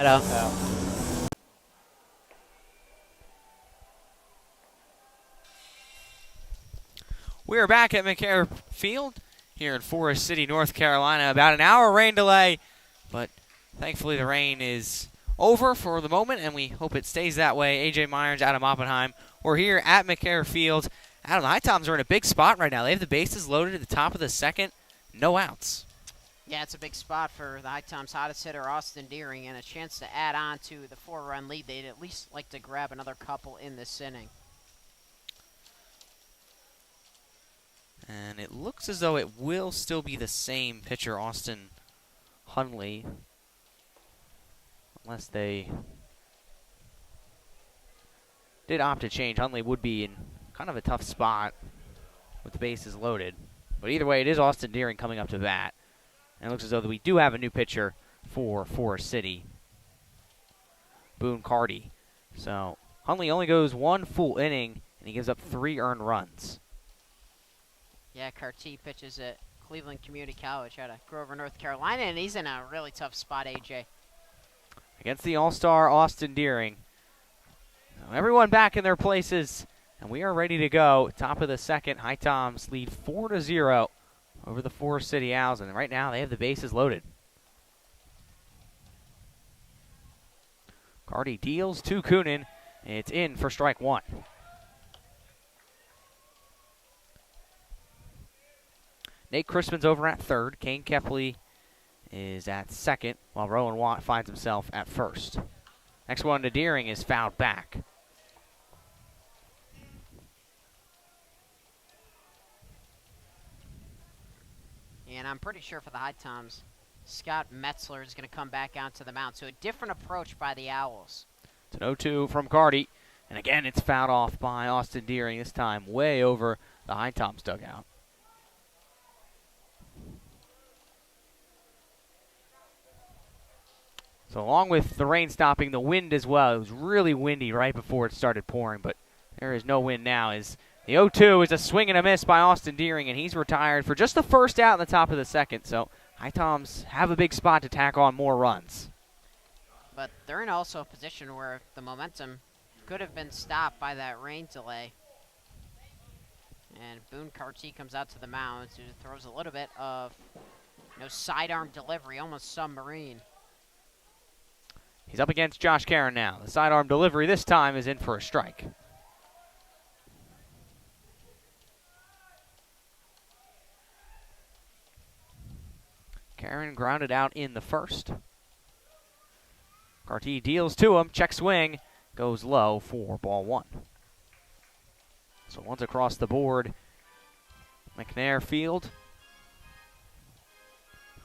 Yeah. We are back at McCare Field here in Forest City, North Carolina. About an hour rain delay, but thankfully the rain is over for the moment, and we hope it stays that way. A.J. Myers, Adam Oppenheim. We're here at McCare Field. Adam, the HiToms are in a big spot right now. They have the bases loaded at the top of the second. No outs. Yeah, it's a big spot for the HiToms' hottest hitter, Austin Deering, and a chance to add on to the 4-run lead. They'd at least like to grab another couple in this inning. And it looks as though it will still be the same pitcher, Austin Hunley, unless they did opt to change. Hunley would be in kind of a tough spot with the bases loaded. But either way, it is Austin Deering coming up to bat. And it looks as though we do have a new pitcher for Forest City, Boone Carty. So Hunley only goes one full inning, and he gives up 3 earned runs. Yeah, Carty pitches at Cleveland Community College out of Grover, North Carolina, and he's in a really tough spot, AJ. Against the all-star Austin Deering. So everyone back in their places, and we are ready to go. Top of the second, HiToms lead 4-0 over the Forest City Owls, and right now they have the bases loaded. Carty deals to Coonan. It's in for strike 1. Nate Crispin's over at third. Kane Kepley is at second, while Rowan Watt finds himself at first. Next one to Deering is fouled back. And I'm pretty sure for the HiToms, Scott Metzler is going to come back onto the mound. So a different approach by the Owls. It's an 0-2 from Carty. And again, it's fouled off by Austin Deering, this time way over the HiToms dugout. So along with the rain stopping, the wind as well. It was really windy right before it started pouring, but there is no wind now. As the 0-2 is a swing and a miss by Austin Deering, and he's retired for just the first out in the top of the second. So HiToms have a big spot to tack on more runs. But they're in also a position where the momentum could have been stopped by that rain delay. And Boone Carty comes out to the mound, who throws a little bit of sidearm delivery, almost submarine. He's up against Josh Caron now. The sidearm delivery this time is in for a strike. Caron grounded out in the first. Carty deals to him. Check swing. Goes low for ball 1. So one's across the board. McNair Field.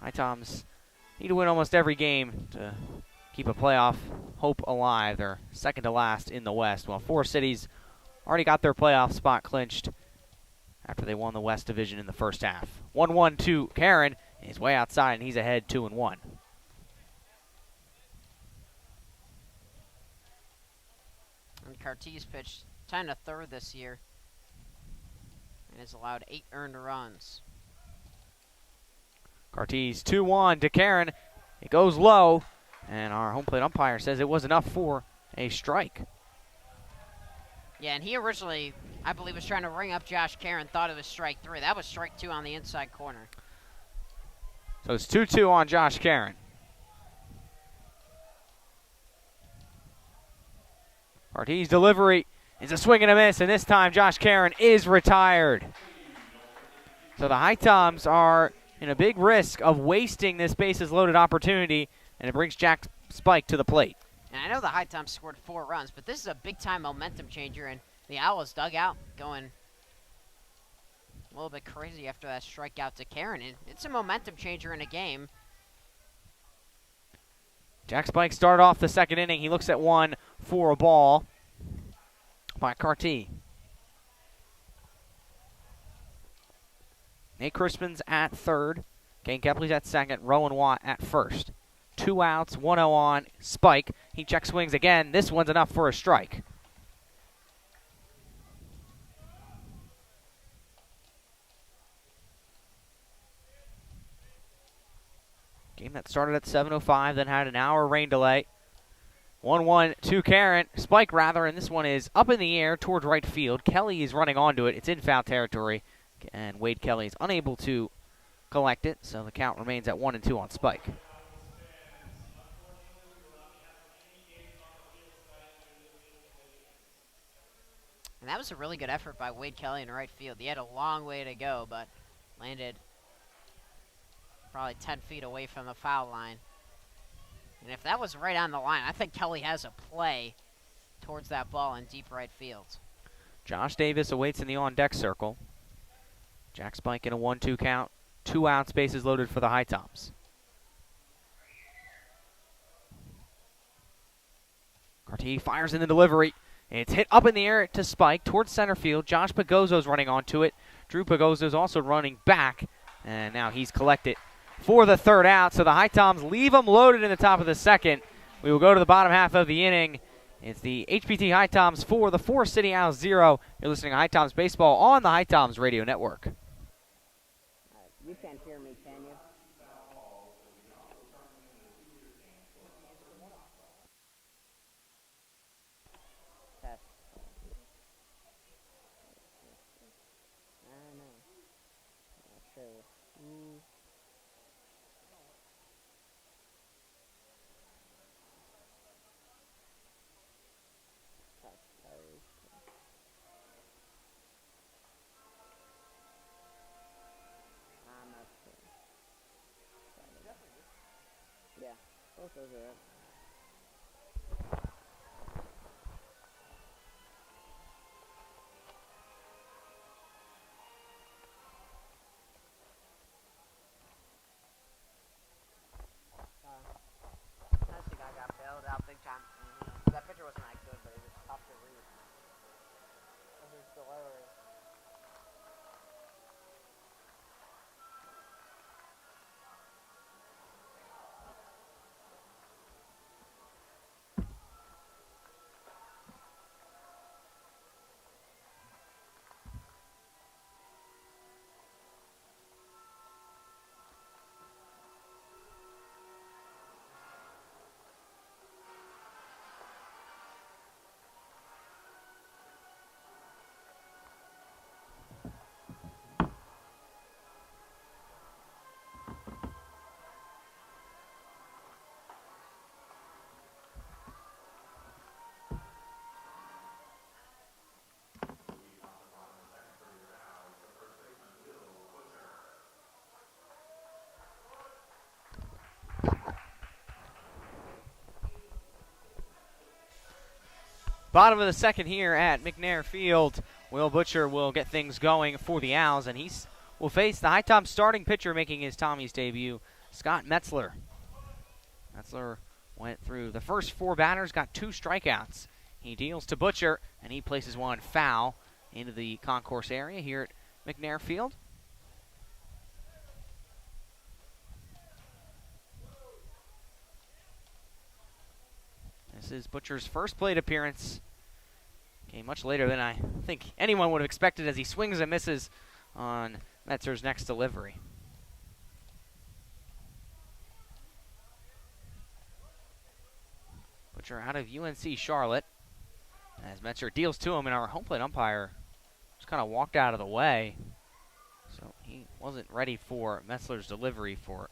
HiToms need to win almost every game to keep a playoff hope alive. They're second to last in the West, while Forest City's already got their playoff spot clinched after they won the West Division in the first half. 1-1 to Caron. He's way outside, and he's ahead 2-1. And Carty's pitched 10 to third this year and has allowed 8 earned runs. Carty's 2-1 to Caron. It goes low, and our home plate umpire says it was enough for a strike. Yeah, and he originally, I believe, was trying to ring up Josh Caron, thought it was strike 3. That was strike 2 on the inside corner. So it's 2-2 on Josh Caron. Carty's delivery is a swing and a miss, and this time Josh Caron is retired. So the HiToms are in a big risk of wasting this bases-loaded opportunity, and it brings Jack Spike to the plate. And I know the HiToms scored 4 runs, but this is a big-time momentum changer, and the Owls dug out going a little bit crazy after that strikeout to Caron. And it's a momentum changer in a game. Jack Spike started off the second inning. He looks at one for a ball by Carty. Nate Crispin's at third. Kane Kepley's at second. Rowan Watt at first. 2 outs, 1-0 on Spike. He check swings again. This one's enough for a strike. Game that started at 7:05, then had an hour rain delay. 1-1 to Karen. Spike, rather, and this one is up in the air toward right field. Kelly is running onto it. It's in foul territory, and Wade Kelly is unable to collect it, so the count remains at 1-2 on Spike. And that was a really good effort by Wade Kelly in right field. He had a long way to go, but landed probably 10 feet away from the foul line. And if that was right on the line, I think Kelly has a play towards that ball in deep right field. Josh Davis awaits in the on-deck circle. Jack Spike in a 1-2 count. 2 outs, bases loaded for the HiToms. Cartier fires in the delivery. It's hit up in the air to Spike towards center field. Josh Pagozzo's running onto it. Drew Pagozzo's also running back. And now he's collected for the third out. So the HiToms leave them loaded in the top of the second. We will go to the bottom half of the inning. It's the HPT HiToms 4, the Forest City Owls 0. You're listening to HiToms Baseball on the HiToms Radio Network. You can't hear me, can you? Test. I know. Not sure. I'm not sure. Yeah, both those are up. I think I got bailed out big time. That pitcher wasn't that good, but it was tough to read. His delivery. Bottom of the second here at McNair Field. Will Butcher will get things going for the Owls, and he will face the HiToms starting pitcher making his Tommy's debut, Scott Metzler. Metzler went through the first 4 batters, got 2 strikeouts. He deals to Butcher, and he places one foul into the concourse area here at McNair Field. This is Butcher's first plate appearance. Came much later than I think anyone would have expected as he swings and misses on Metzler's next delivery. Butcher out of UNC Charlotte. As Metzler deals to him, and our home plate umpire just kind of walked out of the way. So he wasn't ready for Metzler's delivery for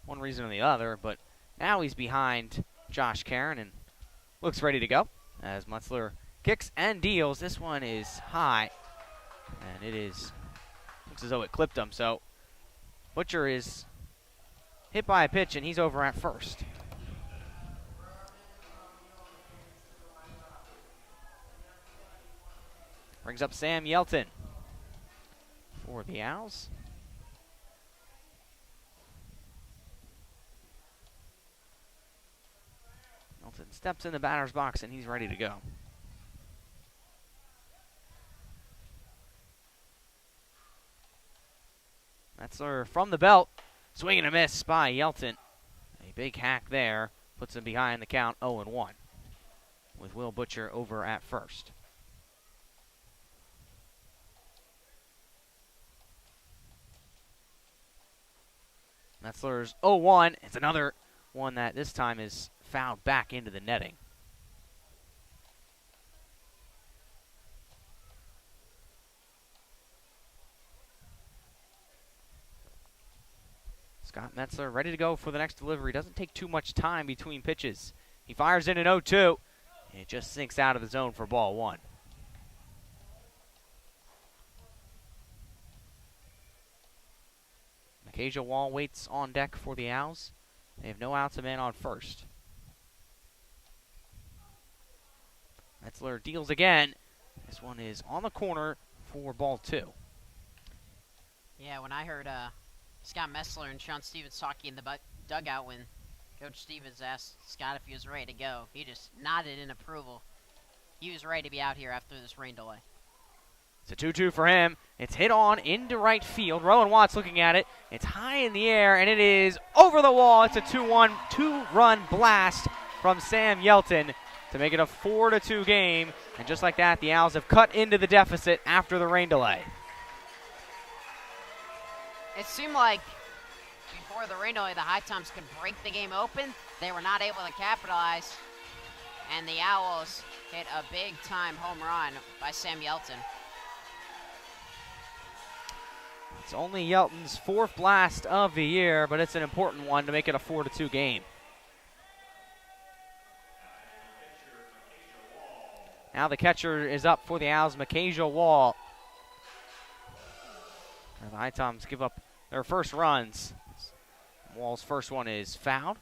one reason or the other, but now he's behind Josh Karen and looks ready to go as Metzler kicks and deals. This one is high, and it is, looks as though it clipped him. So Butcher is hit by a pitch, and he's over at first. Brings up Sam Yelton for the Owls. Yelton steps in the batter's box, and he's ready to go. Metzler from the belt. Swing and a miss by Yelton. A big hack there. Puts him behind the count 0-1. With Will Butcher over at first. Metzler's 0-1. It's another one that this time is fouled back into the netting. Scott Metzler ready to go for the next delivery. Doesn't take too much time between pitches. He fires in an 0-2. It just sinks out of the zone for ball one. Acacia Wall waits on deck for the Owls. They have no outs, a man on first. Metzler deals again. This one is on the corner for ball two. Yeah, when I heard Scott Metzler and Sean Stevens talking in the dugout when Coach Stevens asked Scott if he was ready to go, he just nodded in approval. He was ready to be out here after this rain delay. It's a 2-2 for him. It's hit on into right field. Rowan Watts looking at it. It's high in the air, and it is over the wall. It's a 2-run blast from Sam Yelton to make it a 4-2 game. And just like that, the Owls have cut into the deficit after the rain delay. It seemed like before the rain delay, the HiToms could break the game open. They were not able to capitalize, and the Owls hit a big-time home run by Sam Yelton. It's only Yelton's fourth blast of the year, but it's an important one to make it a 4-2 game. Now the catcher is up for the Owls, Acacia Wall. The HiToms give up their first runs. Wall's first one is fouled.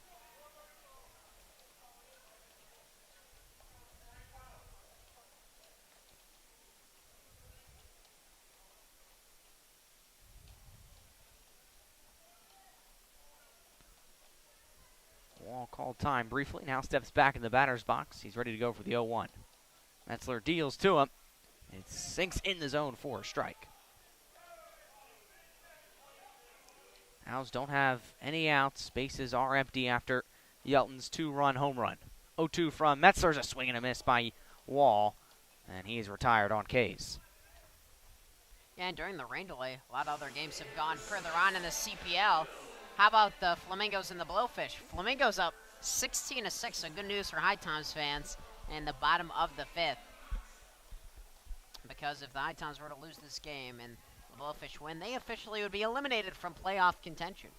Wall called time briefly, now steps back in the batter's box. He's ready to go for the 0-1. Metzler deals to him. It sinks in the zone for a strike. Owls don't have any outs. Bases are empty after Yelton's 2-run home run. 0-2 from Metzler's a swing and a miss by Wall, and he's retired on K's. Yeah, and during the rain delay, a lot of other games have gone further on in the CPL. How about the Flamingos and the Blowfish? Flamingos up 16-6, so good news for HiToms fans in the bottom of the fifth. Because if the HiToms were to lose this game and the Blowfish win, they officially would be eliminated from playoff contention.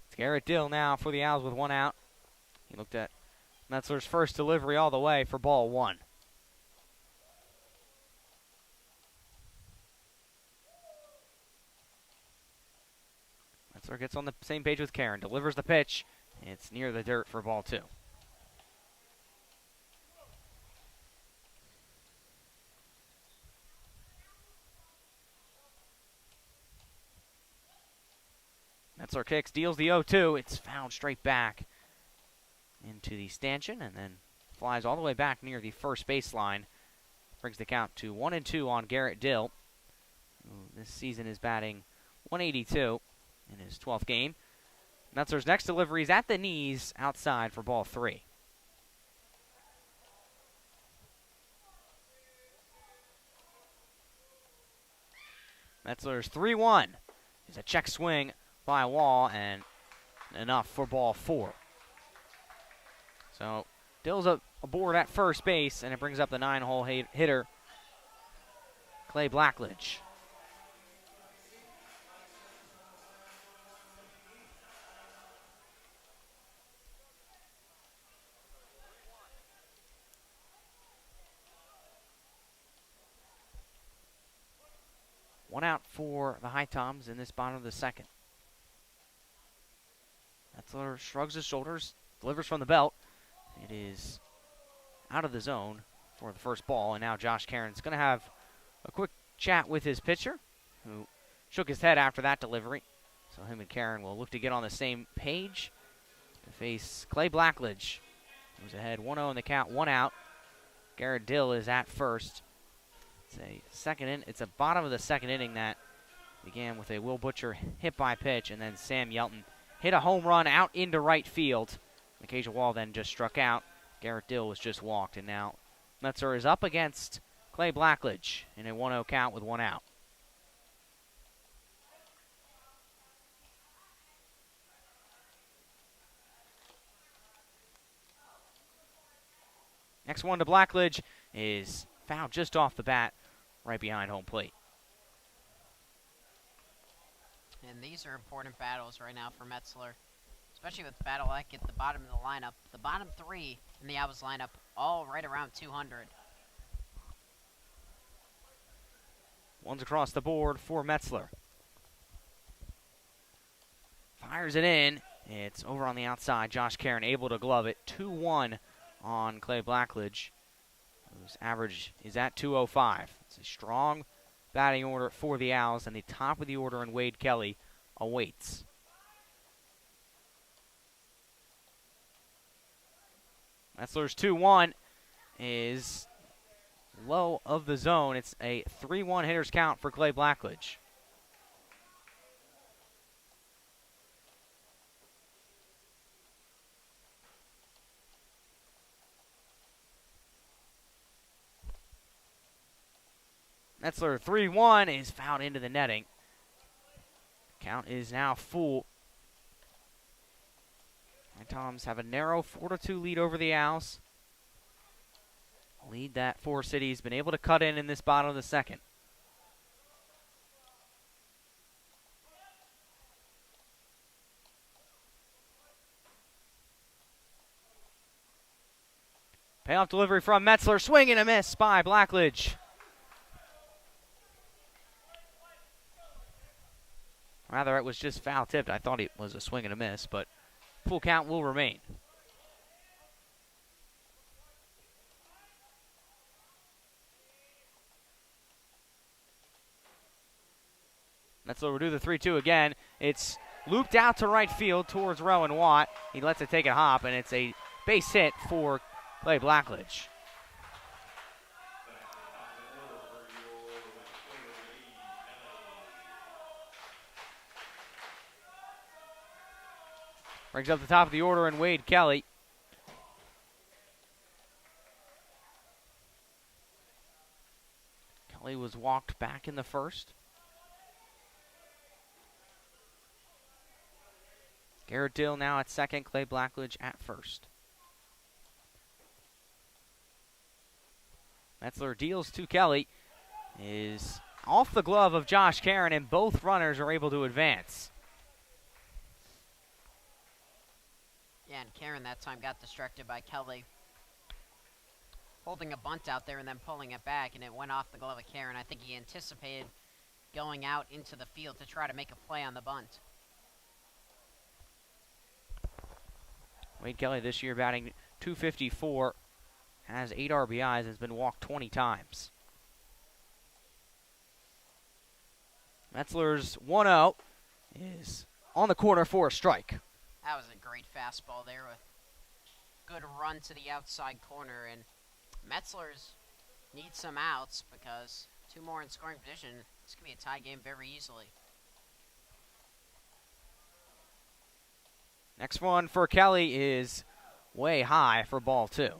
It's Garrett Dill now for the Owls with one out. He looked at Metzler's first delivery all the way for ball one. Metzler gets on the same page with Karen, delivers the pitch. It's near the dirt for ball two. Metzler kicks, deals the 0-2. It's fouled straight back into the stanchion and then flies all the way back near the first baseline. Brings the count to 1-2 on Garrett Dill, who this season is batting .182 in his 12th game. Metzler's next delivery is at the knees outside for ball three. Metzler's 3-1 is a check swing by Wall and enough for ball four. So Dill's aboard at first base, and it brings up the 9-hole hitter, Clay Blackledge. One out for the HiToms in this bottom of the second. Metzler shrugs his shoulders, delivers from the belt. It is out of the zone for the first ball, and now Josh Caron's going to have a quick chat with his pitcher, who shook his head after that delivery. So him and Caron will look to get on the same page to face Clay Blackledge, who's ahead 1-0 in the count, one out. Garrett Dill is at first. It's a bottom of the second inning that began with a Will Butcher hit by pitch, and then Sam Yelton hit a home run out into right field. Acacia Wall then just struck out. Garrett Dill was just walked, and now Metzler is up against Clay Blackledge in a 1-0 count with one out. Next one to Blackledge is fouled just off the bat, right behind home plate. And these are important battles right now for Metzler, especially with Battle-Eck at the bottom of the lineup. The bottom three in the Owls lineup, all right around 200. One's across the board for Metzler. Fires it in. It's over on the outside. Josh Karen able to glove it. 2-1 on Clay Blackledge, whose average is at 205. It's a strong batting order for the Owls, and the top of the order in Wade Kelly awaits. Metzler's 2-1 is low of the zone. It's a 3-1 hitters count for Clay Blackledge. Metzler 3-1 is fouled into the netting. Count is now full. HiToms have a narrow 4-2 lead over the Owls. A lead that Forest City's been able to cut in this bottom of the second. Payoff delivery from Metzler. Swing and a miss by Blackledge. Rather, it was just foul tipped. I thought it was a swing and a miss, but full count will remain. Metzler will do the 3-2 again. It's looped out to right field towards Rowan Watt. He lets it take a hop, and it's a base hit for Clay Blackledge. Brings up the top of the order in Wade Kelly. Kelly was walked back in the first. Garrett Dill now at second, Clay Blackledge at first. Metzler deals to Kelly. Is off the glove of Josh Karen, and both runners are able to advance. Yeah, and Karen that time got distracted by Kelly holding a bunt out there and then pulling it back, and it went off the glove of Karen. I think he anticipated going out into the field to try to make a play on the bunt. Wade Kelly this year batting .254, has 8 RBIs, and has been walked 20 times. Metzler's 1-0 is on the corner for a strike. That was a great fastball there with good run to the outside corner, and Metzler's need some outs because 2 more in scoring position. This could be a tie game very easily. Next one for Kelly is way high for ball 2.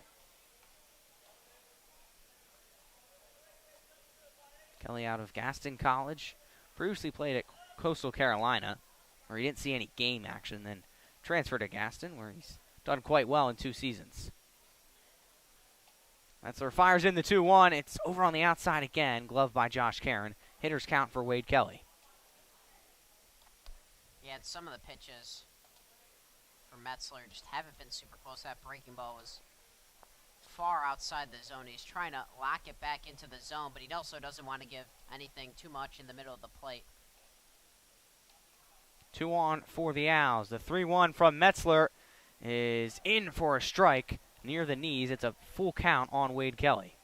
Kelly out of Gaston College, previously played at Coastal Carolina, where he didn't see any game action, then transferred to Gaston, where he's done quite well in 2 seasons. Metzler fires in the 2-1. It's over on the outside again, gloved by Josh Karen. Hitters count for Wade Kelly. Yeah, and some of the pitches for Metzler just haven't been super close. That breaking ball was far outside the zone. He's trying to lock it back into the zone, but he also doesn't want to give anything too much in the middle of the plate. 2 on for the Owls. The 3-1 from Metzler is in for a strike near the knees. It's a full count on Wade Kelly.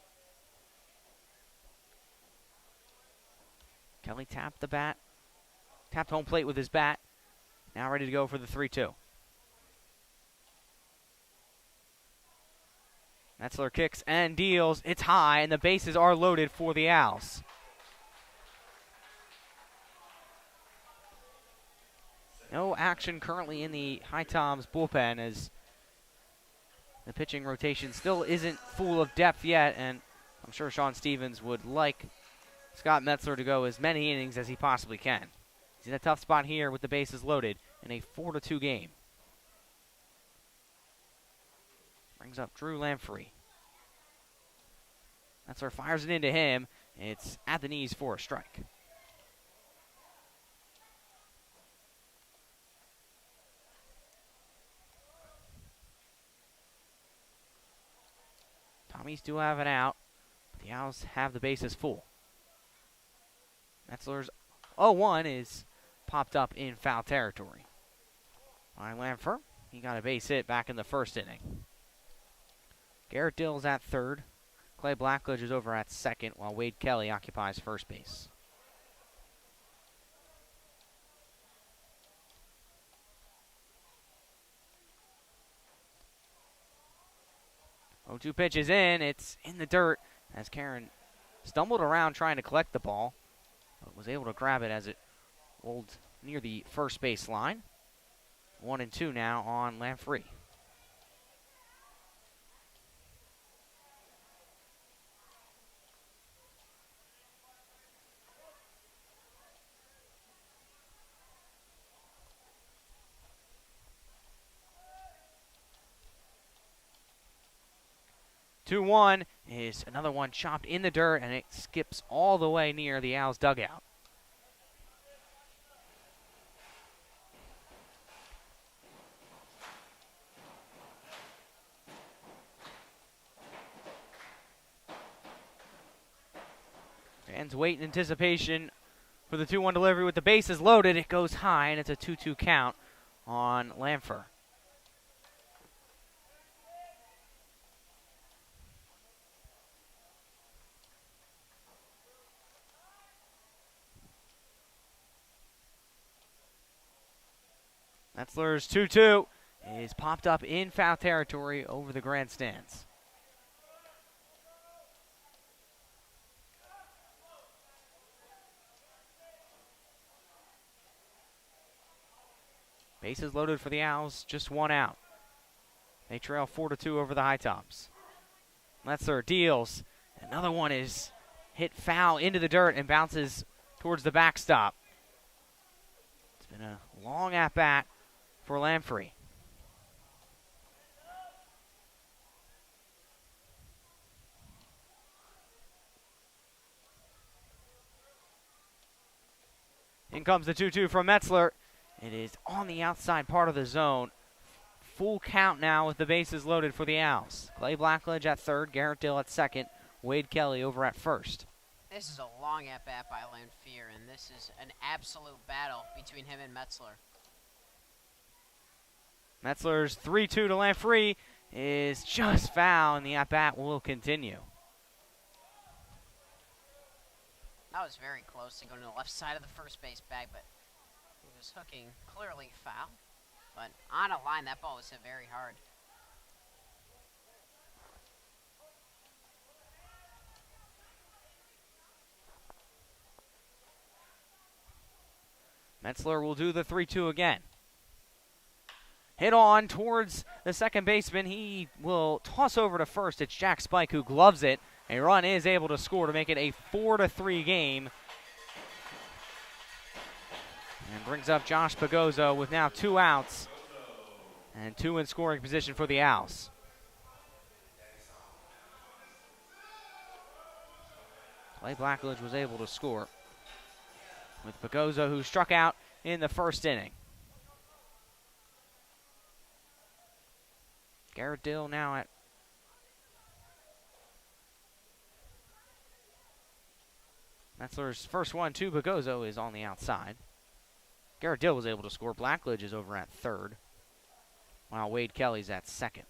Kelly tapped the bat, tapped home plate with his bat. Now ready to go for the 3-2. Metzler kicks and deals. It's high, and the bases are loaded for the Owls. No action currently in the HiToms bullpen, as the pitching rotation still isn't full of depth yet, and I'm sure Sean Stevens would like Scott Metzler to go as many innings as he possibly can. He's in a tough spot here with the bases loaded in a 4-2 game. Brings up Drew Lamfrey. Metzler fires it into him. It's at the knees for a strike. Tommies do have an out, but the Owls have the bases full. Metzler's 0-1 is popped up in foul territory. By Lanfer, he got a base hit back in the first inning. Garrett Dill's at third. Clay Blackledge is over at second, while Wade Kelly occupies first base. 0-2 pitch is in. It's in the dirt as Karen stumbled around trying to collect the ball, but was able to grab it as it rolled near the first base line. 1-2 now on Lamprey. Two one is another one chopped in the dirt, and it skips all the way near the Owls dugout. Fans wait in anticipation for the 2-1 delivery. With the bases loaded, it goes high, and it's a 2-2 count on Lamfer. Metzler's 2-2 is popped up in foul territory over the grandstands. Bases loaded for the Owls, just one out. They trail 4-2 over the HiToms. Metzler deals. Another one is hit foul into the dirt and bounces towards the backstop. It's been a long at-bat for Lamprey. In comes the 2-2 from Metzler. It is on the outside part of the zone. Full count now with the bases loaded for the Owls. Clay Blackledge at third, Garrett Dill at second, Wade Kelly over at first. This is a long at-bat by Lanphier, and this is an absolute battle between him and Metzler. Metzler's 3-2 to Lamprey is just foul, and the at-bat will continue. That was very close to going to the left side of the first base bag, but he was hooking clearly foul. But on a line, that ball was hit very hard. Metzler will do the 3-2 again. Hit on towards the second baseman. He will toss over to first. It's Jack Spike who gloves it. A run is able to score to make it a 4-3 game. And brings up Josh Pagozzo with now 2 outs and 2 in scoring position for the Owls. Clay Blackledge was able to score with Pagozzo, who struck out in the first inning. Garrett Dill now at Metzler's first one to Pagozzo is on the outside. Garrett Dill was able to score. Blackledge is over at third, while Wade Kelly's at second.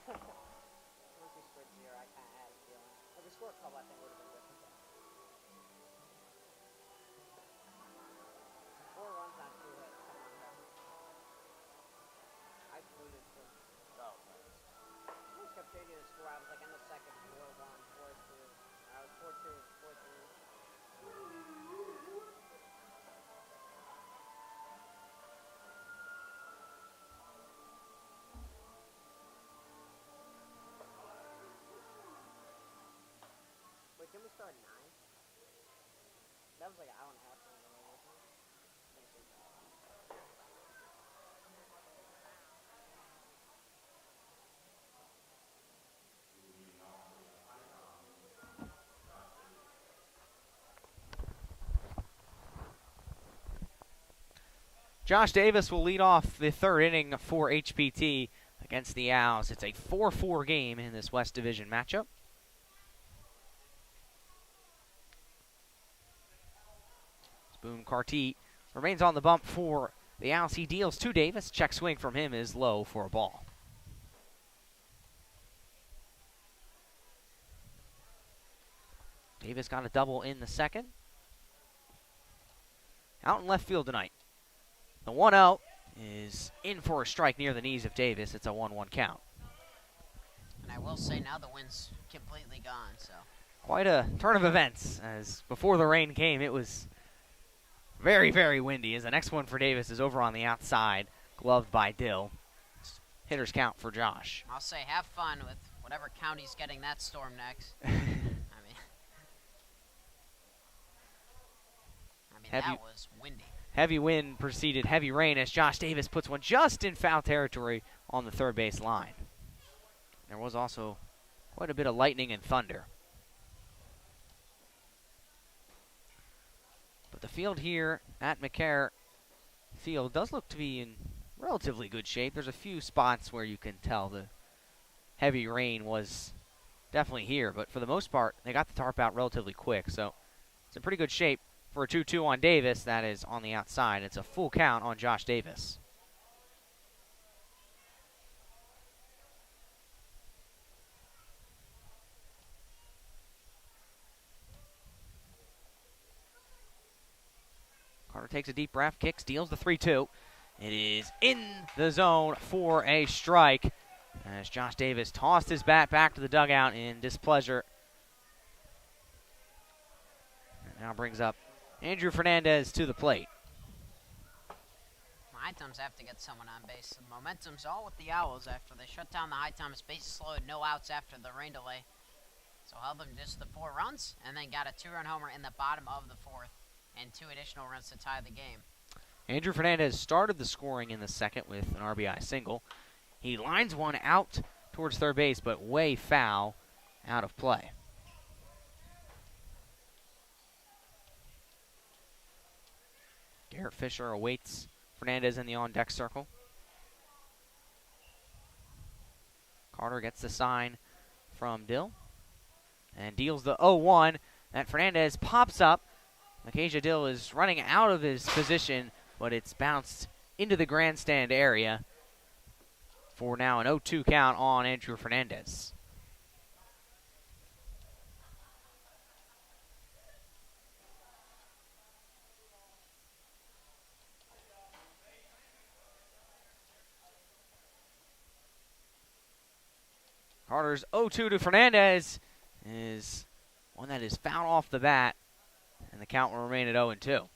Once we scored 0, I kind of had a feeling. If we scored a couple, I think it would have been different. Though. 4 runs on 2 hits. Come on, guys. I tweeted too. Oh, nice. I just kept changing the score. I was like in the second 4-1, 4-2. I was 4-2, 4-3. Wait, didn't we start at 9? That was like an hour and a half ago, wasn't it? Josh Davis will lead off the third inning for HPT against the Owls. It's a 4-4 game in this West Division matchup. Boone Carti remains on the bump for the Owls. He deals to Davis. Check swing from him is low for a ball. Davis got a double in the second. Out in left field tonight. The 1-0 is in for a strike near the knees of Davis. It's a 1-1 count. And I will say now the wind's completely gone, so. Quite a turn of events, as before the rain came, it was very, very windy. As the next one for Davis is over on the outside, gloved by Dill. Hitter's count for Josh. I'll say have fun with whatever county's getting that storm next. That was windy. Heavy wind preceded heavy rain as Josh Davis puts one just in foul territory on the third base line. There was also quite a bit of lightning and thunder. But the field here at McCare Field does look to be in relatively good shape. There's a few spots where you can tell the heavy rain was definitely here, but for the most part, they got the tarp out relatively quick, so it's in pretty good shape. For a 2-2 on Davis, that is on the outside. It's a full count on Josh Davis. Carter takes a deep breath, kicks, deals the 3-2. It is in the zone for a strike as Josh Davis tossed his bat back to the dugout in displeasure. And now brings up Andrew Fernandez to the plate. The HiToms have to get someone on base. The momentum's all with the Owls after they shut down the HiToms. Bases slowed, no outs after the rain delay. So held them just the 4 runs, and then got a 2-run homer in the bottom of the 4th, and 2 additional runs to tie the game. Andrew Fernandez started the scoring in the second with an RBI single. He lines one out towards third base, but way foul, out of play. Garrett Fisher awaits Fernandez in the on-deck circle. Carter gets the sign from Dill and deals the 0-1. That Fernandez pops up. Makasia Dill is running out of his position, but it's bounced into the grandstand area for now an 0-2 count on Andrew Fernandez. Carter's 0-2 to Fernandez is one that is fouled off the bat, and the count will remain at 0-2.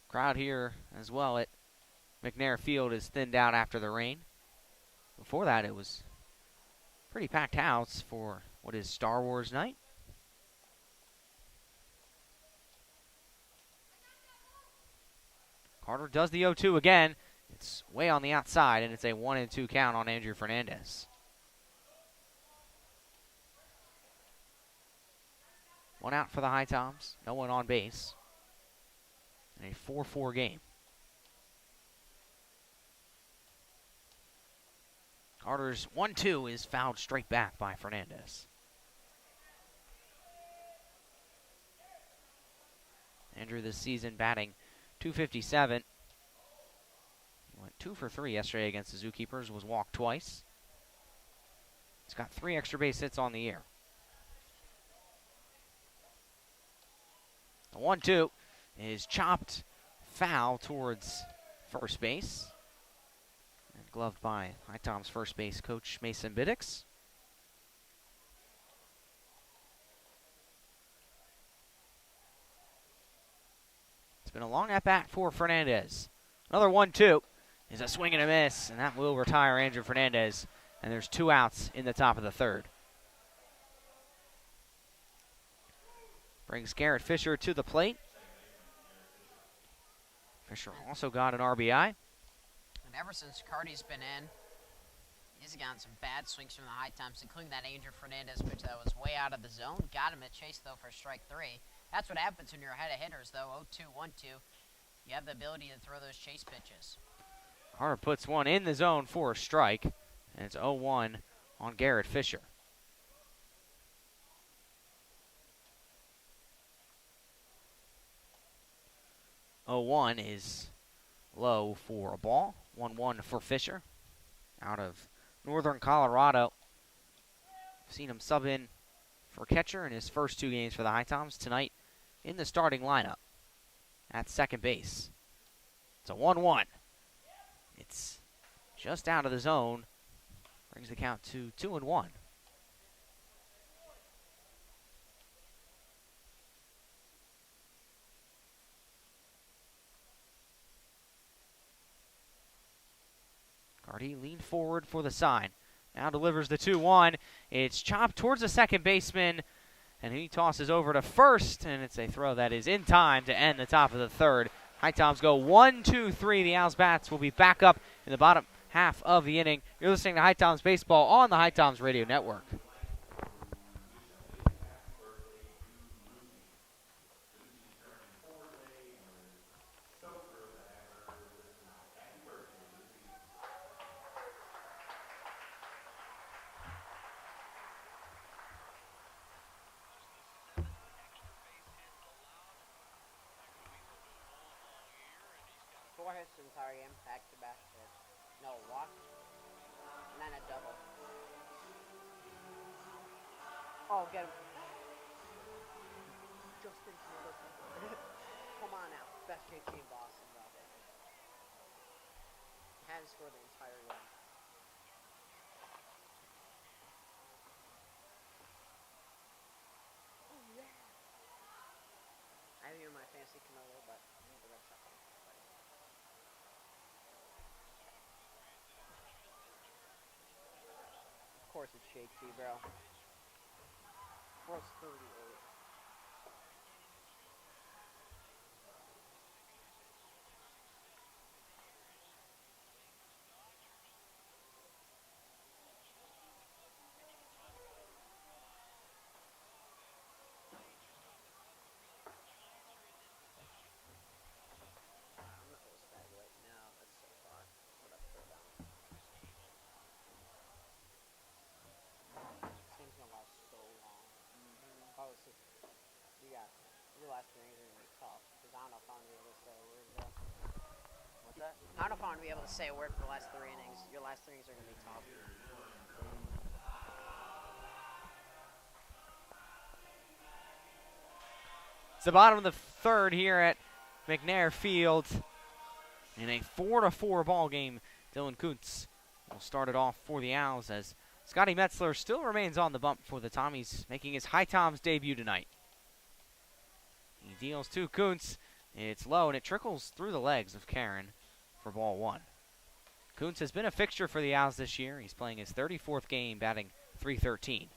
Crowd here as well at McNair Field is thinned out after the rain. Before that, it was pretty packed house for what is Star Wars night. Carter does the 0-2 again. It's way on the outside, and it's a 1-2 count on Andrew Fernandez. One out for the HiToms. No one on base. In a 4-4 game. Carter's 1-2 is fouled straight back by Fernandez. Andrew this season batting .257. Went 2 for 3 yesterday against the Zookeepers, was walked twice. He's got 3 extra base hits on the year. The 1-2 is chopped foul towards first base. And gloved by HiToms first base coach Mason Biddix. It's been a long at-bat for Fernandez. Another 1-2 is a swing and a miss, and that will retire Andrew Fernandez. And there's 2 outs in the top of the third. Brings Garrett Fisher to the plate. Fisher also got an RBI. And ever since Cardi's been in, he's gotten some bad swings from the HiToms, including that Andrew Fernandez pitch that was way out of the zone. Got him at chase, though, for strike 3. That's what happens when you're ahead of hitters, though. 0-2, 1-2. You have the ability to throw those chase pitches. Carter puts one in the zone for a strike, and it's 0-1 on Garrett Fisher. Oh-1 is low for a ball. 1-1 for Fisher out of Northern Colorado. Seen him sub in for catcher in his first 2 games for the HiToms. Tonight in the starting lineup at second base. It's a 1-1. It's just out of the zone. Brings the count to 2-1. Cardi leaned forward for the sign. Now delivers the 2-1. It's chopped towards the second baseman, and he tosses over to first, and it's a throw that is in time to end the top of the third. HiToms go 1-2-3. The Owls bats will be back up in the bottom half of the inning. You're listening to HiToms Baseball on the HiToms Radio Network. His entire game, back-to-back hits. No walk, and then a double. Oh, get him. Justin come on now. Best JT in Boston, bro. Hadn't scored the entire game. Oh, yeah. I have you in my fantasy Canelo, but the rest of them. Of course it's Shake T, bro. Plus 38. I'm not close bag right now, that's so far. What up, throw down. Seems gonna last so long. Obviously, you got your last 3 innings are gonna be tough. Because I don't know if I'm gonna be able to say a word. What's that? I don't know if I'm gonna be able to say a word for the last 3 innings. Your last 3 innings are gonna be tough. It's the bottom of the third here at McNair Field. In a 4-4 ball game, Dylan Kuntz will start it off for the Owls as Scotty Metzler still remains on the bump for the Tommies, making his HiToms debut tonight. He deals to Kuntz. It's low, and it trickles through the legs of Karen for ball 1. Kuntz has been a fixture for the Owls this year. He's playing his 34th game, batting .313.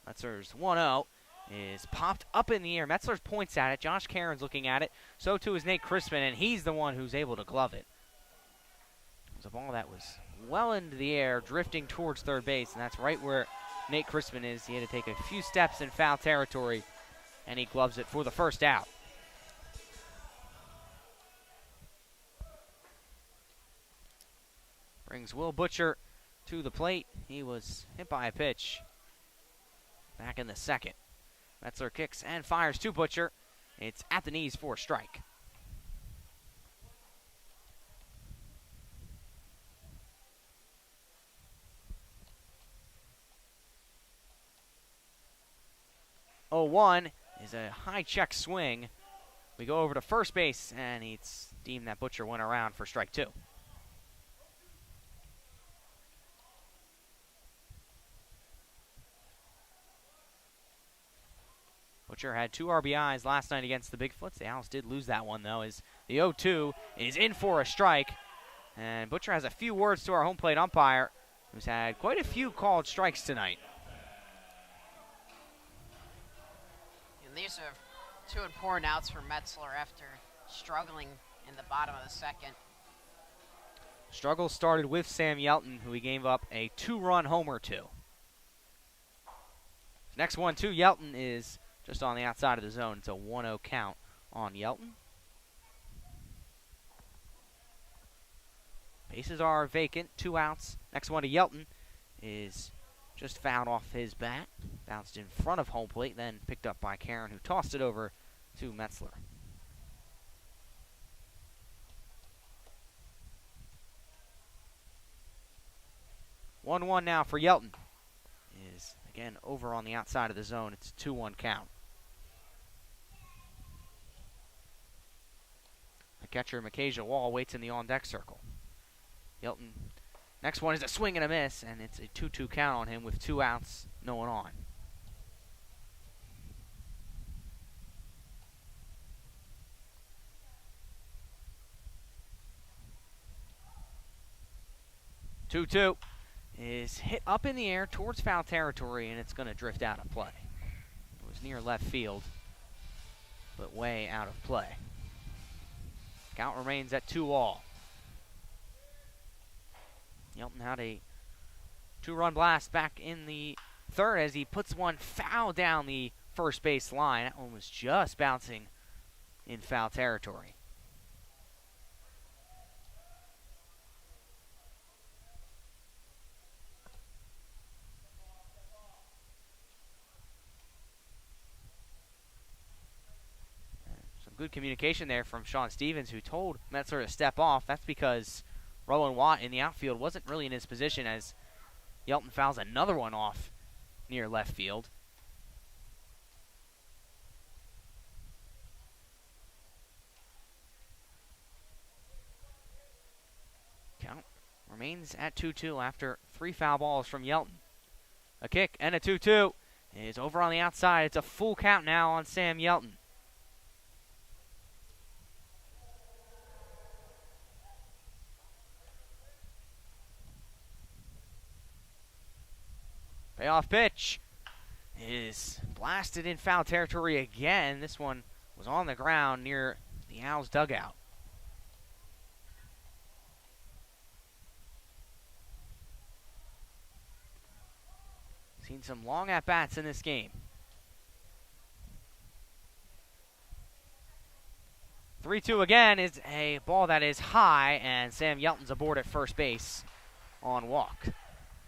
Metzler's 1-0 is popped up in the air. Metzler points at it. Josh Caron's looking at it. So too is Nate Crispin, and he's the one who's able to glove it. It was a ball that was well into the air, drifting towards third base, and that's right where Nate Crispin is. He had to take a few steps in foul territory, and he gloves it for the first out. Brings Will Butcher to the plate. He was hit by a pitch back in the second. Metzler kicks and fires to Butcher. It's at the knees for a strike. Oh, 1 is a high check swing. We go over to first base, and it's deemed that Butcher went around for strike 2. Butcher had 2 RBIs last night against the Bigfoots. The Owls did lose that one, though, as the 0-2 is in for a strike. And Butcher has a few words to our home plate umpire, who's had quite a few called strikes tonight. And these are 2 important outs for Metzler after struggling in the bottom of the second. Struggle started with Sam Yelton, who he gave up a 2-run homer to. Next one to Yelton is just on the outside of the zone. It's a 1-0 count on Yelton. Bases are vacant, 2 outs. Next one to Yelton is just fouled off his bat. Bounced in front of home plate, then picked up by Karen, who tossed it over to Metzler. One now for Yelton. Is again over on the outside of the zone. It's a 2-1 count. The catcher, Micajah Wall, waits in the on-deck circle. Yelton, next one is a swing and a miss, and it's a 2-2 count on him with 2 outs, no one on. Two is hit up in the air towards foul territory, and it's going to drift out of play. It was near left field, but way out of play. Count remains at 2-all. Yelton had a 2-run blast back in the third as he puts one foul down the first base line. That one was just bouncing in foul territory. Some good communication there from Sean Stevens, who told Metzler to step off. That's because Rowan Watt in the outfield wasn't really in his position as Yelton fouls another one off near left field. Count remains at 2-2 after 3 foul balls from Yelton. A kick and a 2-2 is over on the outside. It's a full count now on Sam Yelton. Payoff pitch is blasted in foul territory again. This one was on the ground near the Owls' dugout. Seen some long at-bats in this game. 3-2 again is a ball that is high, and Sam Yelton's aboard at first base on walk.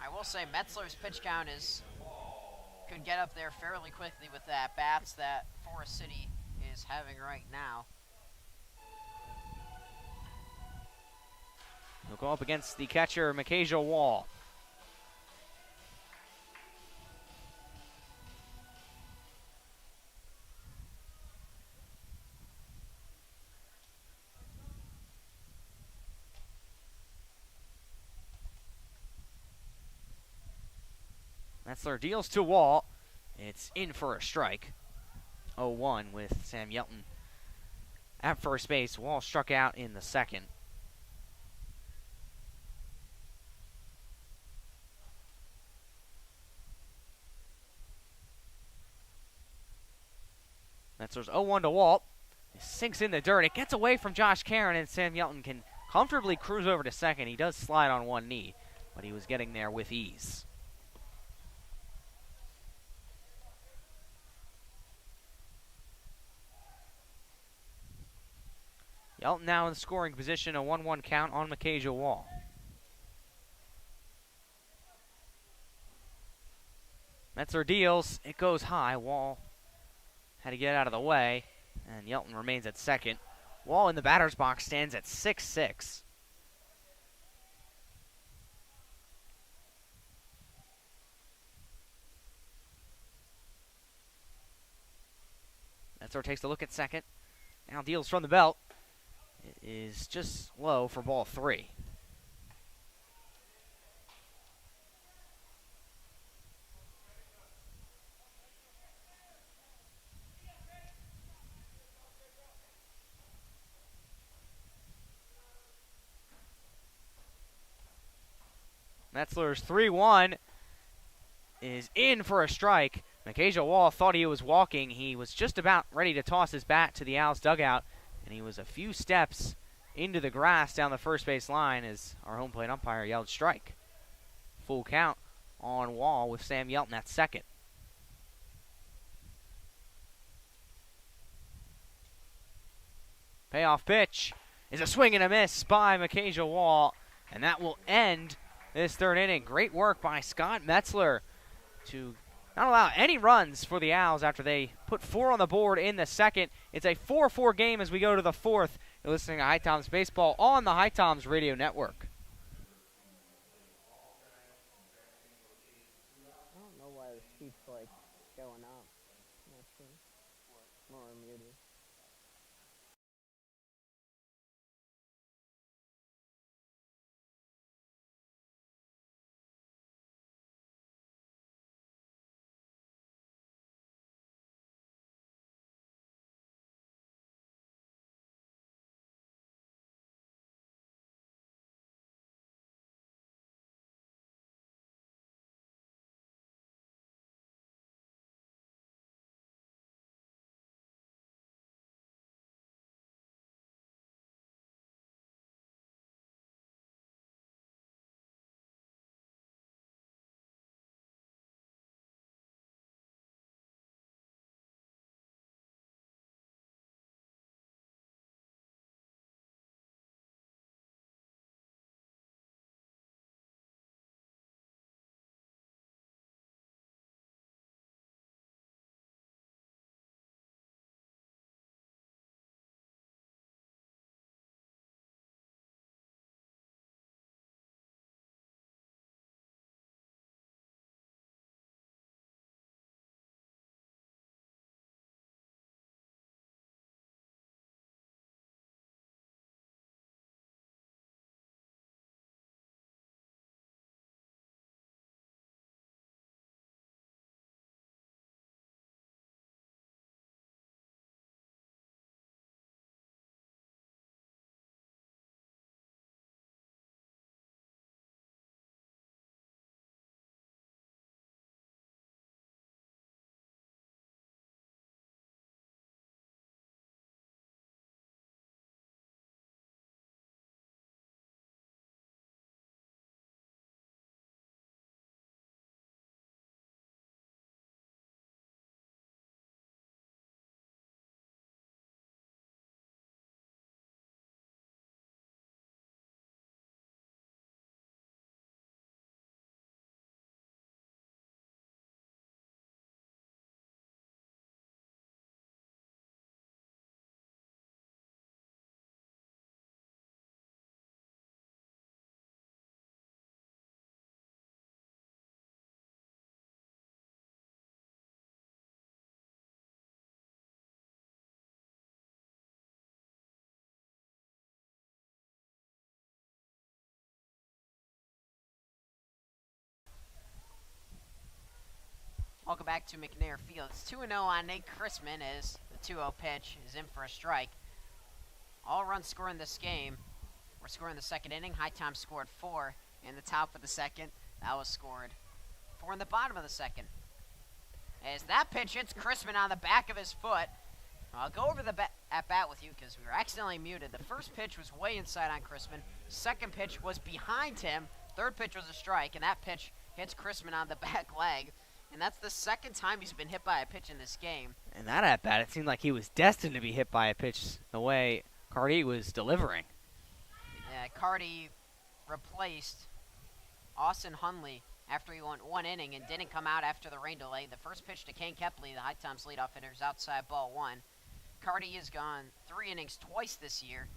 I will say Metzler's pitch count could get up there fairly quickly with the at-bats that Forest City is having right now. He'll go up against the catcher, Micajah Wall. Metzler deals to Wall. It's in for a strike. 0-1 with Sam Yelton at first base. Wall struck out in the second. Metzler's 0-1 to Walt. It sinks in the dirt. It gets away from Josh Karen, and Sam Yelton can comfortably cruise over to second. He does slide on one knee, but he was getting there with ease. Yelton now in scoring position, a 1-1 count on Micajah Wall. Metzler deals. It goes high. Wall had to get out of the way. And Yelton remains at second. Wall in the batter's box stands at 6-6. Metzler takes a look at second. Now deals from the belt. It is just low for ball 3. Metzler's 3-1 is in for a strike. Micajah Wall thought he was walking. He was just about ready to toss his bat to the Owls dugout, and he was a few steps into the grass down the first base line as our home plate umpire yelled strike. Full count on Wall with Sam Yelton at second. Payoff pitch is a swing and a miss by Micajah Wall, and that will end this third inning. Great work by Scott Metzler to not allow any runs for the Owls after they put 4 on the board in the second. It's a 4-4 game as we go to the fourth. You're listening to HiToms Baseball on the HiToms Radio Network. I don't know why the speed's like going up. More muted. Welcome back to McNair Field. It's 2-0 on Nate Chrisman as the 2-0 pitch is in for a strike. All runs scored in this game were scored in the second inning. HiToms scored 4 in the top of the second. That was scored 4 in the bottom of the second. As that pitch hits Chrisman on the back of his foot. I'll go over the at-bat with you because we were accidentally muted. The first pitch was way inside on Chrisman. Second pitch was behind him. Third pitch was a strike, and that pitch hits Chrisman on the back leg. And that's the second time he's been hit by a pitch in this game. And that at-bat, it seemed like he was destined to be hit by a pitch the way Cardi was delivering. Yeah, Cardi replaced Austin Hunley after he went 1 inning and didn't come out after the rain delay. The first pitch to Kane Kepley, the HiToms leadoff hitter, is outside ball 1. Carty has gone 3 innings twice this year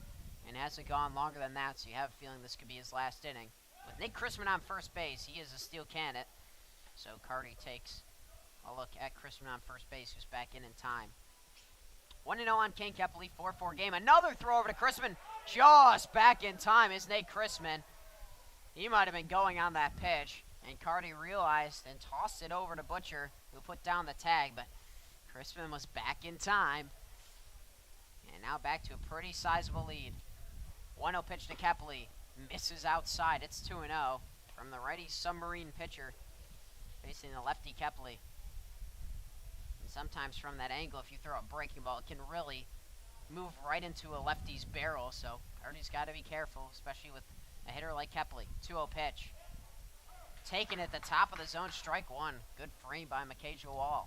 and hasn't gone longer than that, so you have a feeling this could be his last inning. With Nate Chrisman on first base, he is a steal candidate. So Carty takes a look at Chrisman on first base, who's back in time. 1-0 on Kane Kepley, 4-4 game. Another throw over to Chrisman, just back in time is Nate Chrisman. He might have been going on that pitch, and Carty realized and tossed it over to Butcher, who put down the tag, but Chrisman was back in time. And now back to a pretty sizable lead. 1-0 pitch to Kepley. Misses outside. It's 2-0 from the righty submarine pitcher facing the lefty Kepley. And sometimes from that angle, if you throw a breaking ball, it can really move right into a lefty's barrel. So Carty's got to be careful, especially with a hitter like Kepley. 2-0 pitch. Taken at the top of the zone, strike one. Good frame by McKay Jawal.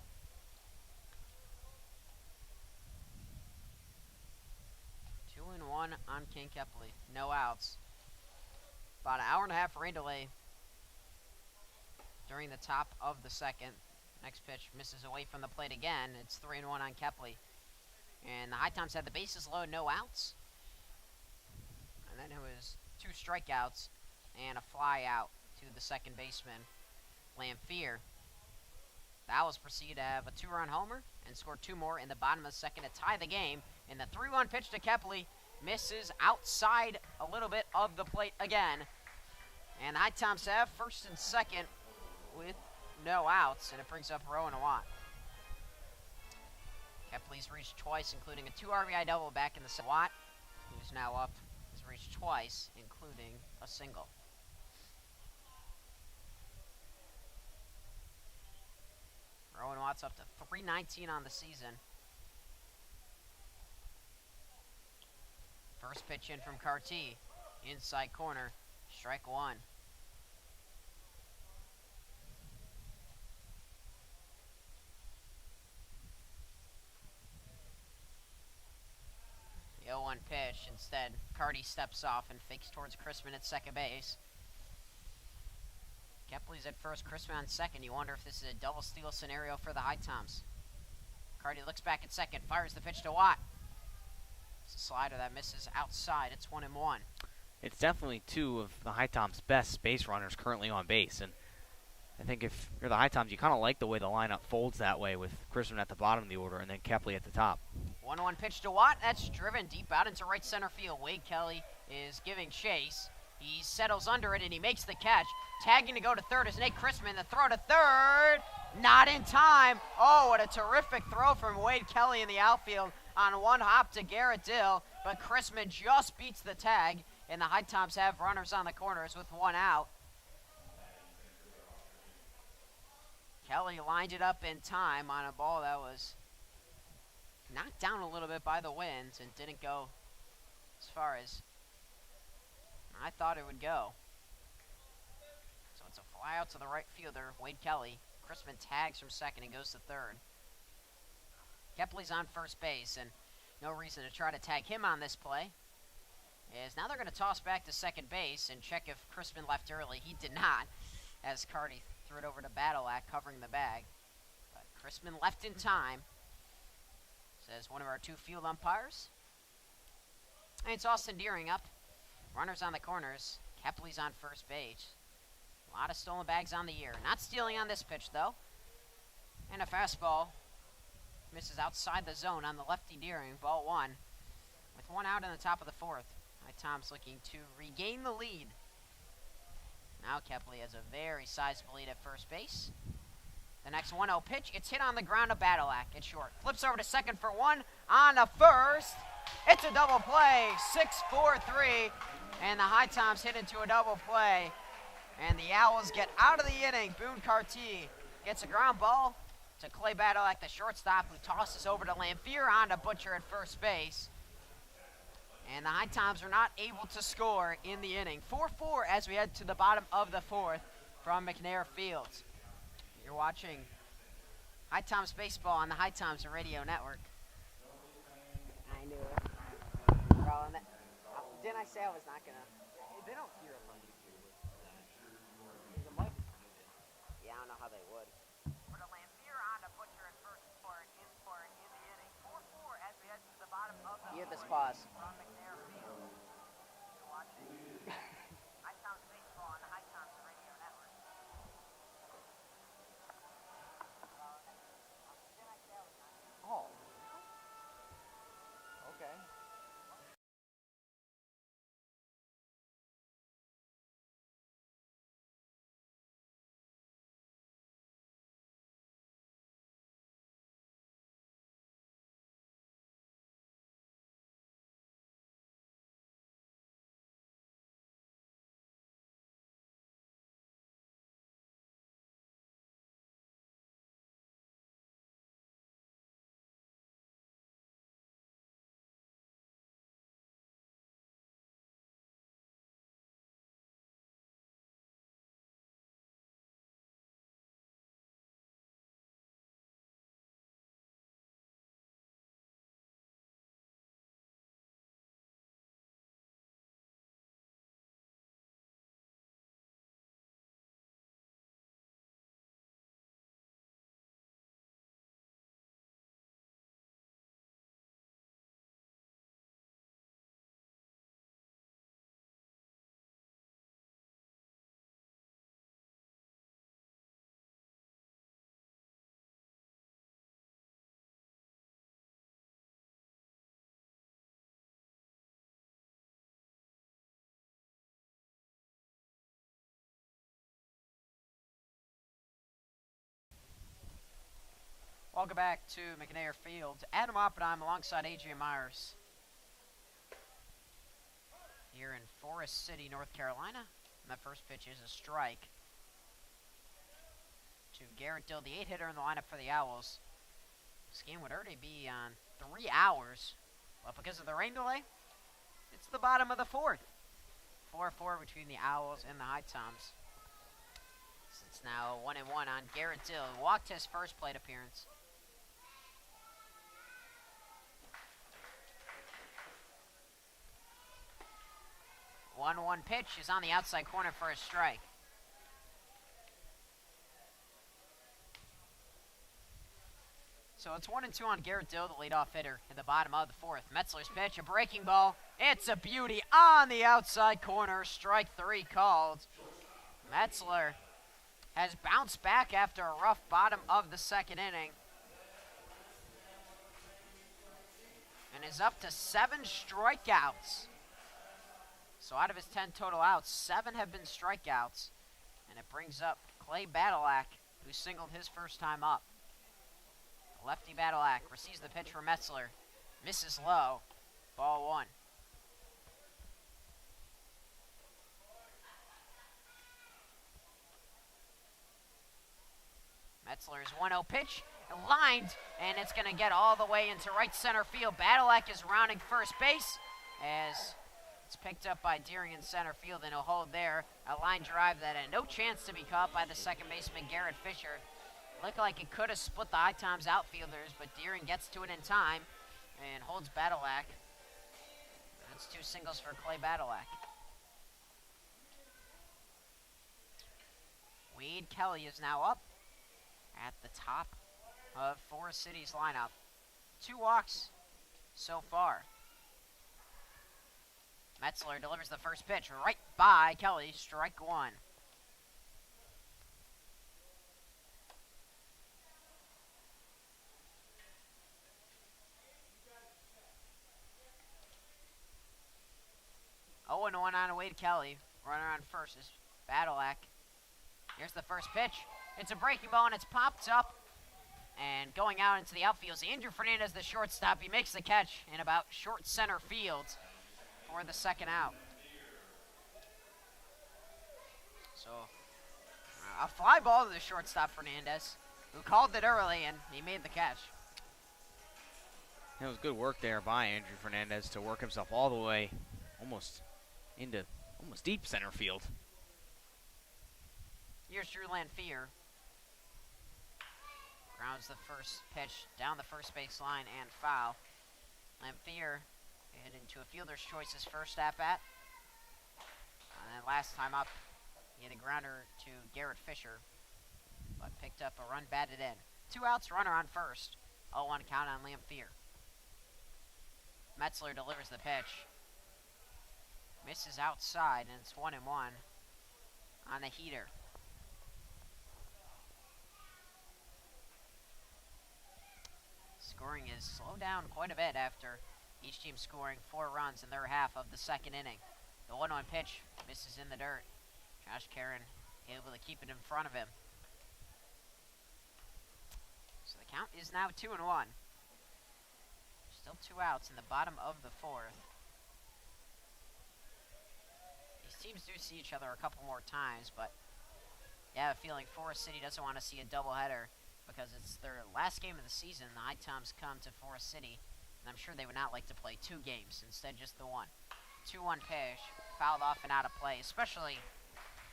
2-1 on King Kepley. No outs. About an hour and a half rain delay during the top of the second. Next pitch misses away from the plate again. It's 3-1 on Kepley. And the HiToms had the bases loaded, no outs. And then it was 2 strikeouts and a fly out to the second baseman, Lamphere. The Owls proceed to have a 2-run homer and score 2 more in the bottom of the second to tie the game. And the 3-1 pitch to Kepley misses outside a little bit of the plate again. And the HiToms have first and second with no outs, and it brings up Rowan Watt. Kepley's reached twice, including a 2 RBI double back in the second. Watt, who's now up, has reached twice, including a single. Rowan Watt's up to .319 on the season. First pitch in from Carty, inside corner, strike one. The 0-1 pitch. Instead, Carty steps off and fakes towards Chrisman at second base. Kepley's at first, Chrisman on second. You wonder if this is a double steal scenario for the HiToms. Carty looks back at second, fires the pitch to Watt. It's a slider that misses outside. It's 1-1. It's definitely 2 of the HiToms' best base runners currently on base, and I think if you're the HiToms, you kind of like the way the lineup folds that way with Chrisman at the bottom of the order and then Kepley at the top. 1-1 pitch to Watt. That's driven deep out into right center field. Wade Kelly is giving chase. He settles under it and he makes the catch. Tagging to go to third is Nate Chrisman. The throw to third, not in time. Oh, what a terrific throw from Wade Kelly in the outfield on one hop to Garrett Dill. But Chrisman just beats the tag, and the HiToms have runners on the corners with 1 out. Kelly lined it up in time on a ball that was knocked down a little bit by the winds and didn't go as far as I thought it would go. So it's a fly out to the right fielder, Wade Kelly. Chrisman tags from second and goes to third. Kepley's on first base, and no reason to try to tag him on this play. As now they're going to toss back to second base and check if Chrisman left early. He did not, as Carty threw it over to Badalak, covering the bag. But Chrisman left in time, says one of our 2 field umpires. And it's Austin Deering up. Runners on the corners. Kepley's on first base. A lot of stolen bags on the year. Not stealing on this pitch, though. And a fastball misses outside the zone on the lefty Deering. Ball 1. With 1 out in the top of the 4th. HiToms looking to regain the lead. Now Kepley has a very sizable lead at first base. The next 1-0 pitch, it's hit on the ground to Badalak. It's short. Flips over to second for 1. On to first. It's a double play. 6-4-3. And the HiToms hit into a double play. And the Owls get out of the inning. Boone Carty gets a ground ball to Clay Badalak, the shortstop, who tosses over to Lamphere on to Butcher at first base. And the HiToms are not able to score in the inning. 4-4 as we head to the bottom of the 4th from McNair Fields. You're watching HiToms Baseball on the HiToms Radio Network. I knew it. Didn't I say I was not going to? They don't hear it from you. There's a mic. Yeah, I don't know how they would. For the Lamphere on to Butcher at first for in the inning. 4-4 as we head to hit this pause. Oh. Okay. Welcome back to McNair Field. Adam Oppenheim alongside Adrian Myers here in Forest City, North Carolina. And that first pitch is a strike to Garrett Dill, the 8-hitter in the lineup for the Owls. This game would already be on 3 hours, but because of the rain delay, it's the bottom of the fourth. 4-4 between the Owls and the HiToms. It's now 1-1 on Garrett Dill, who walked his first plate appearance. 1-1 pitch is on the outside corner for a strike. So it's 1-2 on Garrett Dill, the leadoff hitter, in the bottom of the fourth. Metzler's pitch, a breaking ball. It's a beauty on the outside corner. Strike 3 called. Metzler has bounced back after a rough bottom of the second inning and is up to 7 strikeouts. So out of his 10 total outs, 7 have been strikeouts. And it brings up Clay Badalak, who singled his first time up. Lefty Badalak receives the pitch from Metzler. Misses low. Ball 1. Metzler's 1-0 pitch. Lined, and it's going to get all the way into right center field. Badalak is rounding first base as it's picked up by Deering in center field, and he'll hold there. A line drive that had no chance to be caught by the second baseman, Garrett Fisher. Looked like it could have split the HiToms outfielders, but Deering gets to it in time and holds Badalak. That's 2 singles for Clay Badalak. Wade Kelly is now up at the top of Forest City's lineup. 2 walks so far. Metzler delivers the first pitch right by Kelly, strike 1. Oh, and 1 on Wade Kelly. Runner on first is Badalak. Here's the first pitch. It's a breaking ball, and it's popped up. And going out into the outfield is Andrew Fernandez, the shortstop. He makes the catch in about short center field for the second out. So, a fly ball to the shortstop, Fernandez, who called it early, and he made the catch. It was good work there by Andrew Fernandez to work himself all the way almost into deep center field. Here's Drew Lanphier. Grounds the first pitch down the first base line and foul. Lanphier headed into a fielder's choice his first at-bat. And then last time up, he had a grounder to Garrett Fisher, but picked up a run batted in. 2 outs, runner on first. 0-1 count on Lanphier. Metzler delivers the pitch. Misses outside, and it's 1-1 on the heater. Scoring is slowed down quite a bit after each team scoring 4 runs in their half of the second inning. The 1-1 pitch misses in the dirt. Josh Karen able to keep it in front of him. So the count is now 2-1. Still 2 outs in the bottom of the 4th. These teams do see each other a couple more times, but I have a feeling Forest City doesn't want to see a doubleheader because it's their last game of the season. The HiToms come to Forest City, and I'm sure they would not like to play 2 games, instead just the one. 2-1 pitch, fouled off and out of play, especially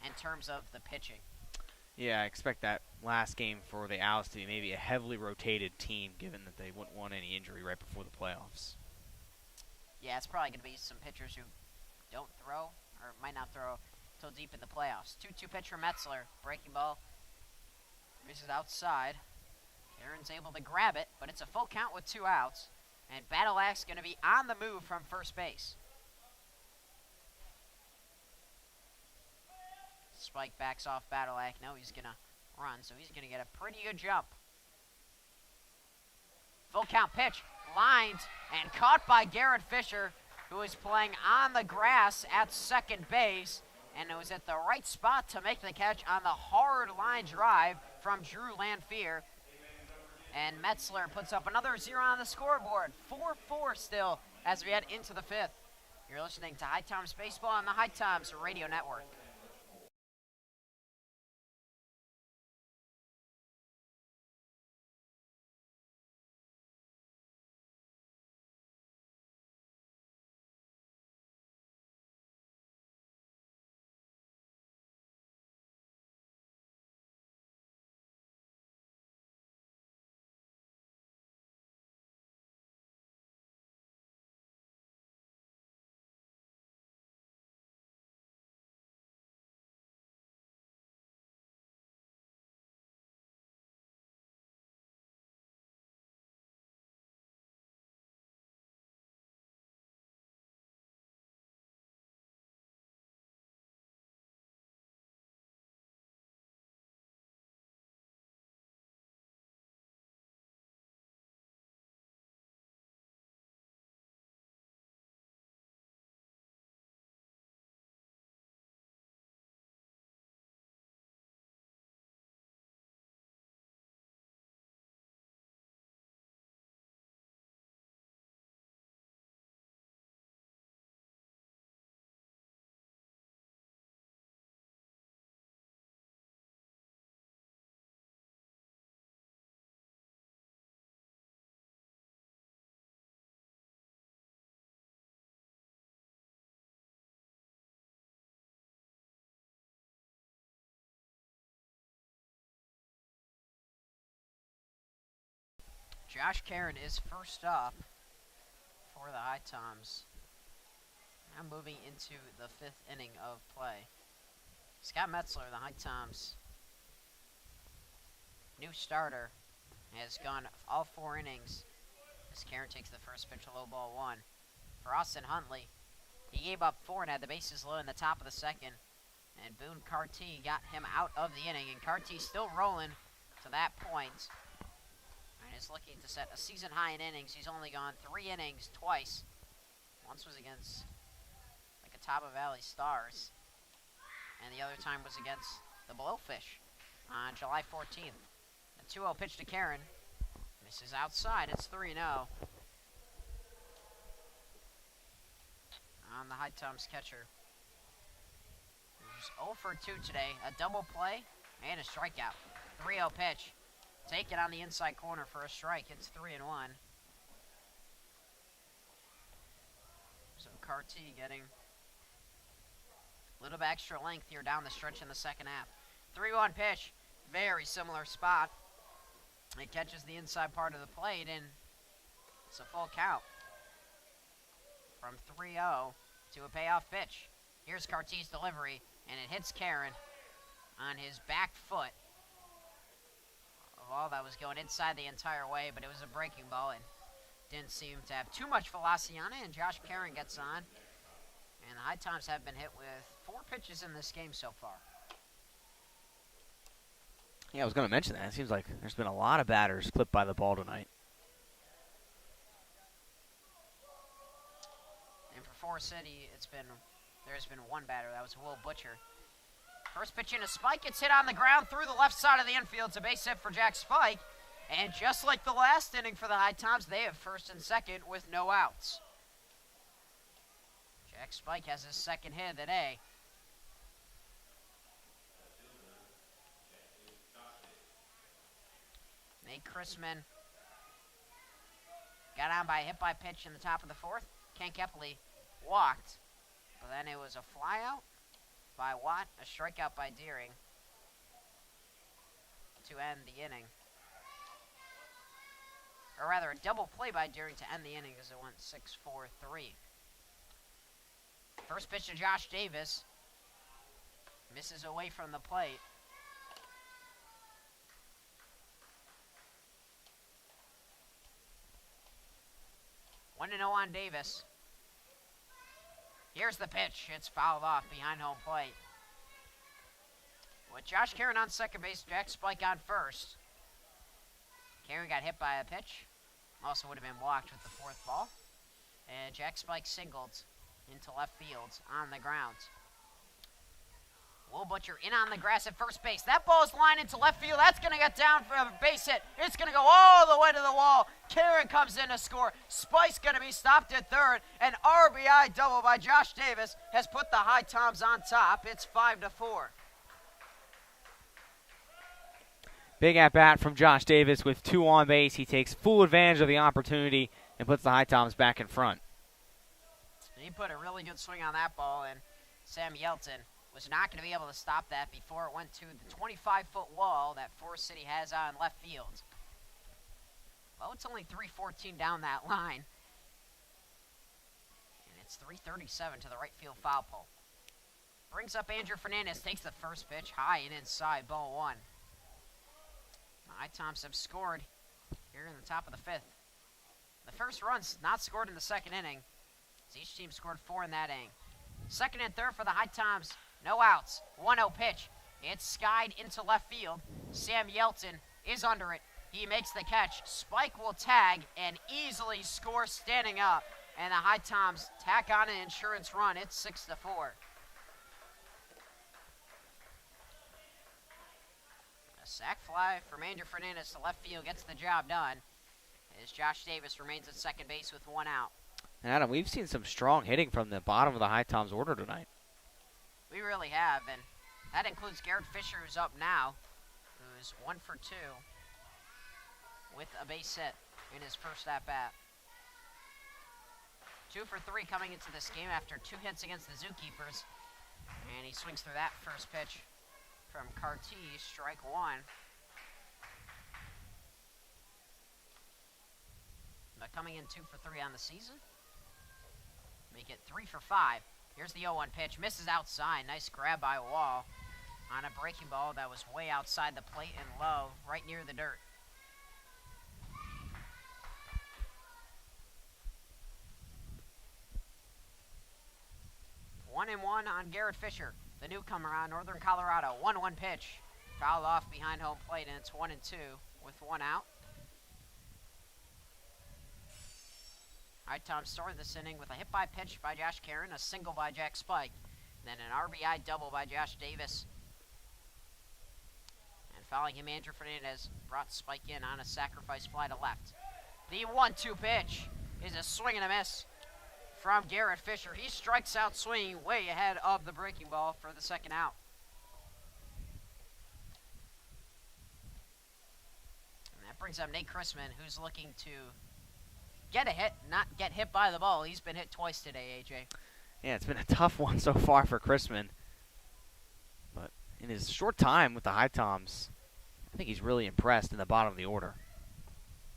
in terms of the pitching. Yeah, I expect that last game for the Owls to be maybe a heavily rotated team, given that they wouldn't want any injury right before the playoffs. Yeah, it's probably going to be some pitchers who don't throw, or might not throw till deep in the playoffs. 2-2 pitcher Metzler, breaking ball, misses outside. Aaron's able to grab it, but it's a full count with 2 outs, and Battle Axe going to be on the move from first base. Spike backs off Battle Axe. No, he's going to run, so he's going to get a pretty good jump. Full count pitch, lined and caught by Garrett Fisher, who is playing on the grass at second base, and it was at the right spot to make the catch on the hard line drive from Drew Lanphier. And Metzler puts up another 0 on the scoreboard. 4-4 still as we head into the 5th. You're listening to HiToms Baseball on the HiToms Radio Network. Josh Karen is first up for the HiToms. Now moving into the 5th inning of play. Scott Metzler, the HiToms' new starter, has gone all 4 innings as Karen takes the first pitch, a low ball 1. For Austin Huntley, he gave up 4 and had the bases low in the top of the 2nd. And Boone Carty got him out of the inning, and Carty still rolling to that point. And is looking to set a season high in innings. He's only gone 3 innings twice. Once was against the Catawba Valley Stars, and the other time was against the Blowfish on July 14th. A 2-0 pitch to Karen. Misses outside. It's 3-0. On the HiToms catcher. Who's 0 for 2 today. A double play and a strikeout. 3-0 pitch. Take it on the inside corner for a strike. It's 3-1. So Carty getting a little bit extra length here down the stretch in the second half. 3-1 pitch. Very similar spot. It catches the inside part of the plate, and it's a full count. From 3-0 to a payoff pitch. Here's Carty's delivery, and it hits Karen on his back foot. A ball that was going inside the entire way, but it was a breaking ball, and didn't seem to have too much velocity on it, and Josh Karen gets on. And the HiToms have been hit with 4 pitches in this game so far. Yeah, I was going to mention that. It seems like there's been a lot of batters clipped by the ball tonight. And for Forest City, there's been one batter. That was Will Butcher. First pitch in a Spike gets hit on the ground through the left side of the infield. It's a base hit for Jack Spike. And just like the last inning for the HiToms, they have first and second with no outs. Jack Spike has his second hit of the day. Nate Chrisman got on by a hit by pitch in the top of the 4th. Ken Kepley walked, but then it was a flyout by Watt, a strikeout by Deering to end the inning. Or rather, a double play by Deering to end the inning as it went 6-4-3. First pitch to Josh Davis. Misses away from the plate. 1-0 on Davis. Here's the pitch. It's fouled off behind home plate. With Josh Karen on second base, Jack Spike on first. Karen got hit by a pitch. Also would have been walked with the 4th ball. And Jack Spike singled into left field on the ground. Will Butcher in on the grass at first base. That ball is lined into left field. That's going to get down for a base hit. It's going to go all the way to the wall. Karen comes in to score. Spike's going to be stopped at third. An RBI double by Josh Davis has put the HiToms on top. It's 5-4. Big at-bat from Josh Davis with 2 on base. He takes full advantage of the opportunity and puts the HiToms back in front. He put a really good swing on that ball, and Sam Yelton was not going to be able to stop that before it went to the 25-foot wall that Forest City has on left field. Well, it's only 3:14 down that line. And it's 3:37 to the right field foul pole. Brings up Andrew Fernandez, takes the first pitch high and inside, ball 1. The HiToms have scored here in the top of the 5th. The first run's not scored in the second inning, as each team scored 4 in that inning. Second and third for the HiToms, no outs. 1-0 pitch. It's skied into left field. Sam Yelton is under it. He makes the catch. Spike will tag and easily score standing up. And the HiToms tack on an insurance run. It's 6-4. A sac fly from Andrew Fernandez to left field gets the job done, as Josh Davis remains at second base with 1 out. And Adam, we've seen some strong hitting from the bottom of the HiToms order tonight. We really have, and that includes Garrett Fisher, who's up now, who's 1 for 2 with a base hit in his first at-bat. 2 for 3 coming into this game after 2 hits against the Zookeepers, and he swings through that first pitch from Carty, strike 1. But coming in 2 for 3 on the season, make it 3 for 5. Here's the 0-1 pitch. Misses outside. Nice grab by Wall on a breaking ball that was way outside the plate and low, right near the dirt. One and one on Garrett Fisher, the newcomer on Northern Colorado. 1-1 pitch. Fouled off behind home plate, and it's 1-2 with 1 out. HiToms started this inning with a hit by pitch by Josh Karen, a single by Jack Spike, then an RBI double by Josh Davis. And following him, Andrew Fernandez brought Spike in on a sacrifice fly to left. The 1-2 pitch is a swing and a miss from Garrett Fisher. He strikes out swinging way ahead of the breaking ball for the second out. And that brings up Nate Chrisman, who's looking to get a hit, not get hit by the ball. He's been hit twice today, AJ. Yeah, it's been a tough one so far for Chrisman. But in his short time with the HiToms, I think he's really impressed in the bottom of the order.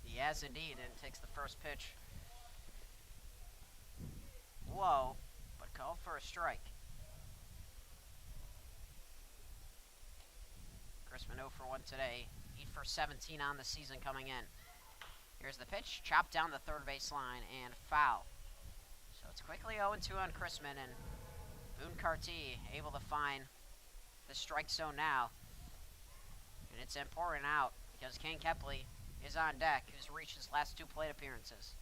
He has indeed, and takes the first pitch low, but called for a strike. Chrisman 0 for 1 today. 8 for 17 on the season coming in. Here's the pitch, chopped down the third base line, and foul. So it's quickly 0-2 on Chrisman, and Boone Carty able to find the strike zone now. And it's important out because Kane Kepley is on deck, who's reached his last 2 plate appearances.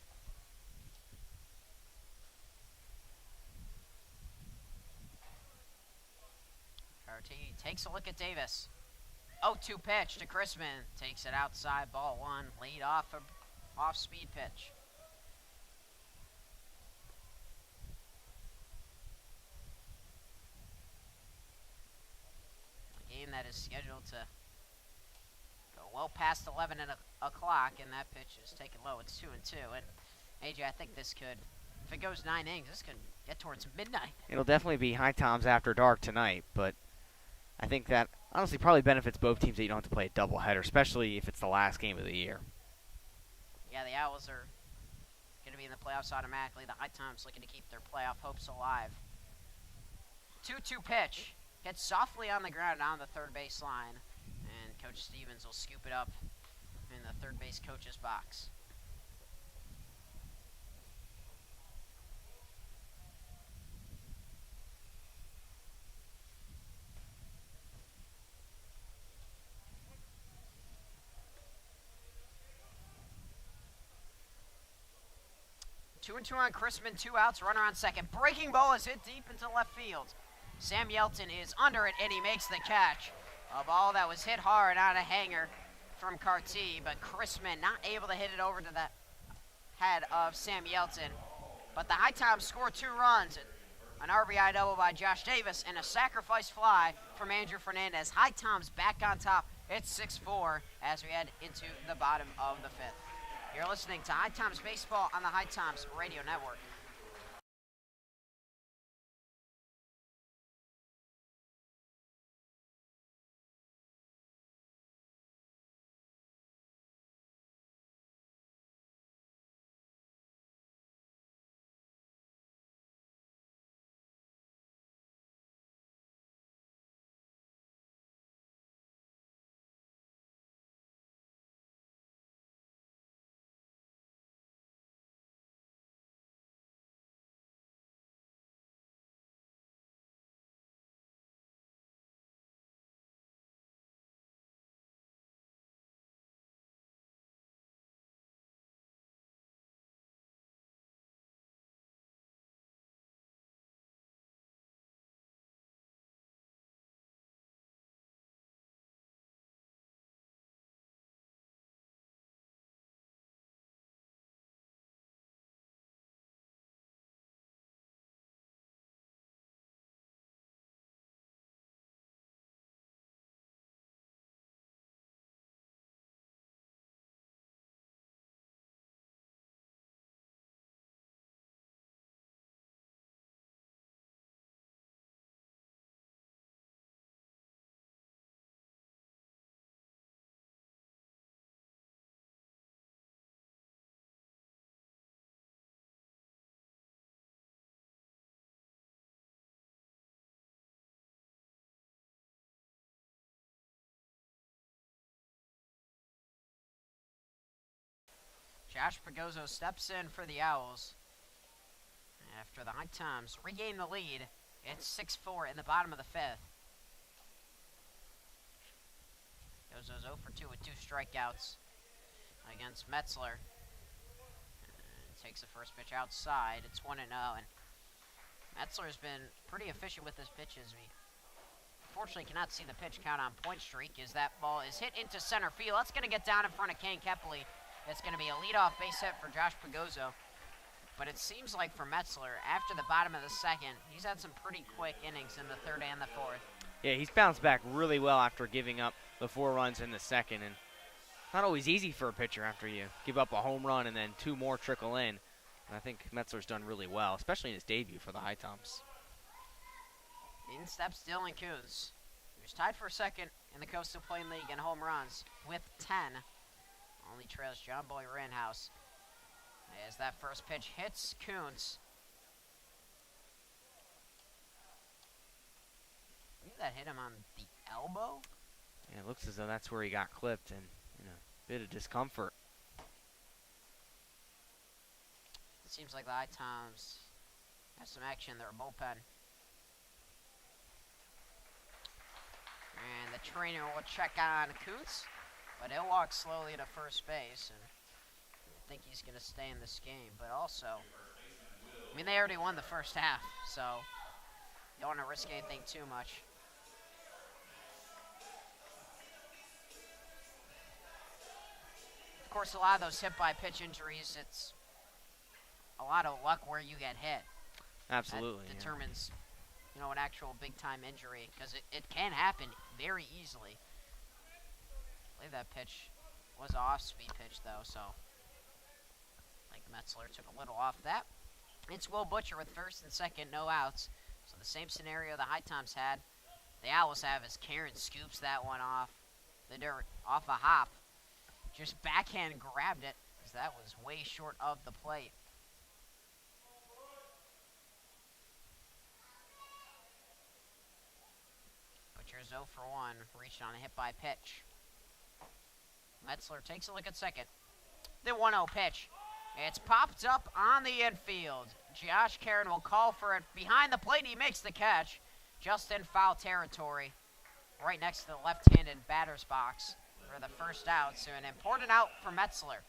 Carty takes a look at Davis. 0-2 pitch to Chrisman. Takes it outside, ball 1. Lead off speed pitch. A game that is scheduled to go well past 11 o'clock, and that pitch is taken low. It's 2-2. And AJ, I think this could, if it goes 9 innings, this could get towards midnight. It'll definitely be HiToms after dark tonight, but I think that honestly probably benefits both teams that you don't have to play a doubleheader, especially if it's the last game of the year. Yeah, the Owls are going to be in the playoffs automatically. The HiToms looking to keep their playoff hopes alive. 2-2 pitch. Gets softly on the ground on the third base line. And Coach Stevens will scoop it up in the third base coach's box. Two and two on Chrisman, 2 outs, runner on second. Breaking ball is hit deep into left field. Sam Yelton is under it, and he makes the catch. A ball that was hit hard on a hanger from Carty, but Chrisman not able to hit it over to the head of Sam Yelton. But the HiToms score 2 runs. An RBI double by Josh Davis and a sacrifice fly from Andrew Fernandez. HiToms back on top. It's 6-4 as we head into the bottom of the 5th. You're listening to HiToms Baseball on the HiToms Radio Network. Josh Pagozzo steps in for the Owls. After the HiToms regain the lead, it's 6-4 in the bottom of the 5th. Pagozzo's 0 for 2 with 2 strikeouts against Metzler. Takes the first pitch outside. It's 1-0, and Metzler's been pretty efficient with his pitches. We unfortunately cannot see the pitch count on Point Streak as that ball is hit into center field. That's going to get down in front of Kane Kepley. It's going to be a leadoff base hit for Josh Pagozzo. But it seems like for Metzler, after the bottom of the 2nd, he's had some pretty quick innings in the 3rd and the 4th. Yeah, he's bounced back really well after giving up the 4 runs in the 2nd. And not always easy for a pitcher after you give up a home run and then 2 more trickle in. And I think Metzler's done really well, especially in his debut for the HiToms. In steps Dylan Coons, who's tied for 2nd in the Coastal Plain League in home runs with 10. Only trails John Boy Rittenhouse as that first pitch hits Coons. I believe that hit him on the elbow. Yeah, it looks as though that's where he got clipped, and a bit of discomfort. seems like the HiToms have some action in their bullpen. And the trainer will check on Kuntz, but he'll walk slowly to first base, and I think he's going to stay in this game. But also, I mean, they already won the first half, so you don't want to risk anything too much. Of course, a lot of those hit-by-pitch injuries, it's a lot of luck where you get hit. Absolutely. That determines, you know, an actual big-time injury, because it can happen very easily. I believe that pitch was an off-speed pitch, though, so I think Metzler took a little off that. It's Will Butcher with first and second, no outs. So the same scenario the HiToms had, the Owls have, as Karen scoops that one off the dirt, off a hop. Just backhand grabbed it, because that was way short of the plate. Butcher's 0 for 1, reached on a hit-by-pitch. Metzler takes a look at second. The 1-0 pitch. It's popped up on the infield. Josh Karen will call for it behind the plate. He makes the catch. Just in foul territory, right next to the left-handed batter's box for the first out. So an important out for Metzler.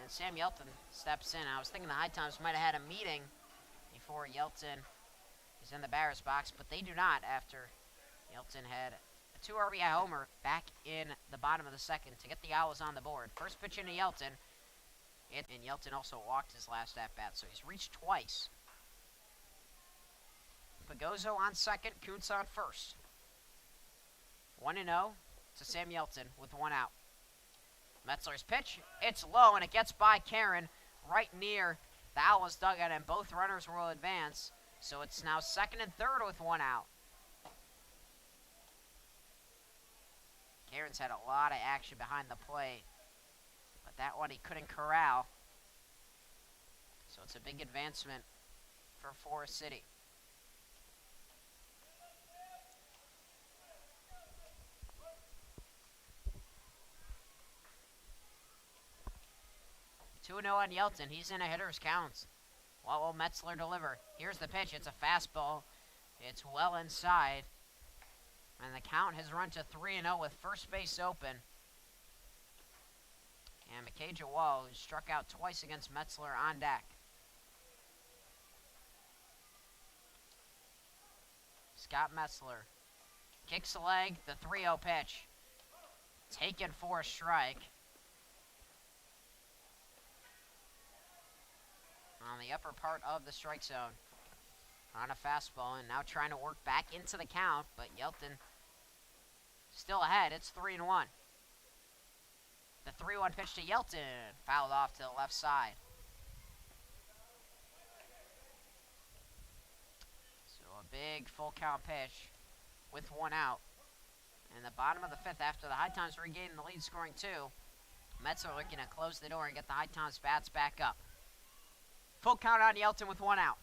And Sam Yelton steps in. I was thinking the HiToms might have had a meeting before Yelton is in the batter's box, but they do not after Yelton had a 2 RBI homer back in the bottom of the second to get the Owls on the board. First pitch into Yelton, and Yelton also walked his last at-bat, so he's reached twice. Pagozzo on second, Kuntz on first. 1-0 to Sam Yelton with 1 out. Metzler's pitch, it's low, and it gets by Karen right near the Owls dugout, and both runners will advance. So it's now second and third with 1 out. Karen's had a lot of action behind the plate, but that one he couldn't corral. So it's a big advancement for Forest City. Two 2-0 on Yelton. He's in a hitter's count. What will Metzler deliver? Here's the pitch. It's a fastball. It's well inside. And the count has run to 3-0 with first base open. And McKay Jawal, who struck out twice against Metzler, on deck. Scott Metzler kicks the leg, the 3-0 pitch. Taken for a strike. On the upper part of the strike zone. On a fastball, and now trying to work back into the count, but Yelton still ahead. It's 3-1. The 3-1 pitch to Yelton, fouled off to the left side. So a big full count pitch with 1 out. In the bottom of the 5th, after the HiToms regaining the lead, scoring 2, Metzler looking to close the door and get the HiToms bats back up. Full count on Yelton with 1 out.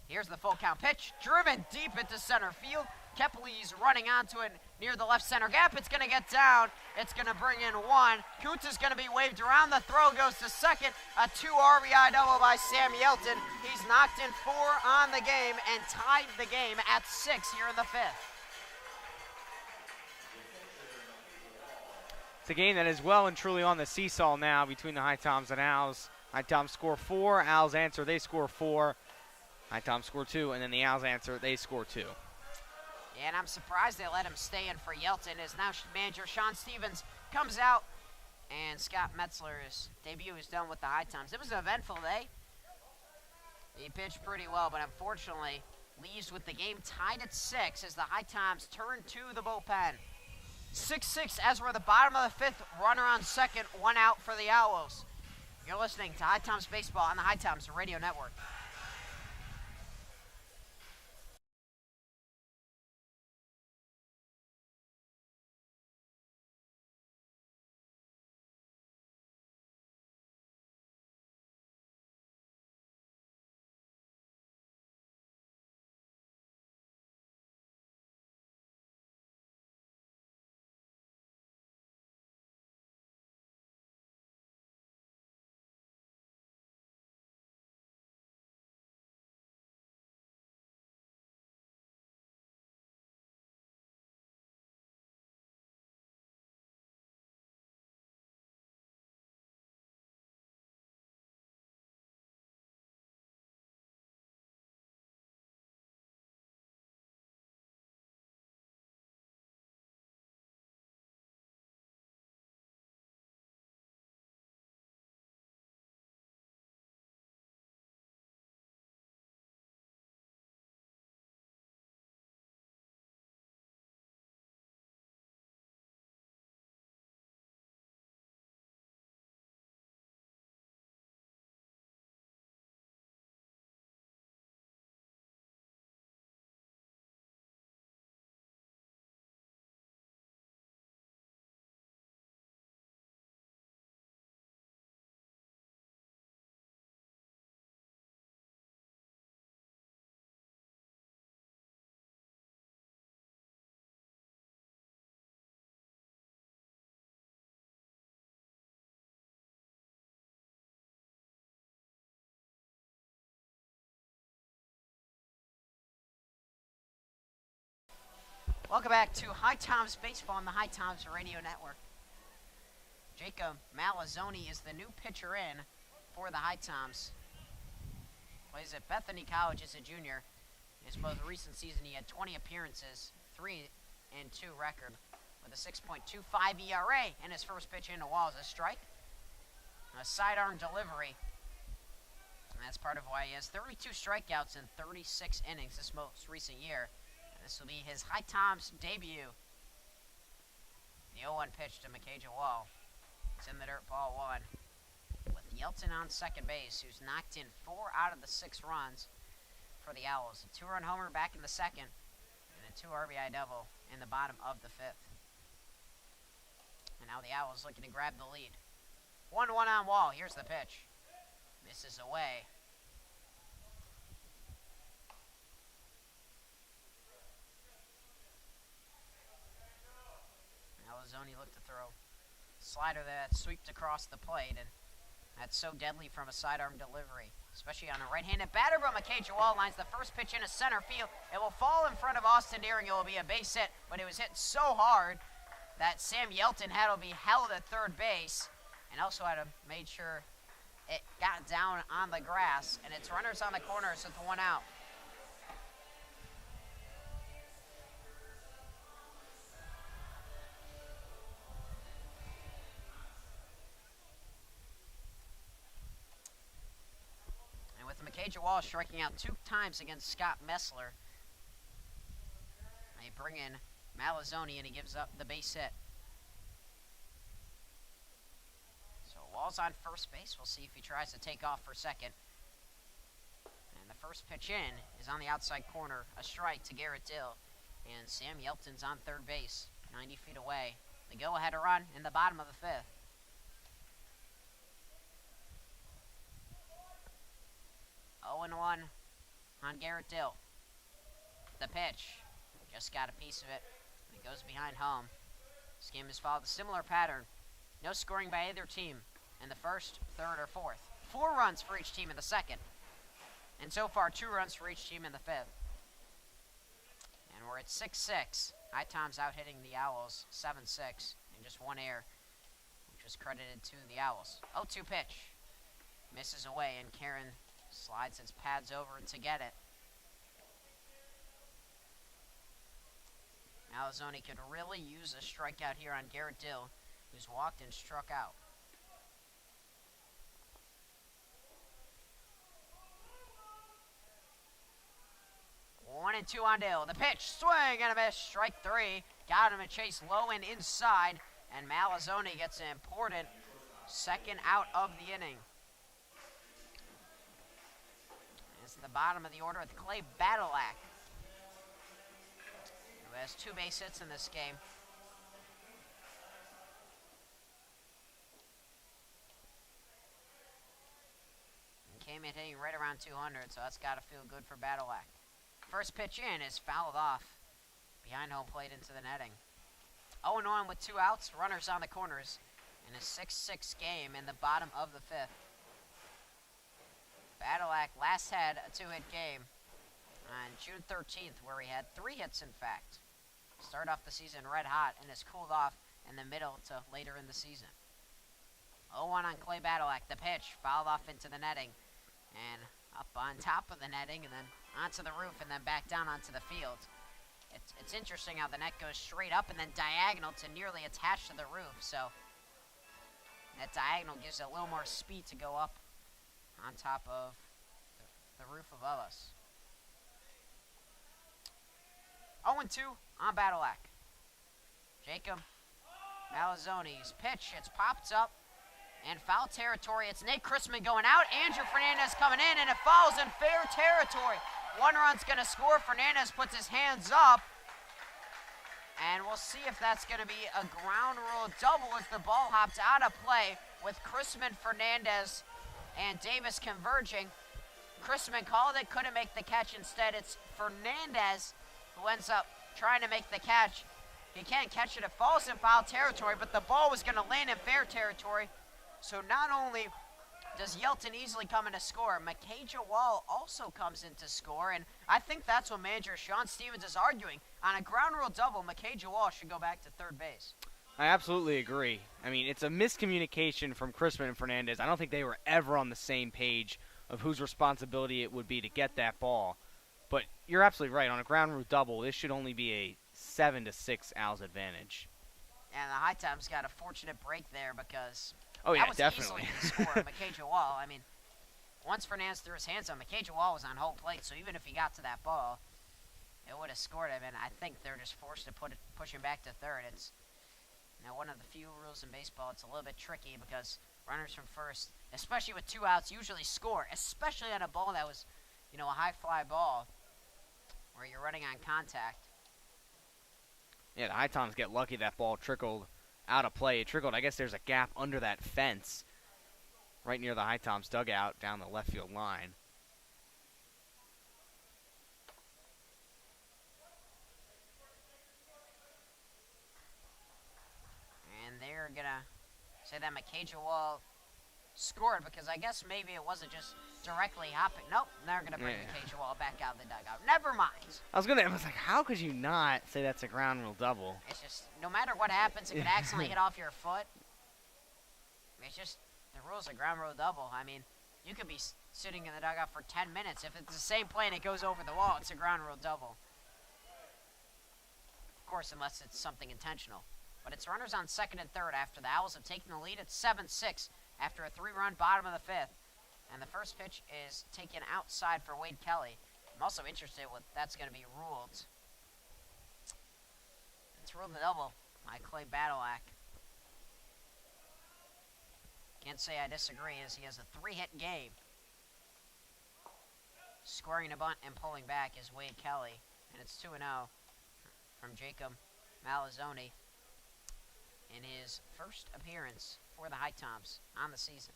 Here's the full count pitch, driven deep into center field. Kepley's running onto it near the left center gap. It's going to get down. It's going to bring in 1. Kuntz is going to be waved around. The throw goes to second. A 2 RBI double by Sam Yelton. He's knocked in 4 on the game and tied the game at 6 here in the 5th. It's a game that is well and truly on the seesaw now between the HiToms and Owls. HiToms score 4, Owls answer, they score 4. HiToms score 2, and then the Owls answer, they score 2. Yeah, and I'm surprised they let him stay in for Yelton, as now manager Sean Stevens comes out, and Scott Metzler's debut is done with the HiToms. It was an eventful day. He pitched pretty well, but unfortunately leaves with the game tied at 6 as the HiToms turn to the bullpen. 6-6 as we're at the bottom of the 5th, runner on second, 1 out for the Owls. You're listening to HiToms Baseball on the HiToms Radio Network. Welcome back to HiToms Baseball on the HiToms Radio Network. Jacob Malazzoni is the new pitcher in for the HiToms. Plays at Bethany College as a junior. In his most recent season, he had 20 appearances, 3-2 record, with a 6.25 ERA, and his first pitch in the wall is a strike. A sidearm delivery. And that's part of why he has 32 strikeouts in 36 innings this most recent year. This will be his HiToms debut. The 0-1 pitch to Micajah Wall. It's in the dirt, ball one. With Yelton on second base, who's knocked in 4 out of the 6 runs for the Owls. A 2-run homer back in the second, and a 2 RBI double in the bottom of the 5th. And now the Owls looking to grab the lead. 1-1 on Wall. Here's the pitch. Misses away. Malazzoni looked to throw slider that swept across the plate, and that's so deadly from a sidearm delivery, especially on a right-handed batter. But Micajah Wall lines the first pitch into center field. It will fall in front of Austin Deering. It will be a base hit, but it was hit so hard that Sam Yelton had to be held at third base, and also had to make sure it got down on the grass, and it's runners on the corners with 1 out. Micajah Wall striking out 2 times against Scott Messler. They bring in Malazzoni, and he gives up the base hit. So Wall's on first base. We'll see if he tries to take off for second. And the first pitch in is on the outside corner. A strike to Garrett Dill. And Sam Yelton's on third base, 90 feet away. The go-ahead run in the bottom of the 5th. 0-1 on Garrett Dill. The pitch. Just got a piece of it. It goes behind home. This game has followed a similar pattern. No scoring by either team in the first, third, or fourth. 4 runs for each team in the second. And so far, 2 runs for each team in the 5th. And we're at 6-6. HiToms out hitting the Owls 7-6 in just 1 error, which was credited to the Owls. 0-2 pitch. Misses away, and Karen slides its pads over to get it. Malazzoni could really use a strikeout here on Garrett Dill, who's walked and struck out. One and 2 on Dill. The pitch, swing and a miss, strike 3. Got him a chase low and inside, and Malazzoni gets an important second out of the inning. The bottom of the order with Clay Badalak, who has 2 base hits in this game. And came in hitting right around 200, so that's got to feel good for Badalak. First pitch in is fouled off behind home plate into the netting. 0-1 with 2 outs, runners on the corners, in a 6-6 game in the bottom of the 5th. Badalak last had a 2-hit game on June 13th, where he had 3 hits, in fact. Started off the season red hot and has cooled off in the middle to later in the season. 0-1 on Clay Badalak. The pitch fouled off into the netting and up on top of the netting and then onto the roof and then back down onto the field. It's interesting how the net goes straight up and then diagonal to nearly attach to the roof. So that diagonal gives it a little more speed to go up on top of the roof above us. 0-2 on Badalak. Jacob Malazzoni's pitch. It's popped up in foul territory. It's Nate Chrisman going out. Andrew Fernandez coming in, and it falls in fair territory. 1 run's going to score. Fernandez puts his hands up. And we'll see if that's going to be a ground rule double as the ball hopped out of play with Chrisman, Fernandez, and Davis converging. Chrisman called it, couldn't make the catch. Instead, it's Fernandez who ends up trying to make the catch. He can't catch it. It falls in foul territory, but the ball was going to land in fair territory. So not only Does Yelton easily come in to score? McKay Jawal also comes in to score, and I think that's what manager Sean Stevens is arguing. On a ground rule double, McKay Jawal should go back to third base. I absolutely agree. I mean, it's a miscommunication from Crispin and Fernandez. I don't think they were ever on the same page of whose responsibility it would be to get that ball. But you're absolutely right. On a ground rule double, this should only be a 7-6 Owls advantage. And the HiToms got a fortunate break there because Oh, yeah, that was definitely. easily the score. McKay Jawal, I mean, once Fernandez threw his hands on, McKay Jawal was on home plate, so even if he got to that ball, it would have scored him, and I think they're just forced to push him back to third. It's one of the few rules in baseball. It's a little bit tricky because runners from first, especially with 2 outs, usually score, especially on a ball that was, a high fly ball where you're running on contact. Yeah, the HiToms get lucky that ball trickled out of play. It trickled, I guess there's a gap under that fence right near the HiToms dugout down the left field line. And they're going to say that McKay Jawal scored because I guess maybe it wasn't just directly hopping. Nope, they're going to bring McKay Jawal back out of the dugout. Never mind. I was like, how could you not say that's a ground rule double? It's just, no matter what happens, it could accidentally hit off your foot. It's just, the rules of ground rule double. I mean, you could be sitting in the dugout for 10 minutes. If it's the same play and it goes over the wall, it's a ground rule double. Of course, unless it's something intentional. But it's runners on second and third after the Owls have taken the lead at 7-6 after a 3-run bottom of the fifth. And the first pitch is taken outside for Wade Kelly. I'm also interested what that's going to be ruled. It's ruled a double by Clay Badalak. Can't say I disagree as he has a 3-hit game. Scoring a bunt and pulling back is Wade Kelly. And it's 2-0 from Jacob Malazzoni in his first appearance for the HiToms on the season.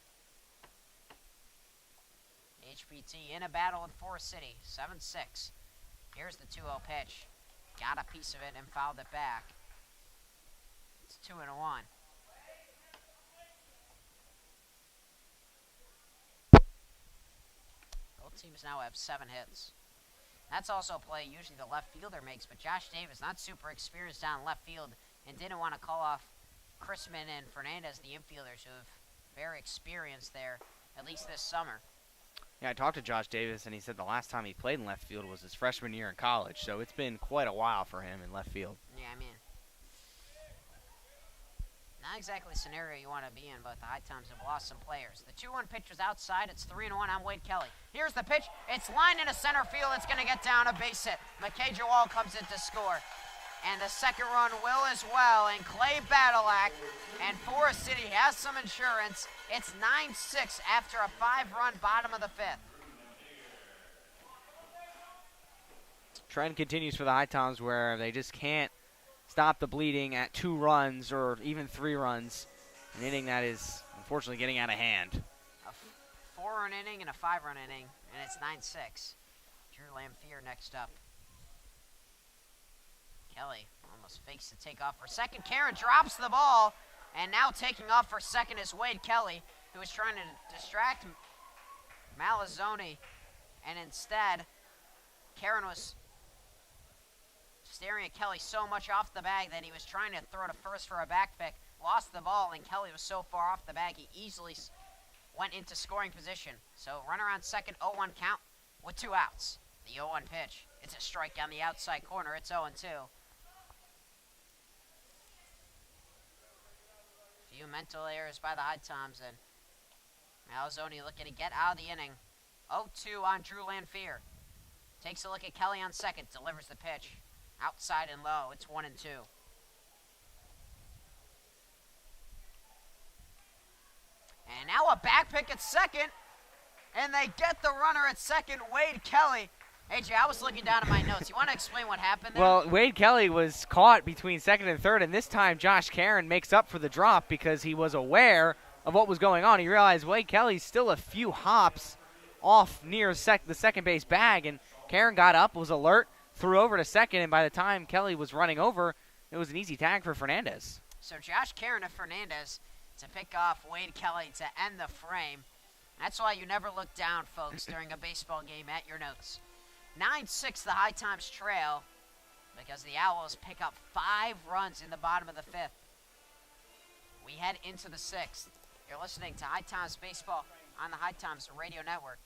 HPT in a battle in Forest City, 7-6. Here's the 2-0 pitch. Got a piece of it and fouled it back. It's 2-1. Both teams now have 7 hits. That's also a play usually the left fielder makes, but Josh Davis not super experienced down left field and didn't want to call off Chrisman and Fernandez, the infielders, who have very experienced there, at least this summer. Yeah, I talked to Josh Davis, and he said the last time he played in left field was his freshman year in college, so it's been quite a while for him in left field. Yeah, I mean, not exactly a scenario you want to be in, but the HiToms have lost some players. The 2-1 pitch was outside. It's 3-1 on Wade Kelly. Here's the pitch. It's lined into center field. It's going to get down a base hit. McKay Jawal comes in to score. And the second run will as well. And Clay Badalak and Forest City has some insurance. It's 9-6 after a 5-run bottom of the fifth. Trend continues for the HiToms where they just can't stop the bleeding at 2 runs or even 3 runs. An inning that is unfortunately getting out of hand. A 4-run inning and a 5-run inning, and it's 9-6. Drew Lamphere next up. Kelly almost fakes the takeoff for second. Karen drops the ball, and now taking off for second is Wade Kelly, who was trying to distract Malazzoni, and instead, Karen was staring at Kelly so much off the bag that he was trying to throw to first for a back pick, lost the ball, and Kelly was so far off the bag he easily went into scoring position. So runner on second, 0-1 count with 2 outs. The 0-1 pitch. It's a strike down the outside corner. It's 0-2. Few mental errors by the HiToms, and Malazzoni looking to get out of the inning. 0-2 on Drew Lamphere. Takes a look at Kelly on second, delivers the pitch. Outside and low, it's 1-2. And now a back pick at second, and they get the runner at second, Wade Kelly. Hey, Jay, I was looking down at my notes. You want to explain what happened there? Well, Wade Kelly was caught between second and third, and this time Josh Karen makes up for the drop because he was aware of what was going on. He realized Wade Kelly's still a few hops off near the second base bag, and Karen got up, was alert, threw over to second, and by the time Kelly was running over, it was an easy tag for Fernandez. So Josh Karen to Fernandez to pick off Wade Kelly to end the frame. That's why you never look down, folks, during a baseball game at your notes. 9-6 the HiToms trail because the Owls pick up 5 runs in the bottom of the 5th. We head into the 6th. You're listening to HiToms Baseball on the HiToms Radio Network.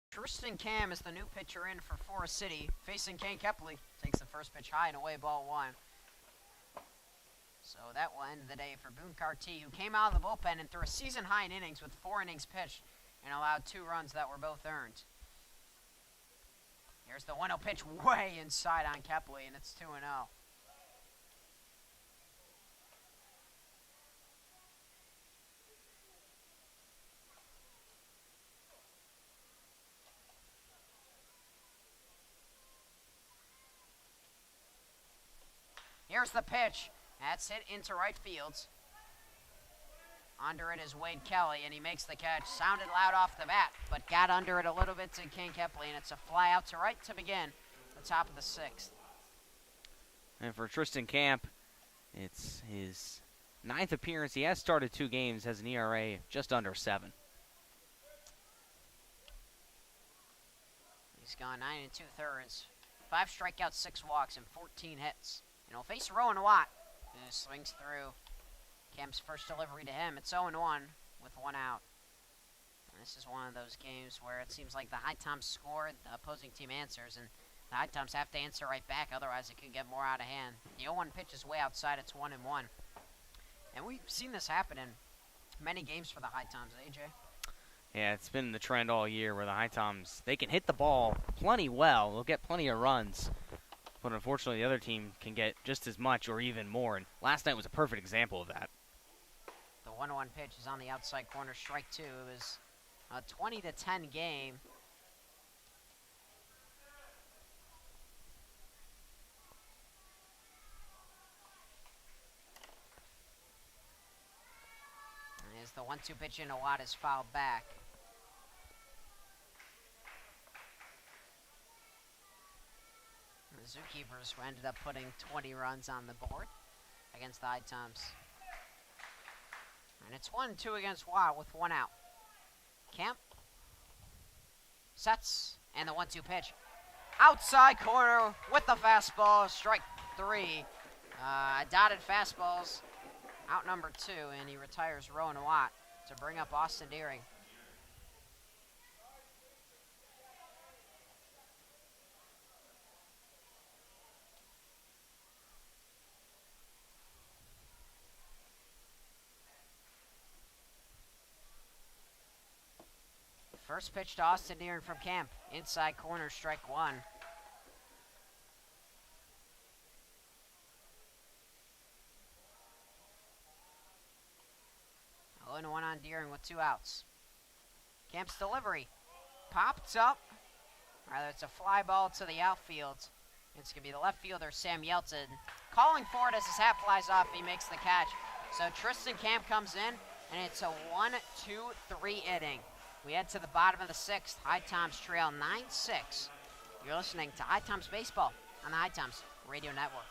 Tristan Cam is the new pitcher in for Forest City, facing Kane Kepley. Takes the first pitch high and away, ball 1. So that will end the day for Boone Carty, who came out of the bullpen and threw a season-high in innings with 4 innings pitched and allowed 2 runs that were both earned. Here's the 1-0 pitch way inside on Kepley, and it's 2-0. Here's the pitch. That's hit into right field. Under it is Wade Kelly, and he makes the catch. Sounded loud off the bat, but got under it a little bit to King Kepley, and it's a fly out to right to begin the top of the 6th. And for Tristan Camp, it's his 9th appearance. He has started 2 games, has an ERA just under 7. He's gone 9 2/3. 5 strikeouts, 6 walks, and 14 hits. And he'll face Rowan Watt, who swings through. Camp's first delivery to him. It's 0-1 with 1 out. And this is one of those games where it seems like the HiToms score, the opposing team answers, and the HiToms have to answer right back, otherwise it could get more out of hand. The 0-1 pitch is way outside. It's 1-1. And we've seen this happen in many games for the HiToms, AJ. Yeah, it's been the trend all year where the HiToms, they can hit the ball plenty well. They'll get plenty of runs. But unfortunately, the other team can get just as much or even more. And last night was a perfect example of that. The 1-1 pitch is on the outside corner, strike 2. It was a 20-10 game. And as the 1-2 pitch into Watt is fouled back. The Zookeepers ended up putting 20 runs on the board against the HiToms. And it's 1-2 against Watt with 1 out. Camp sets, and the 1-2 pitch. Outside corner with the fastball, strike 3. Dotted fastballs, out number 2, and he retires Rowan Watt to bring up Austin Deering. First pitch to Austin Deering from Camp. Inside corner, strike 1. Oh, and 1 on Deering with 2 outs. Camp's delivery popped up. Rather, it's a fly ball to the outfield. It's going to be the left fielder, Sam Yelton. Calling for it as his hat flies off. He makes the catch. So Tristan Camp comes in, And it's a 1-2-3 inning. We head to the bottom of the 6th. HiToms trail 9-6. You're listening to HiToms Baseball on the HiToms Radio Network.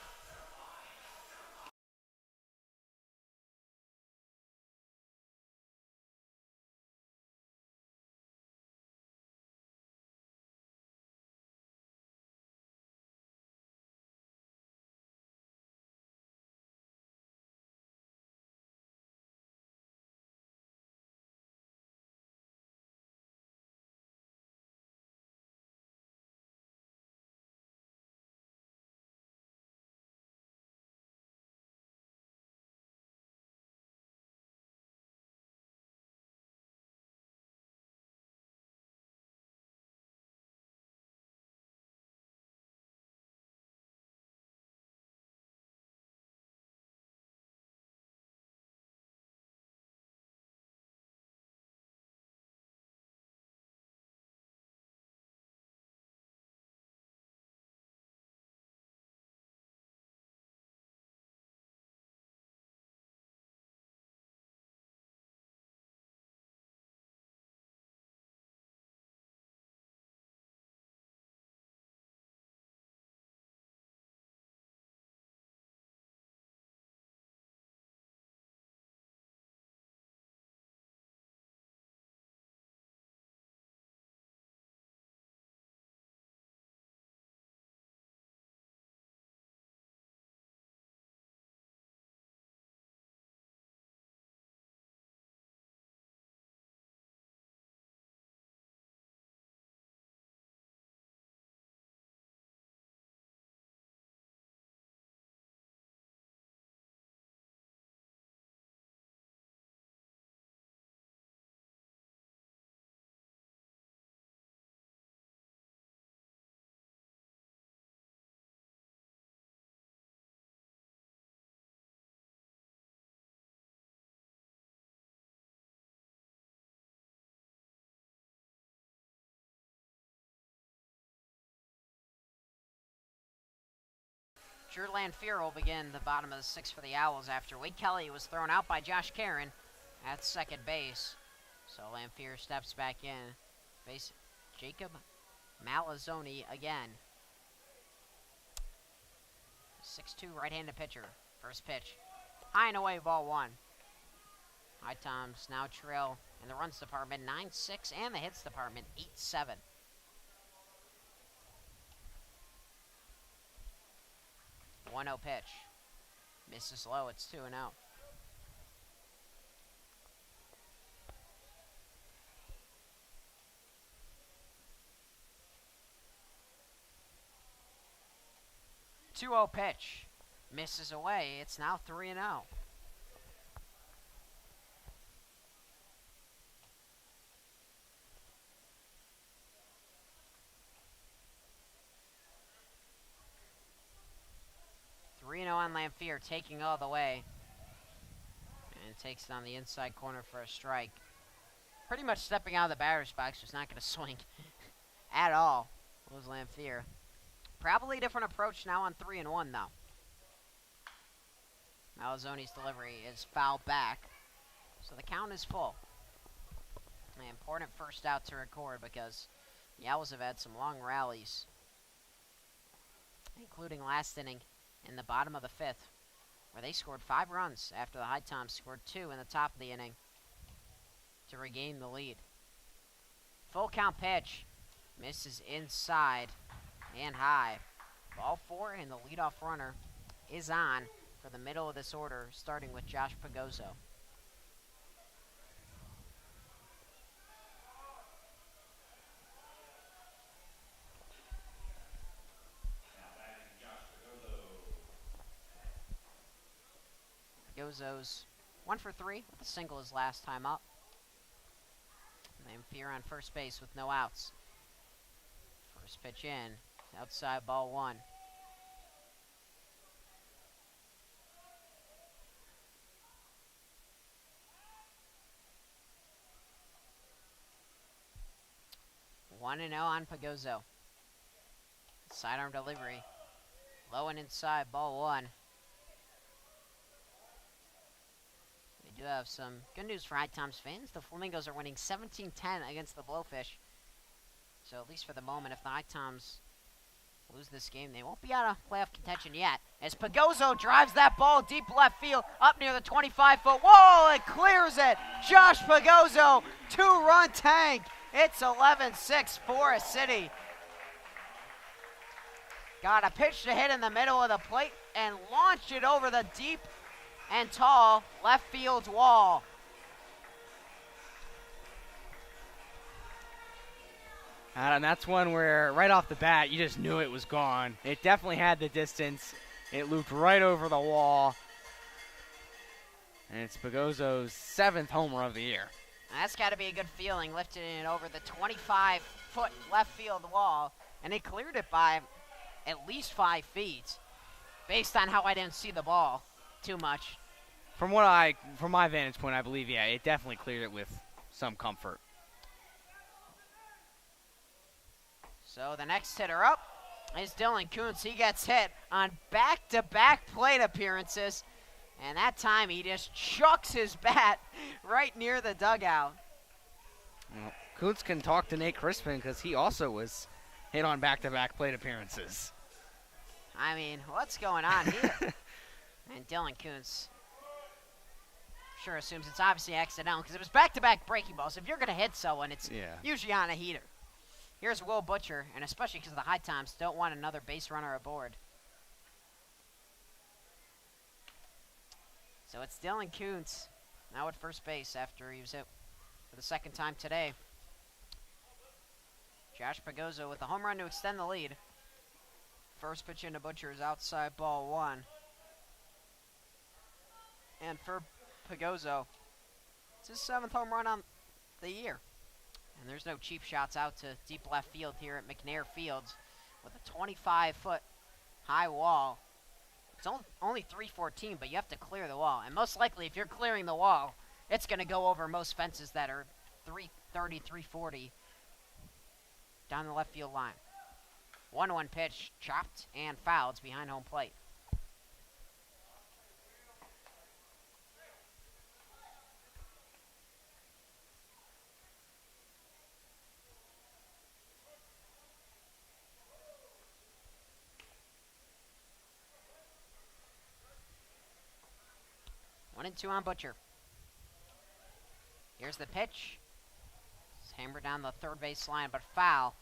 Drew Lanphier will begin the bottom of the 6th for the Owls after Wade Kelly was thrown out by Josh Karen at second base. So Lanphier steps back in. Face Jacob Malazzoni again. 6'2" right-handed pitcher. First pitch. High and away, ball 1. HiToms now trail in the runs department 9-6 and the hits department 8-7. 1-0 pitch. Misses low. It's 2-0. Two-0 pitch. Misses away. It's now 3-0. On Lanphier, taking all the way. And takes it on the inside corner for a strike. Pretty much stepping out of the batter's box, was not going to swing at all. Was Lanphier. Probably a different approach now on 3-1, though. Malazzoni's delivery is fouled back. So the count is full. An important first out to record because the Owls have had some long rallies, including last inning in the bottom of the 5th, where they scored 5 runs after the HiToms scored 2 in the top of the inning to regain the lead. Full count pitch. Misses inside and high. Ball 4, and the leadoff runner is on for the middle of this order, starting with Josh Pagozzo. Pagozzo's 1 for 3 with a single his last time up. Lanphier on first base with no outs. First pitch in, outside, ball 1. One and 0 on Pagozzo. Sidearm delivery. Low and inside, ball 1. do have some good news for HiToms fans. The Flamingos are winning 17-10 against the Blowfish. So at least for the moment, if the HiToms lose this game, they won't be out of playoff contention yet. As Pagozzo drives that ball deep left field up near the 25-foot wall and clears it. Josh Pagozzo, 2-run tank. It's 11-6 Forest City. Got a pitch to hit in the middle of the plate and launched it over the deep and tall left field wall. And that's one where right off the bat you just knew it was gone. It definitely had the distance. It looped right over the wall. And it's Pagozzo's 7th homer of the year. That's got to be a good feeling, lifting it over the 25-foot left field wall. And he cleared it by at least 5 feet, based on how I didn't see the ball too much. From my vantage point, I believe, yeah, it definitely cleared it with some comfort. So the next hitter up is Dylan Kuntz. He gets hit on back-to-back plate appearances, and that time he just chucks his bat right near the dugout. Well, Kuntz can talk to Nate Crispin because he also was hit on back-to-back plate appearances. I mean, what's going on here? And Dylan Kuntz sure assumes it's obviously accidental because it was back-to-back breaking balls. If you're going to hit someone, it's usually on a heater. Here's Will Butcher, and especially because the HiToms don't want another base runner aboard. So it's Dylan Kuntz now at first base after he was hit for the second time today. Josh Pagozzo with a home run to extend the lead. First pitch into Butcher is outside ball 1. And for Pagozzo, it's his 7th home run on the year. And there's no cheap shots out to deep left field here at McNair Fields with a 25-foot high wall. It's only 314, but you have to clear the wall. And most likely, if you're clearing the wall, it's going to go over most fences that are 330, 340 down the left field line. 1-1 pitch, chopped and fouled behind home plate. One and two on Butcher. Here's the pitch. It's hammered down the third base line, but foul.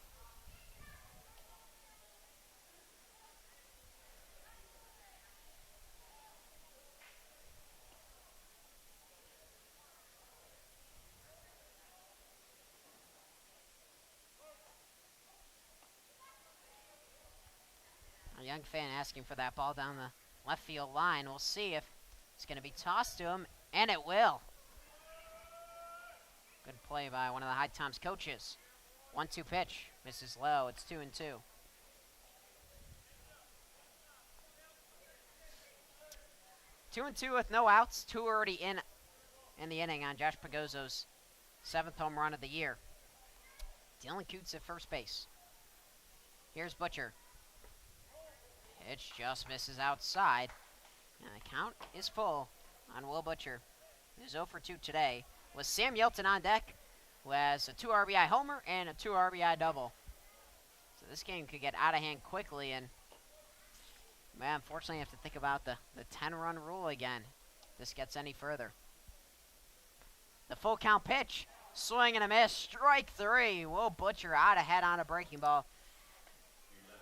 A young fan asking for that ball down the left field line. We'll see if it's going to be tossed to him, and it will. Good play by one of the HiToms coaches. 1-2 pitch. Misses low. It's 2-2. Two and two with no outs. 2 already in the inning on Josh Pagozzo's 7th home run of the year. Dylan Kuntz at first base. Here's Butcher. Pitch just misses outside. And the count is full on Will Butcher, who's 0 for 2 today, with Sam Yelton on deck, who has a 2 RBI homer and a 2 RBI double. So this game could get out of hand quickly, and man, unfortunately, you have to think about the 10-run rule again if this gets any further. The full count pitch, swing and a miss, strike 3. Will Butcher out ahead on a breaking ball.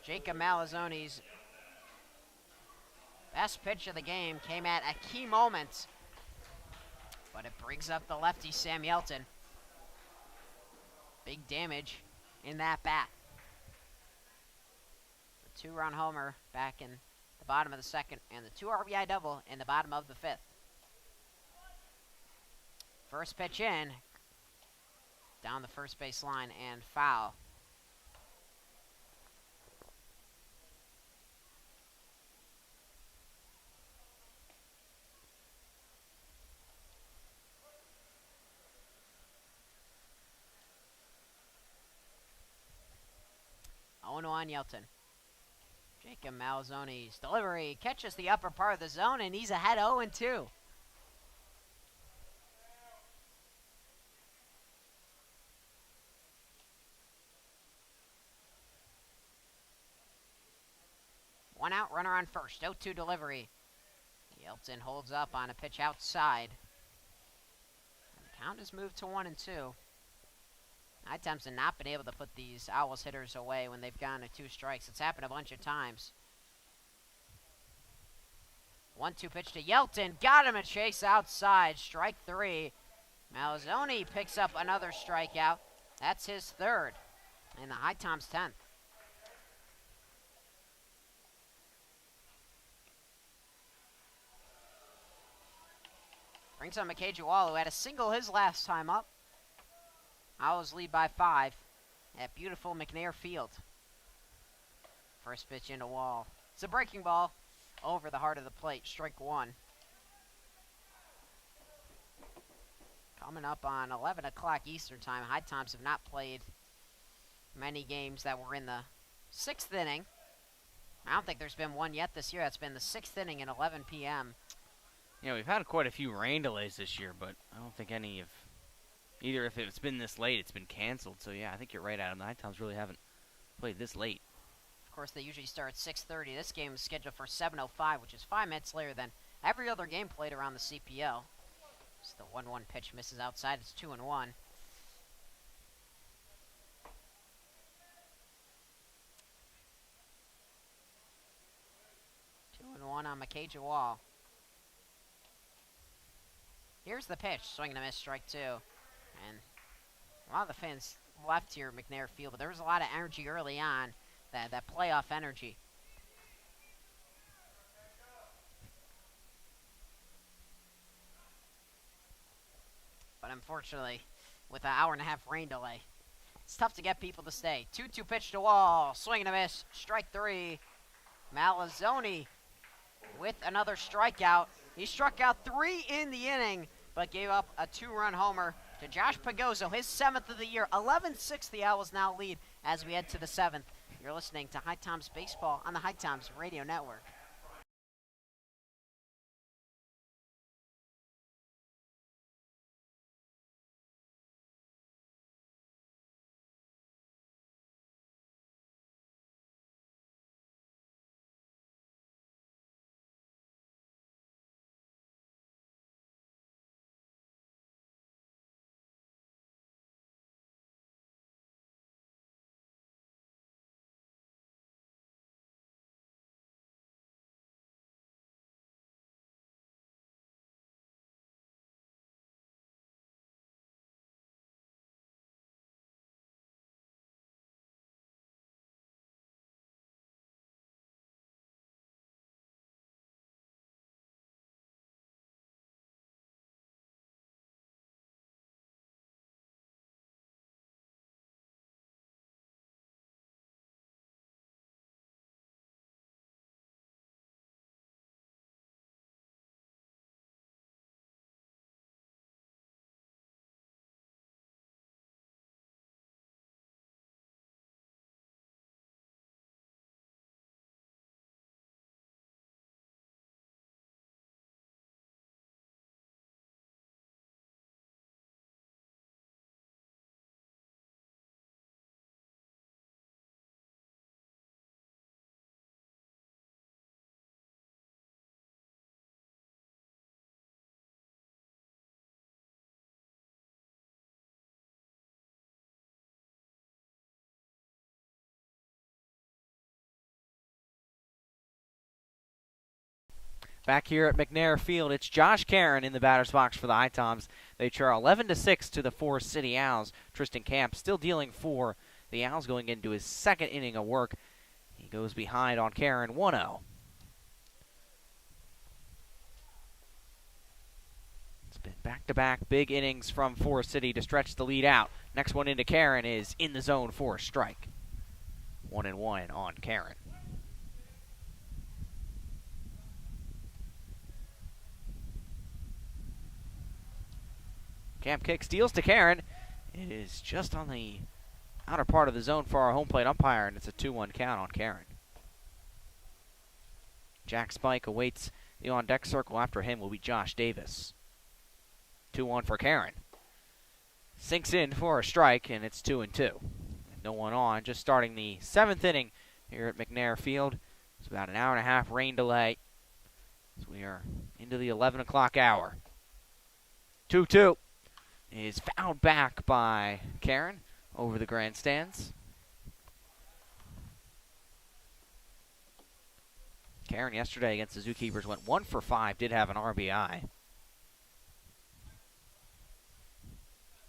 Jacob Malazzone's best pitch of the game came at a key moment, but it brings up the lefty Sam Yelton. Big damage in that bat. The 2-run homer back in the bottom of the 2nd, and the 2 RBI double in the bottom of the 5th. First pitch in, down the first base line, and foul. On Yelton. Jacob Malazzone's delivery catches the upper part of the zone, and he's ahead 0-2. One out, runner on first. 0-2 delivery. Yelton holds up on a pitch outside. And the count has moved to 1-2. HiToms have not been able to put these Owls hitters away when they've gone to 2 strikes. It's happened a bunch of times. 1-2 pitch to Yelton. Got him a chase outside. Strike 3. Malzone picks up another strikeout. That's his third. And the HiToms 10th. Brings on McKay Jawal, who had a single his last time up. Owls lead by 5 at beautiful McNair Field. First pitch into Wall. It's a breaking ball over the heart of the plate. Strike 1. Coming up on 11 o'clock Eastern time. HiToms have not played many games that were in the 6th inning. I don't think there's been one yet this year. That's been the 6th inning at 11 p.m. You know, we've had quite a few rain delays this year, but I don't think any of either if it's been this late, it's been canceled. So, yeah, I think you're right, Adam. The HiToms really haven't played this late. Of course, they usually start at 6:30. This game is scheduled for 7:05, which is 5 minutes later than every other game played around the CPL. So the 1-1 pitch misses outside. It's 2-1. On McKay Jawal. Here's the pitch, swing and a miss, strike 2. And a lot of the fans left here at McNair Field, but there was a lot of energy early on, that playoff energy. But unfortunately, with an hour-and-a-half rain delay, it's tough to get people to stay. 2-2 pitch to Wall, swing and a miss, strike 3. Malzone with another strikeout. He struck out 3 in the inning, but gave up a 2-run homer to Josh Pagozzo, his 7th of the year. 11-6 the Owls now lead as we head to the 7th. You're listening to HiToms Baseball on the HiToms Radio Network. Back here at McNair Field, it's Josh Karen in the batter's box for the HiToms. They trail 11-6 to the Forest City Owls. Tristan Camp still dealing for the Owls going into his 2nd inning of work. He goes behind on Karen 1-0. It's been back-to-back big innings from Forest City to stretch the lead out. Next one into Karen is in the zone for a strike. 1-1 on Karen. Camp kick steals to Karen. It is just on the outer part of the zone for our home plate umpire, and it's a 2-1 count on Karen. Jack Spike awaits the on-deck circle. After him will be Josh Davis. 2-1 for Karen. Sinks in for a strike, and it's 2-2. No one on, just starting the 7th inning here at McNair Field. It's about an hour and a half rain delay. So we are into the 11 o'clock hour. 2-2 is fouled back by Karen over the grandstands. Karen yesterday against the Zookeepers went 1 for 5, did have an RBI.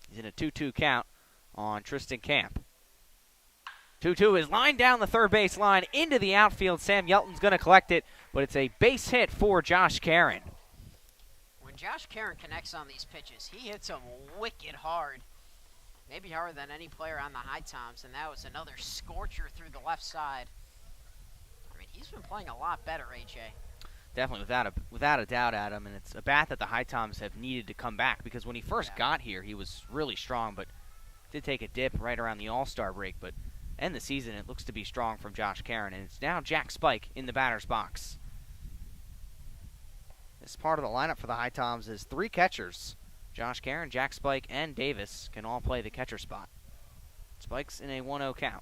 He's in a 2-2 count on Tristan Camp. 2-2 is lined down the third base line into the outfield. Sam Yelton's going to collect it, but it's a base hit for Josh Karen. When Josh Karen connects on these pitches, he hits them wicked hard. Maybe harder than any player on the HiToms, and that was another scorcher through the left side. I mean, he's been playing a lot better, AJ. Definitely, without a doubt, Adam, and it's a bat that the HiToms have needed to come back, because when he first got here, he was really strong, but did take a dip right around the All-Star break, but end the season, it looks to be strong from Josh Karen, and it's now Jack Spike in the batter's box. This part of the lineup for the HiToms is 3 catchers. Josh Karen, Jack Spike, and Davis can all play the catcher spot. Spike's in a 1-0 count.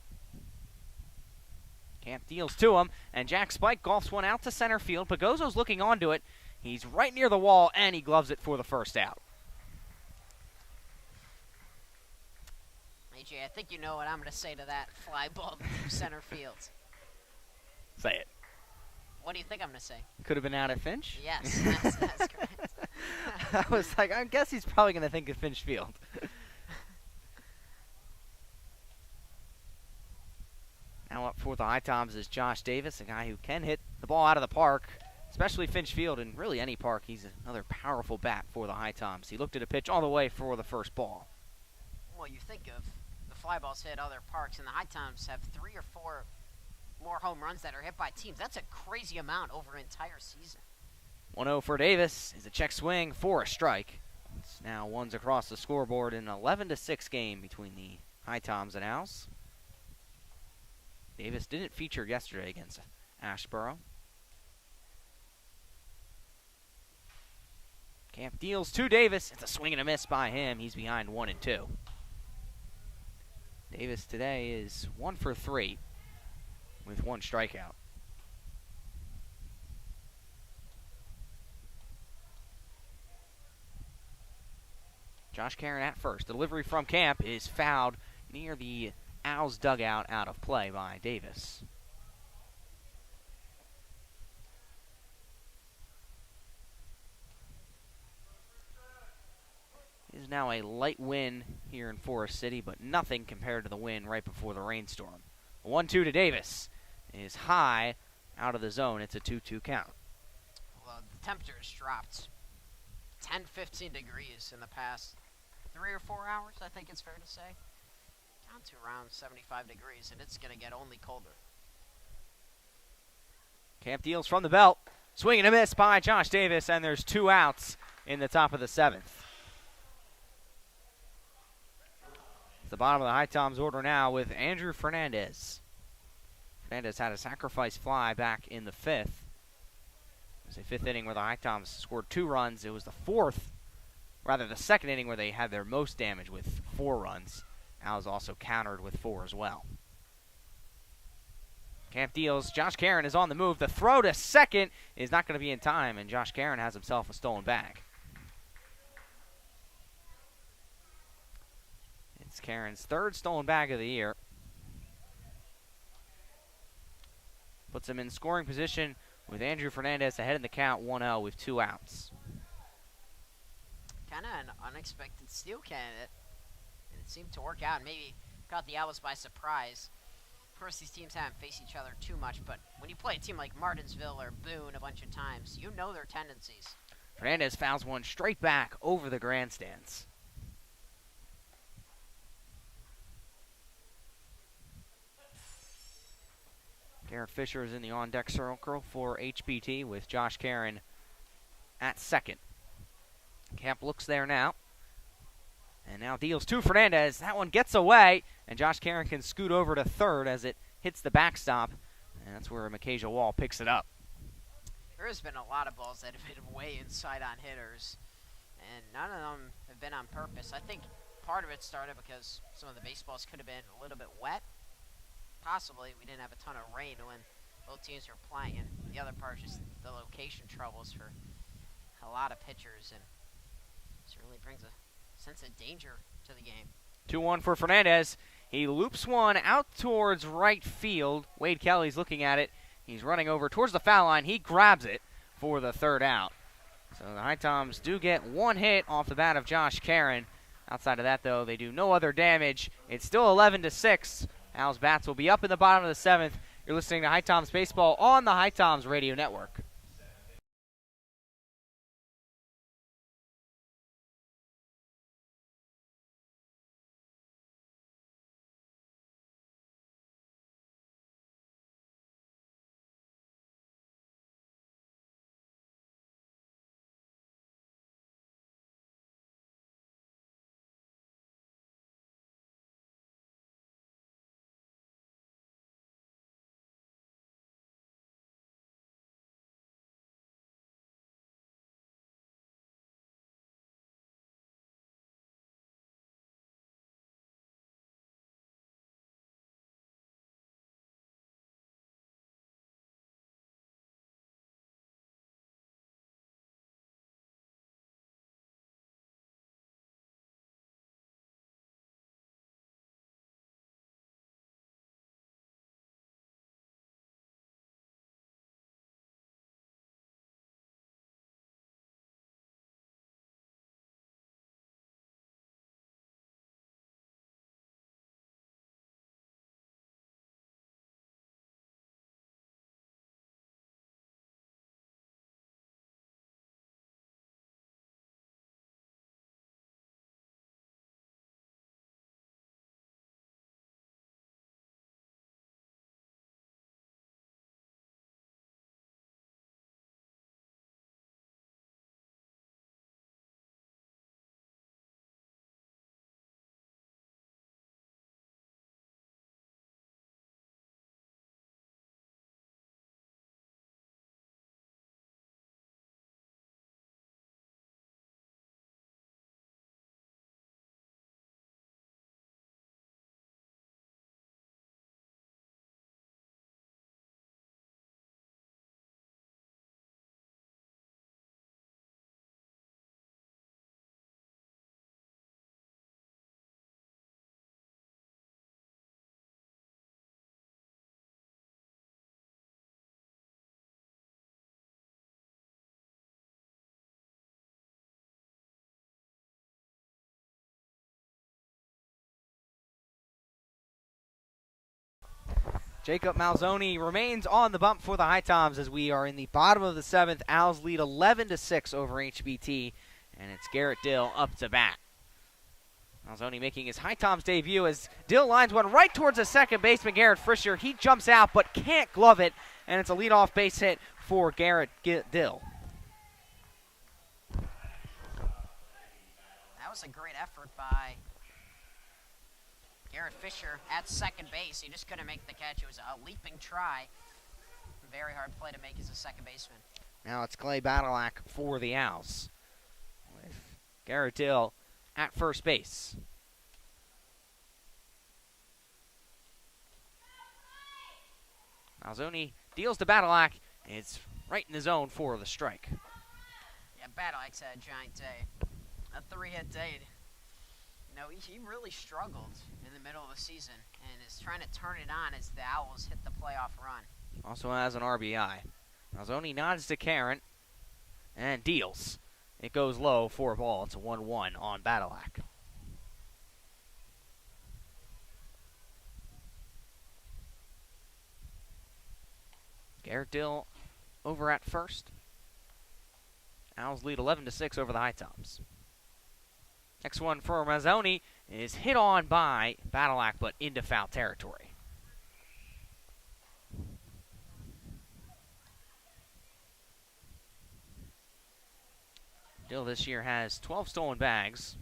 Camp deals to him, and Jack Spike golfs one out to center field. Pagozo's looking onto it. He's right near the wall, and he gloves it for the first out. AJ, I think you know what I'm going to say to that fly ball to center field. Say it. What do you think I'm going to say? Could have been out at Finch? Yes, that's correct. I was like, I guess he's probably going to think of Finch Field. Now up for the HiToms is Josh Davis, a guy who can hit the ball out of the park, especially Finch Field, and really any park. He's another powerful bat for the HiToms. He looked at a pitch all the way for the first ball. Well, you think of the fly balls hit other parks, and the HiToms have 3 or 4 more home runs that are hit by teams. That's a crazy amount over an entire season. 1-0 for Davis is a check swing for a strike. It's now ones across the scoreboard in an 11-6 game between the HiToms and Owls. Davis didn't feature yesterday against Ashboro. Camp deals to Davis. It's a swing and a miss by him. He's behind 1-2. Davis today is 1 for 3 with 1 strikeout. Josh Karen at first. Delivery from Camp is fouled near the Owls dugout, out of play by Davis. It is now a light wind here in Forest City, but nothing compared to the wind right before the rainstorm. 1-2 to Davis is high, out of the zone. It's a 2-2 count. Well, the temperature has dropped 10, 15 degrees in the past 3 or 4 hours, I think it's fair to say. Down to around 75 degrees, and it's going to get only colder. Camp deals from the belt. Swing and a miss by Josh Davis, and there's 2 outs in the top of the 7th. The bottom of the HiToms order now with Andrew Fernandez. Fernandez had a sacrifice fly back in the 5th. It was a 5th inning where the HiToms scored 2 runs. It was the 2nd inning where they had their most damage with 4 runs. Owls also countered with 4 as well. Camp deals. Josh Karen is on the move. The throw to second is not going to be in time, and Josh Karen has himself a stolen bag. It's Karen's 3rd stolen bag of the year. Puts him in scoring position with Andrew Fernandez ahead in the count 1-0 with 2 outs. Kind of an unexpected steal candidate. And it seemed to work out and maybe caught the Owls by surprise. Of course, these teams haven't faced each other too much, but when you play a team like Martinsville or Boone a bunch of times, you know their tendencies. Fernandez fouls one straight back over the grandstands. Garrett Fisher is in the on-deck circle for HBT with Josh Karen at second. Camp looks there now. And now deals to Fernandez. That one gets away, and Josh Karen can scoot over to third as it hits the backstop. And that's where Micaiah Wall picks it up. There has been a lot of balls that have hit way inside on hitters, and none of them have been on purpose. I think part of it started because some of the baseballs could have been a little bit wet. Possibly we didn't have a ton of rain when both teams are playing, and the other part is just the location troubles for a lot of pitchers, and this really brings a sense of danger to the game. 2-1 for Fernandez. He loops one out towards right field. Wade Kelly's looking at it. He's running over towards the foul line. He grabs it for the third out. So the HiToms do get one hit off the bat of Josh Karen. Outside of that, though, they do no other damage. It's still 11-6. Owls bats will be up in the bottom of the seventh. You're listening to HiToms Baseball on the HiToms Radio Network. Jacob Malzoni remains on the bump for the HiToms as we are in the bottom of the seventh. Owls lead 11-6 over HBT, and it's Garrett Dill up to bat. Malzoni making his HiToms debut as Dill lines one right towards the second baseman, Garrett Fisher. He jumps out but can't glove it, and it's a leadoff base hit for Garrett Dill. That was a great effort by Garrett Fisher at second base. He just couldn't make the catch. It was a leaping try. Very hard play to make as a second baseman. Now it's Clay Badalak for the Owls, with Garrett Dill at first base. Malzoni deals to Badalak. It's right in the zone for the strike. Yeah, Badalak's had a giant day. A 3-hit day. No, he really struggled in the middle of the season and is trying to turn it on as the Owls hit the playoff run. Also has an RBI. Malzoni nods to Karen and deals. It goes low for a ball. It's a 1-1 on Badalak. Garrett Dill over at first. Owls lead 11-6 over the HiToms. Next one for Mazzoni is hit on by Badalak, but into foul territory. Dill this year has 12 stolen bags.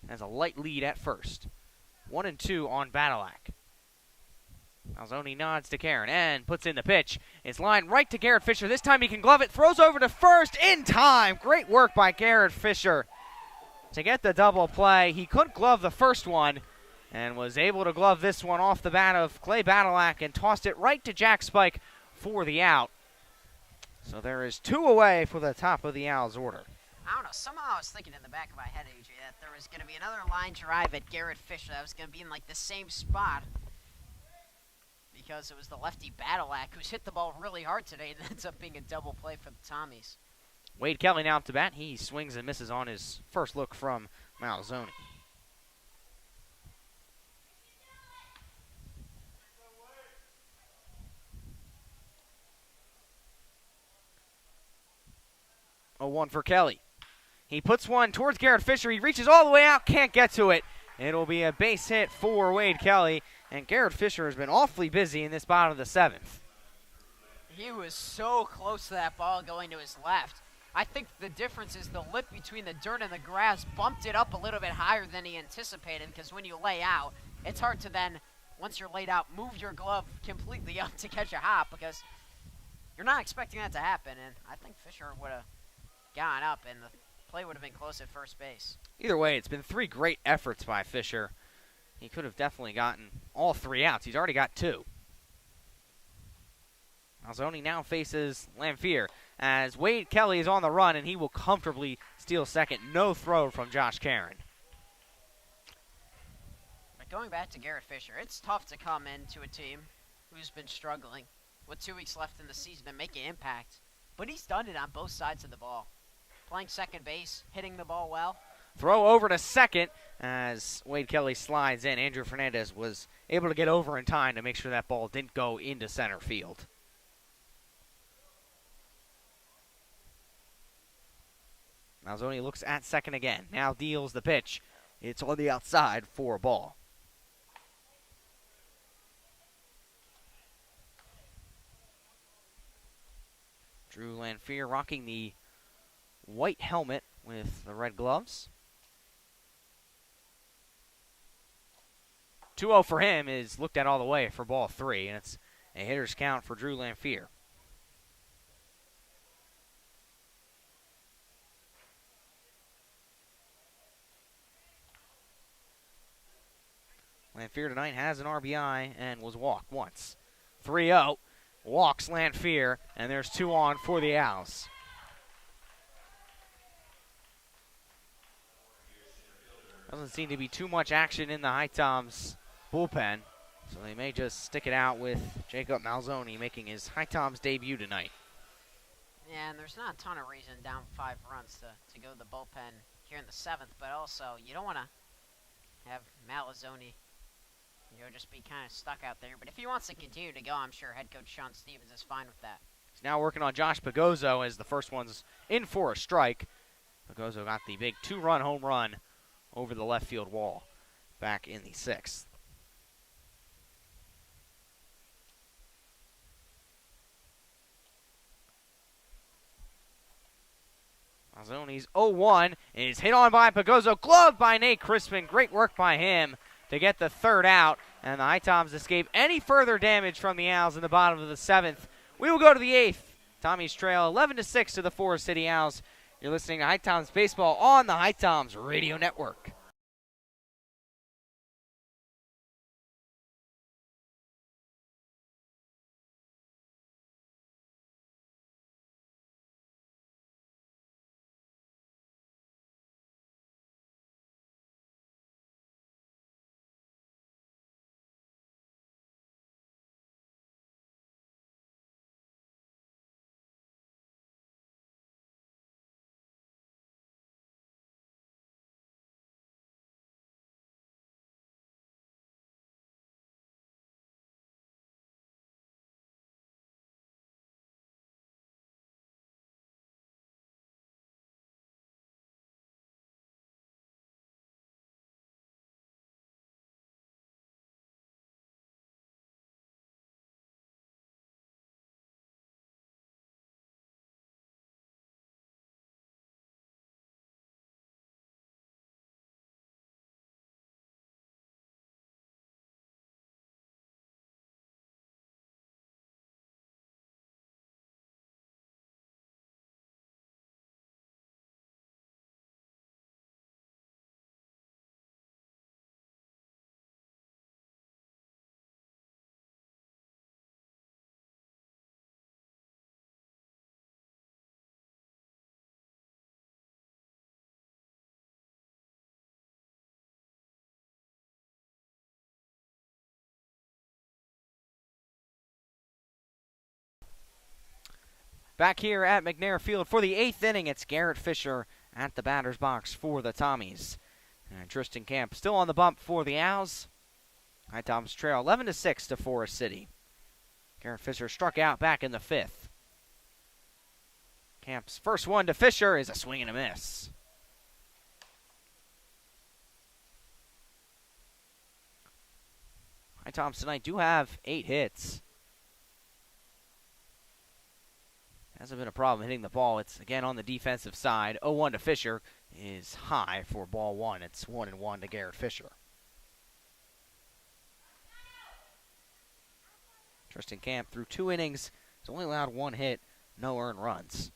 Has a light lead at first. 1-2 on Badalak. Malzoni nods to Karen and puts in the pitch. It's lined right to Garrett Fisher. This time he can glove it. Throws over to first in time. Great work by Garrett Fisher to get the double play. He couldn't glove the first one, and was able to glove this one off the bat of Clay Badalak and tossed it right to Jack Spike for the out. So there is 2 away for the top of the Owls order. I don't know. Somehow I was thinking in the back of my head, AJ, that there was going to be another line drive at Garrett Fisher that was going to be in like the same spot because it was the lefty Badalak who's hit the ball really hard today and ends up being a double play for the Tommies. Wade Kelly now up to bat. He swings and misses on his first look from Malzoni. A 1 for Kelly. He puts one towards Garrett Fisher. He reaches all the way out, can't get to it. It'll be a base hit for Wade Kelly, and Garrett Fisher has been awfully busy in this bottom of the 7th. He was so close to that ball going to his left. I think the difference is the lip between the dirt and the grass bumped it up a little bit higher than he anticipated, because when you lay out, it's hard to then, once you're laid out, move your glove completely up to catch a hop, because you're not expecting that to happen, and I think Fisher would have gone up, and the play would have been close at first base. Either way, it's been 3 great efforts by Fisher. He could have definitely gotten all 3 outs. He's already got 2. Malzoni now faces Lamphere as Wade Kelly is on the run, and he will comfortably steal second. No throw from Josh Karen. But going back to Garrett Fisher, it's tough to come into a team who's been struggling with 2 weeks left in the season and make an impact. But he's done it on both sides of the ball. Playing second base, hitting the ball well. Throw over to second as Wade Kelly slides in. Andrew Fernandez was able to get over in time to make sure that ball didn't go into center field. Malzoni looks at second again. Now deals the pitch. It's on the outside for a ball. Drew Lamphere rocking the white helmet with the red gloves. 2-0 for him is looked at all the way for ball 3, and it's a hitter's count for Drew Lamphere. Lamphere tonight has an RBI and was walked once. 3-0, walks Lamphere, and there's 2 on for the Owls. Doesn't seem to be too much action in the HiToms bullpen, so they may just stick it out with Jacob Malzoni making his HiToms debut tonight. Yeah, and there's not a ton of reason down 5 runs to go to the bullpen here in the 7th, but also you don't want to have Malzoni, just be kind of stuck out there. But if he wants to continue to go, I'm sure head coach Sean Stevens is fine with that. He's now working on Josh Pagozzo as the first one's in for a strike. Pagozzo got the big 2-run home run over the left field wall back in the 6th. Malzoni's 0-1 is hit on by Pagozzo, gloved by Nate Crispin. Great work by him to get the 3rd out, and the HiToms escape any further damage from the Owls in the bottom of the 7th. We will go to the 8th. Tommies trail 11-6 to the Forest City Owls. You're listening to HiToms Baseball on the HiToms Radio Network. Back here at McNair Field for the 8th inning, it's Garrett Fisher at the batter's box for the Tommies. And Tristan Camp still on the bump for the Owls. HiToms trail 11-6 to Forest City. Garrett Fisher struck out back in the 5th. Camp's first one to Fisher is a swing and a miss. HiToms tonight do have 8 hits. Hasn't been a problem hitting the ball. It's again on the defensive side. 0-1 to Fisher is high for ball 1. It's 1-1 to Garrett Fisher. Tristan Camp through 2 innings. He's only allowed 1 hit, no earned runs.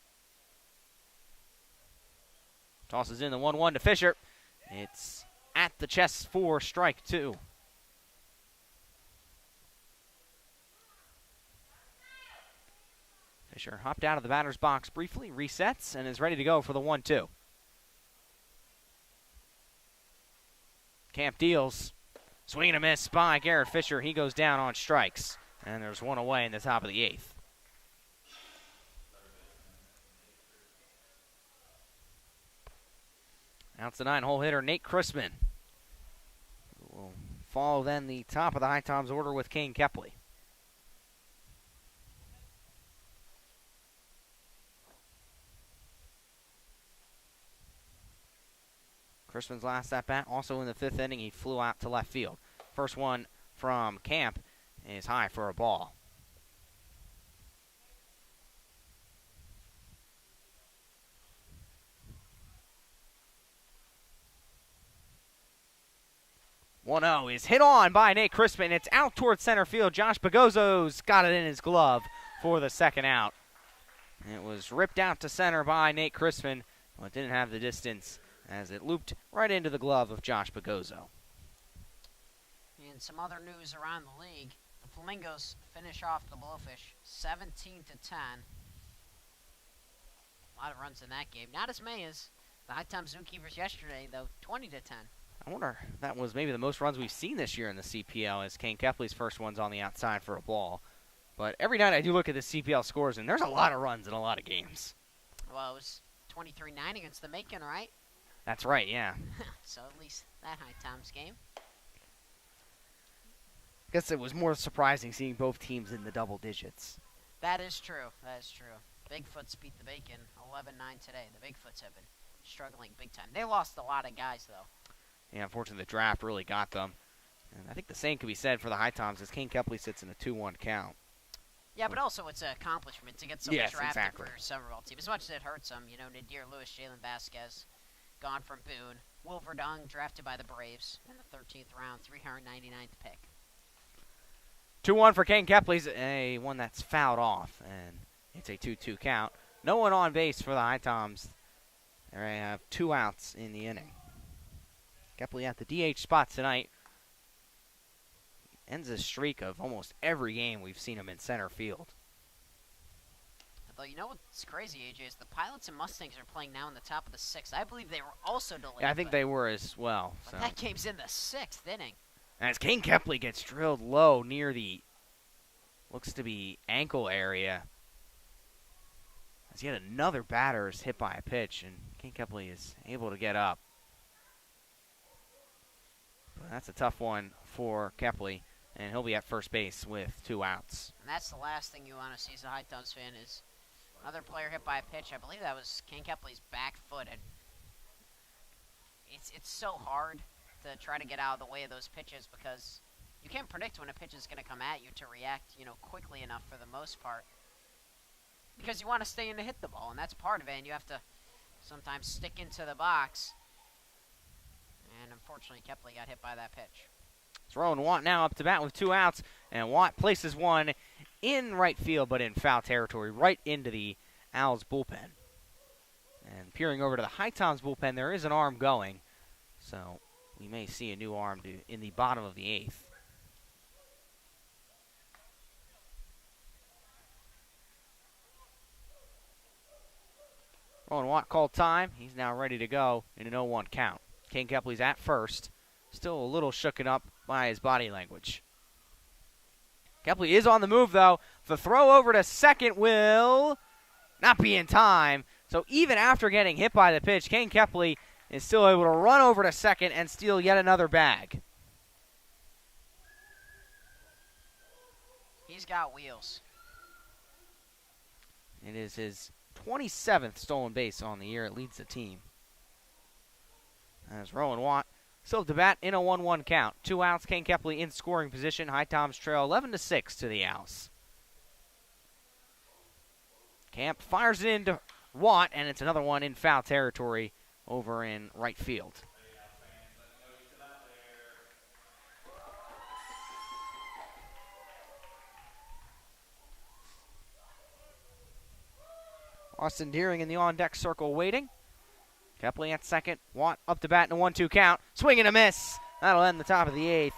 Tosses in the 1-1 to Fisher. It's at the chest for strike 2. Fisher hopped out of the batter's box briefly, resets, and is ready to go for the 1-2. Camp deals. Swing and a miss by Garrett Fisher. He goes down on strikes. And there's 1 away in the top of the 8th. Now it's the 9-hole hitter, Nate Chrisman. Will follow then the top of the HiToms order with Kane Kepley. Chrisman's last at bat, also in the 5th inning, he flew out to left field. First one from Camp is high for a ball. "1-0 is hit on by Nate Crispin. It's out towards center field. Josh Bagozzo's got it in his glove for the second out. It was ripped out to center by Nate Crispin, but didn't have the distance as it looped right into the glove of Josh Bagozzo. And some other news around the league. The Flamingos finish off the Blowfish 17-10. A lot of runs in that game. Not as many as the HiToms Zookeepers yesterday, though, 20-10. I wonder if that was maybe the most runs we've seen this year in the CPL, as Kane Kepley's first one's on the outside for a ball. But every night I do look at the CPL scores, and there's a lot of runs in a lot of games. Well, it was 23-9 against the Macon, right? That's right, yeah. So at least that HiToms game. I guess it was more surprising seeing both teams in the double digits. That is true. That is true. Bigfoots beat the Bacon 11-9 today. The Bigfoots have been struggling big time. They lost a lot of guys, though. Yeah, unfortunately, the draft really got them. And I think the same could be said for the HiToms as Kane Kepley sits in a 2-1 count. Yeah, but also it's an accomplishment to get someone Yes, drafted exactly. for a Summerall team. As much as it hurts them, you know, Nadir Lewis, Jalen Vasquez, gone from Boone. Will Verdung, drafted by the Braves in the 13th round, 399th pick. 2-1 for Kane Kepley's a one that's fouled off, and it's a 2-2 count. No one on base for the HiToms. They have 2 outs in the inning. Kepley at the DH spot tonight. Ends a streak of almost every game we've seen him in center field. Although, you know what's crazy, AJ, is the Pilots and Mustangs are playing now in the top of the 6th. I believe they were also delayed. Yeah, I think they were as well. But that game's in the 6th inning. As Kane Kepley gets drilled low near the, looks to be ankle area. As yet another batter is hit by a pitch, and Kane Kepley is able to get up. But that's a tough one for Kepley, and he'll be at first base with 2 outs. And that's the last thing you want to see as a HiToms fan is another player hit by a pitch. I believe that was Kane Kepley's back foot. And it's so hard to try to get out of the way of those pitches because you can't predict when a pitch is going to come at you to react, you know, quickly enough for the most part. Because you want to stay in to hit the ball, and that's part of it, and you have to sometimes stick into the box. And unfortunately, Kepley got hit by that pitch. It's Rowan Watt now up to bat with 2 outs, and Watt places one in right field, but in foul territory, right into the Owls bullpen. And peering over to the HiToms bullpen, there is an arm going, so we may see a new arm in the bottom of the 8th. Rowan Watt called time. He's now ready to go in an 0-1 count. Kane Kepley's at first, still a little shooken up by his body language. Kepley is on the move, though. The throw over to second will not be in time. So even after getting hit by the pitch, Kane Kepley is still able to run over to second and steal yet another bag. He's got wheels. It is his 27th stolen base on the year. It leads the team. As Rowan Watt still up to bat in a 1-1 count. 2 outs, Kane Kepley in scoring position. HiToms trail 11-6 to the Owls. Camp fires it into Watt, and it's another one in foul territory over in right field. Austin Deering in the on-deck circle waiting. Kepley at second. Watt up to bat in a 1-2 count. Swing and a miss. That'll end the top of the 8th.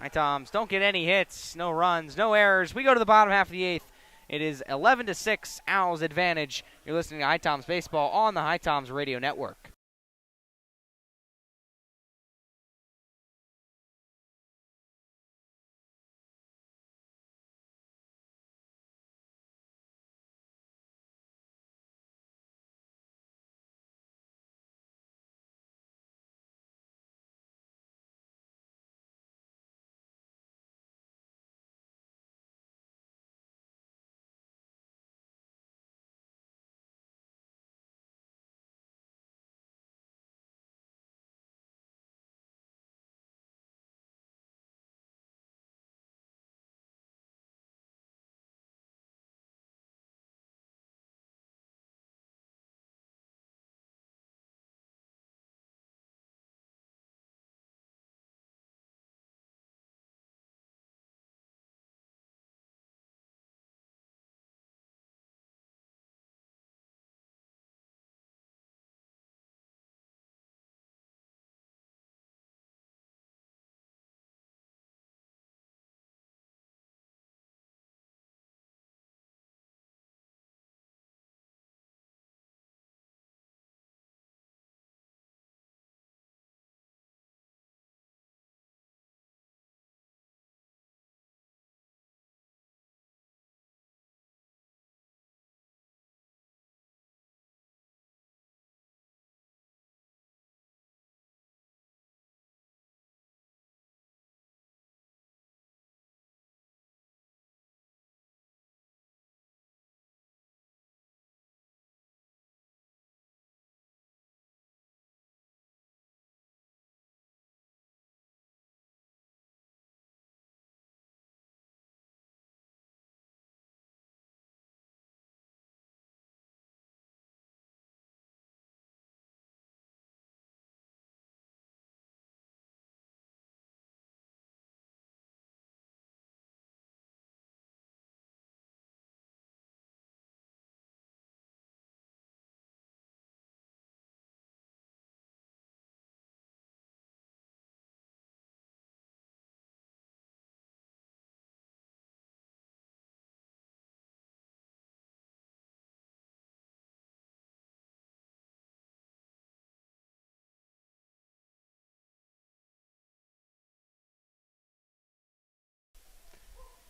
HiToms don't get any hits, no runs, no errors. We go to the bottom half of the 8th. It is 11-6, Owls advantage. You're listening to HiToms Baseball on the HiToms Radio Network.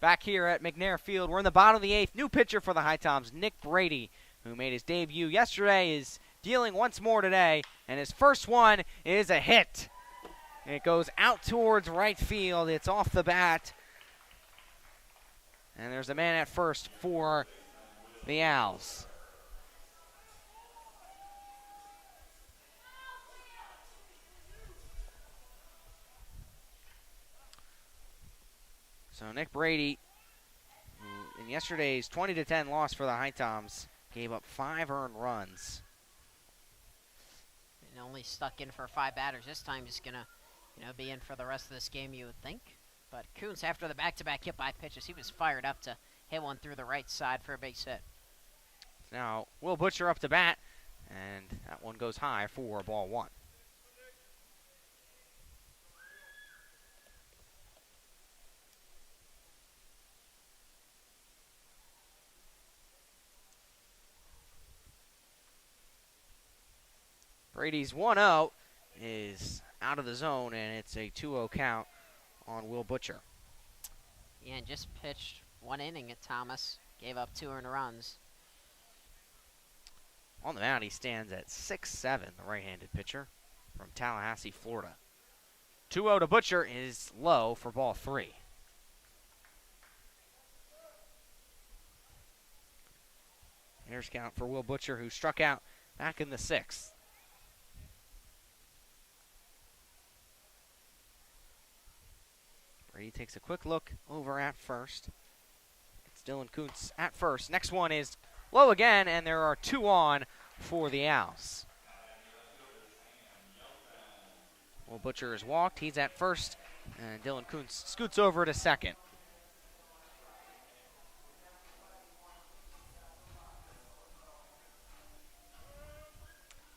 Back here at McNair Field, we're in the bottom of the 8th. New pitcher for the HiToms, Nick Brady, who made his debut yesterday, is dealing once more today, and his first one is a hit. It goes out towards right field. It's off the bat. And there's a man at first for the Owls. So Nick Brady, who in yesterday's 20-10 loss for the HiToms, gave up 5 earned runs. And only stuck in for 5 batters. This time he's going to be in for the rest of this game, you would think. But Kuntz, after the back-to-back hit by pitches, he was fired up to hit one through the right side for a base hit. Now, Will Butcher up to bat, and that one goes high for ball 1. Brady's 1-0 is out of the zone, and it's a 2-0 count on Will Butcher. Yeah, and just pitched 1 inning at Thomas. Gave up 2 earned runs. On the mound, he stands at 6'7", the right-handed pitcher from Tallahassee, Florida. 2-0 to Butcher is low for ball 3. Here's count for Will Butcher, who struck out back in the 6th. Brady takes a quick look over at first. It's Dylan Kuntz at first. Next one is low again, and there are 2 on for the Owls. Will Butcher is walked. He's at first, and Dylan Kuntz scoots over to second.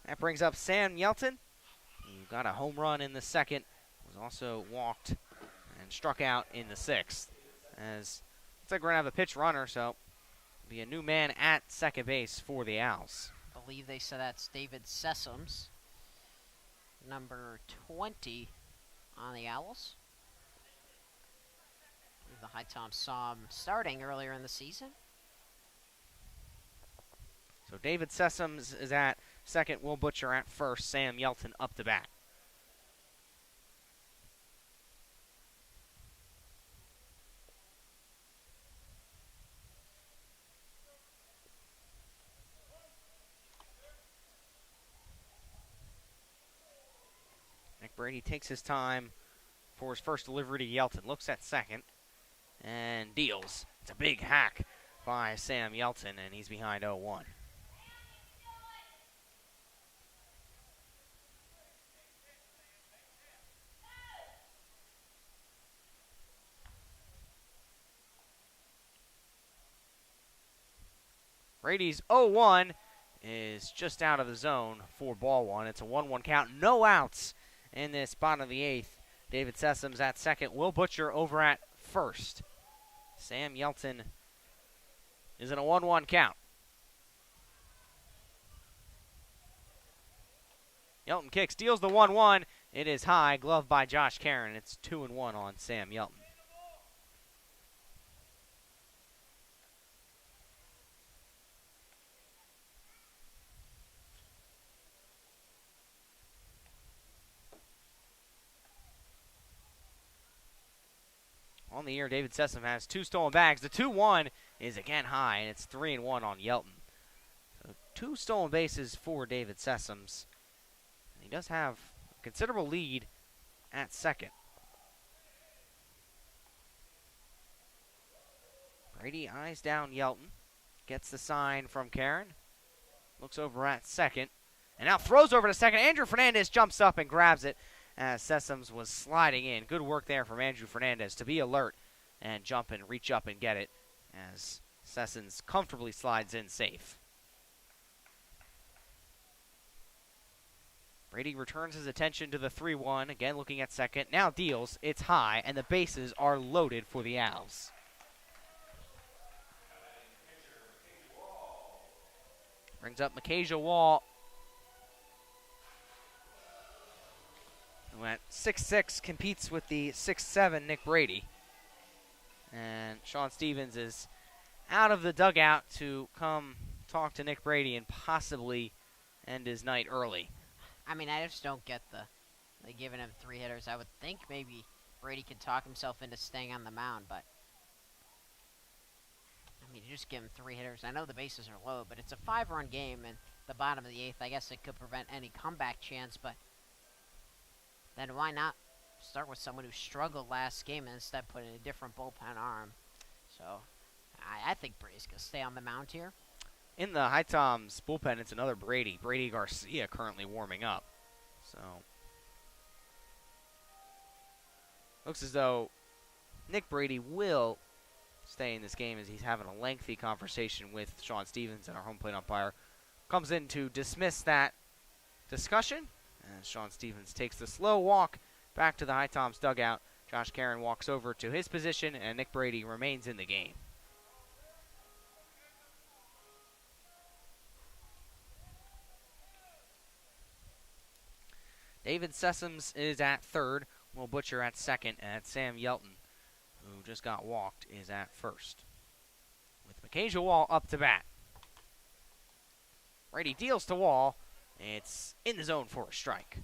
That brings up Sam Yelton. He got a home run in the 2nd. Was also walked and struck out in the 6th. As looks like we're going to have a pitch runner, so it'll be a new man at second base for the Owls. I believe they said that's David Sessoms, number 20 on the Owls. I believe the HiToms saw him starting earlier in the season. So David Sessoms is at second, Will Butcher at first, Sam Yelton up to bat. Nick Brady takes his time for his first delivery to Yelton. Looks at second and deals. It's a big hack by Sam Yelton, and he's behind 0-1. Brady's 0-1 is just out of the zone for ball 1. It's a 1-1 count. No outs in this bottom of the 8th. David Sessoms at second. Will Butcher over at first. Sam Yelton is in a 1-1 count. Yelton kicks, deals the 1-1. It is high, gloved by Josh Karen. It's 2-1 on Sam Yelton. On the year, David Sessom has 2 stolen bags. The 2-1 is again high, and it's 3-1 on Yelton. So 2 stolen bases for David Sessoms. And he does have a considerable lead at second. Brady eyes down Yelton. Gets the sign from Karen. Looks over at second. And now throws over to second. Andrew Fernandez jumps up and grabs it as Sessoms was sliding in. Good work there from Andrew Fernandez to be alert and jump and reach up and get it as Sessoms comfortably slides in safe. Brady returns his attention to the 3-1, again looking at second. Now deals, it's high, and the bases are loaded for the Owls. Brings up Micajah Wall, who at 6'6" competes with the 6'7" Nick Brady. And Sean Stevens is out of the dugout to come talk to Nick Brady and possibly end his night early. I mean, I just don't get the giving him 3 hitters. I would think maybe Brady could talk himself into staying on the mound, but I mean, you just give him 3 hitters. I know the bases are low, but it's a 5-run game in the bottom of the 8th. I guess it could prevent any comeback chance, but then why not start with someone who struggled last game and instead put in a different bullpen arm? So I think Brady's going to stay on the mound here. In the HiToms bullpen, it's another Brady. Brady Garcia currently warming up. So looks as though Nick Brady will stay in this game as he's having a lengthy conversation with Sean Stevens, and our home plate umpire comes in to dismiss that discussion. As Sean Stevens takes the slow walk back to the HiToms dugout, Josh Karen walks over to his position, and Nick Brady remains in the game. David Sessoms is at third, Will Butcher at second, and Sam Yelton, who just got walked, is at first. With Micajah Wall up to bat. Brady deals to Wall. It's in the zone for a strike.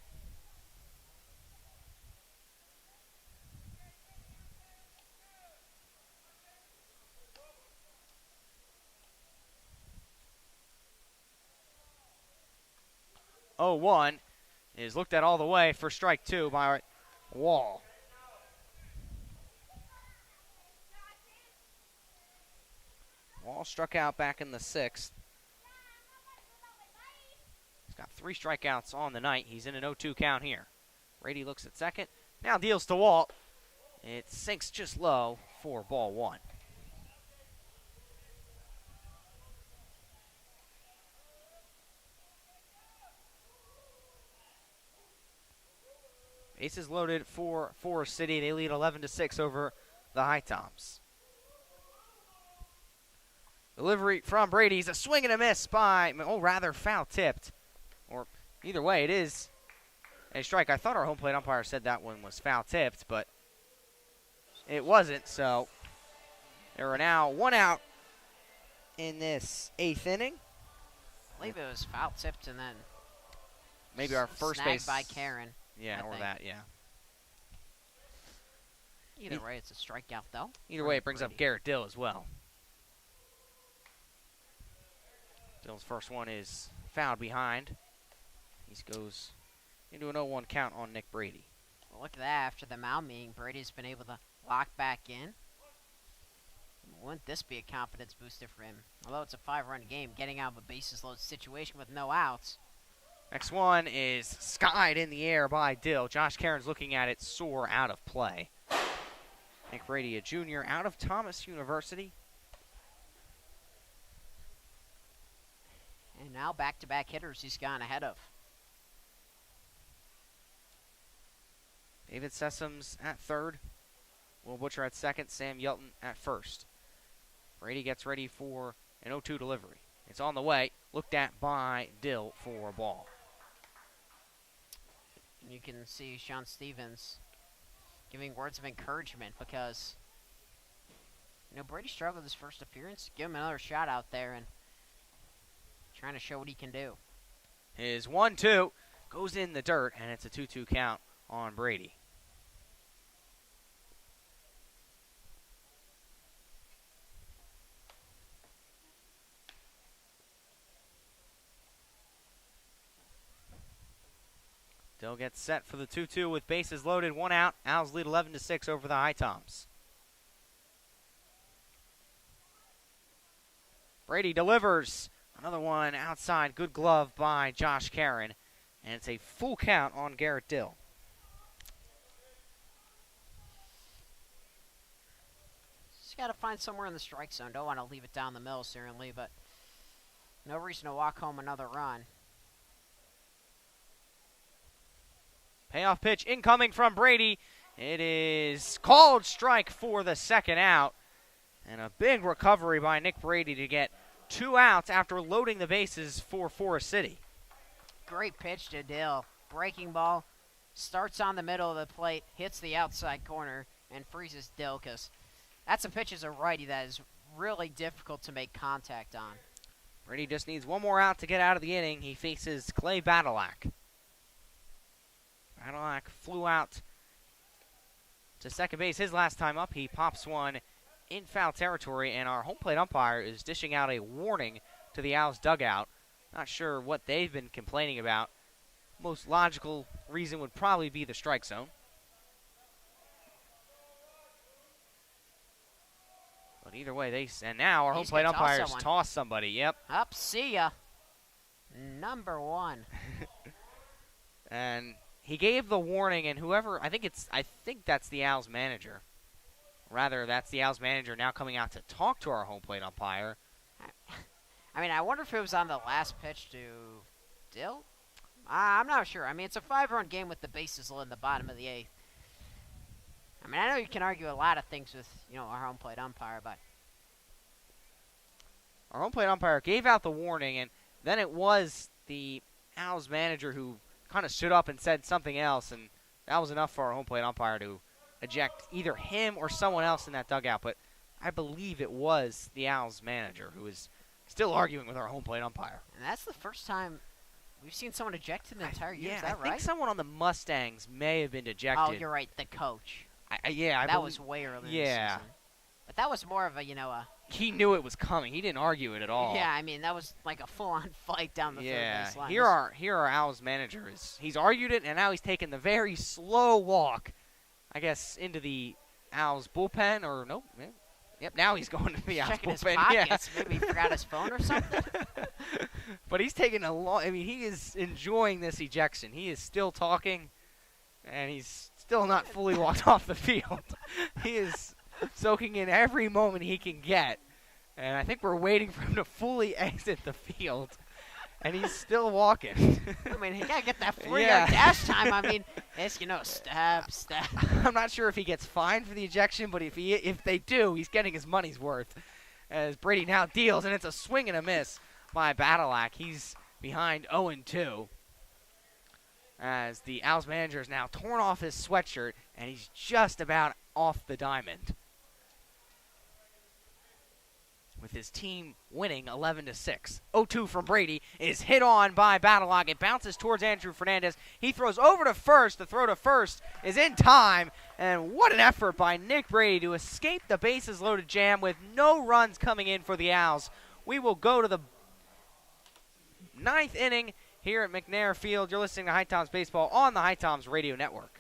Oh, 1 is looked at all the way for strike 2 by Wall. Wall struck out back in the 6th. He's got 3 strikeouts on the night. He's in an 0-2 count here. Brady looks at second. Now deals to Walt. It sinks just low for ball 1. Bases loaded for Forest City. They lead 11-6 over the HiToms. Delivery from Brady's a swing and a miss by, rather foul tipped. Or either way, it is a strike. I thought our home plate umpire said that one was foul tipped, but it wasn't. So there are now 1 out in this 8th inning. I believe it was foul tipped and then maybe our first base by Karen. Yeah, or that, yeah. Either way, it's a strikeout, though. Either way, it brings up Garrett Dill as well. Dill's first one is fouled behind. He goes into an 0-1 count on Nick Brady. Well, look at that. After the mound meeting, Brady's been able to lock back in. Wouldn't this be a confidence booster for him? Although it's a 5-run game, getting out of a bases-loaded situation with no outs. Next one is skied in the air by Dill. Josh Caron's looking at it, soar out of play. Nick Brady, a junior out of Thomas University. And now back-to-back hitters he's gone ahead of. David Sessoms at third. Will Butcher at second. Sam Yelton at first. Brady gets ready for an 0-2 delivery. It's on the way. Looked at by Dill for a ball. You can see Sean Stevens giving words of encouragement because, Brady struggled his first appearance. Give him another shot out there and trying to show what he can do. His 1-2 goes in the dirt, and it's a 2-2 count on Brady. Dill gets set for the 2-2 with bases loaded, 1 out. Owls lead 11-6 over the HiToms. Brady delivers. Another one outside. Good glove by Josh Caron. And it's a full count on Garrett Dill. Just got to find somewhere in the strike zone. Don't want to leave it down the middle, certainly, but no reason to walk home another run. Payoff pitch incoming from Brady. It is called strike for the second out. And a big recovery by Nick Brady to get 2 outs after loading the bases for Forest City. Great pitch to Dill. Breaking ball. Starts on the middle of the plate. Hits the outside corner and freezes Dill because that's a pitch as a righty that is really difficult to make contact on. Brady just needs 1 more out to get out of the inning. He faces Clay Badalak. Badalak flew out to second base his last time up. He pops one in foul territory, and our home plate umpire is dishing out a warning to the Owls dugout. Not sure what they've been complaining about. Most logical reason would probably be the strike zone. But either way, and now our home plate umpires toss somebody. Yep. Up, see ya. Number 1. And he gave the warning, and whoever, I think that's the Owls manager. Rather, that's the Owls manager now coming out to talk to our home plate umpire. I wonder if it was on the last pitch to Dill? I'm not sure. It's a 5-run game with the bases in the bottom of the 8th. I know you can argue a lot of things with, our home plate umpire, but our home plate umpire gave out the warning, and then it was the Owls manager who kind of stood up and said something else, and that was enough for our home plate umpire to eject either him or someone else in that dugout. But I believe it was the Owls manager who was still arguing with our home plate umpire. And that's the first time we've seen someone ejected in the entire year. Yeah, Is that I right? think someone on the Mustangs may have been ejected. Oh, you're right. The coach. That was way earlier in the Yeah. season. But that was more of a, He knew it was coming. He didn't argue it at all. Yeah, I mean, that was like a full-on fight down the third base line. Here our Owls manager he's argued it, and now he's taken the very slow walk, I guess, into the Owls bullpen, or nope. Yep, now he's going to the Owls checking his bullpen. pockets. Maybe he forgot his phone or something. But he's taking a long. I mean, he is enjoying this ejection. He is still talking, and he's still not fully walked off the field. He is soaking in every moment he can get, and I think we're waiting for him to fully exit the field, and he's still walking. I mean, he gotta get that 4-yard dash time. I mean, it's step. I'm not sure if he gets fined for the ejection, but if they do, he's getting his money's worth. As Brady now deals, and it's a swing and a miss by Badalak. He's behind 0-2. As the Owls manager is now torn off his sweatshirt, and he's just about off the diamond, with his team winning 11-6. 0-2 from Brady is hit on by Badalak. It bounces towards Andrew Fernandez. He throws over to first. The throw to first is in time. And what an effort by Nick Brady to escape the bases loaded jam with no runs coming in for the Owls. We will go to the 9th inning here at McNair Field. You're listening to HiToms Baseball on the HiToms Radio Network.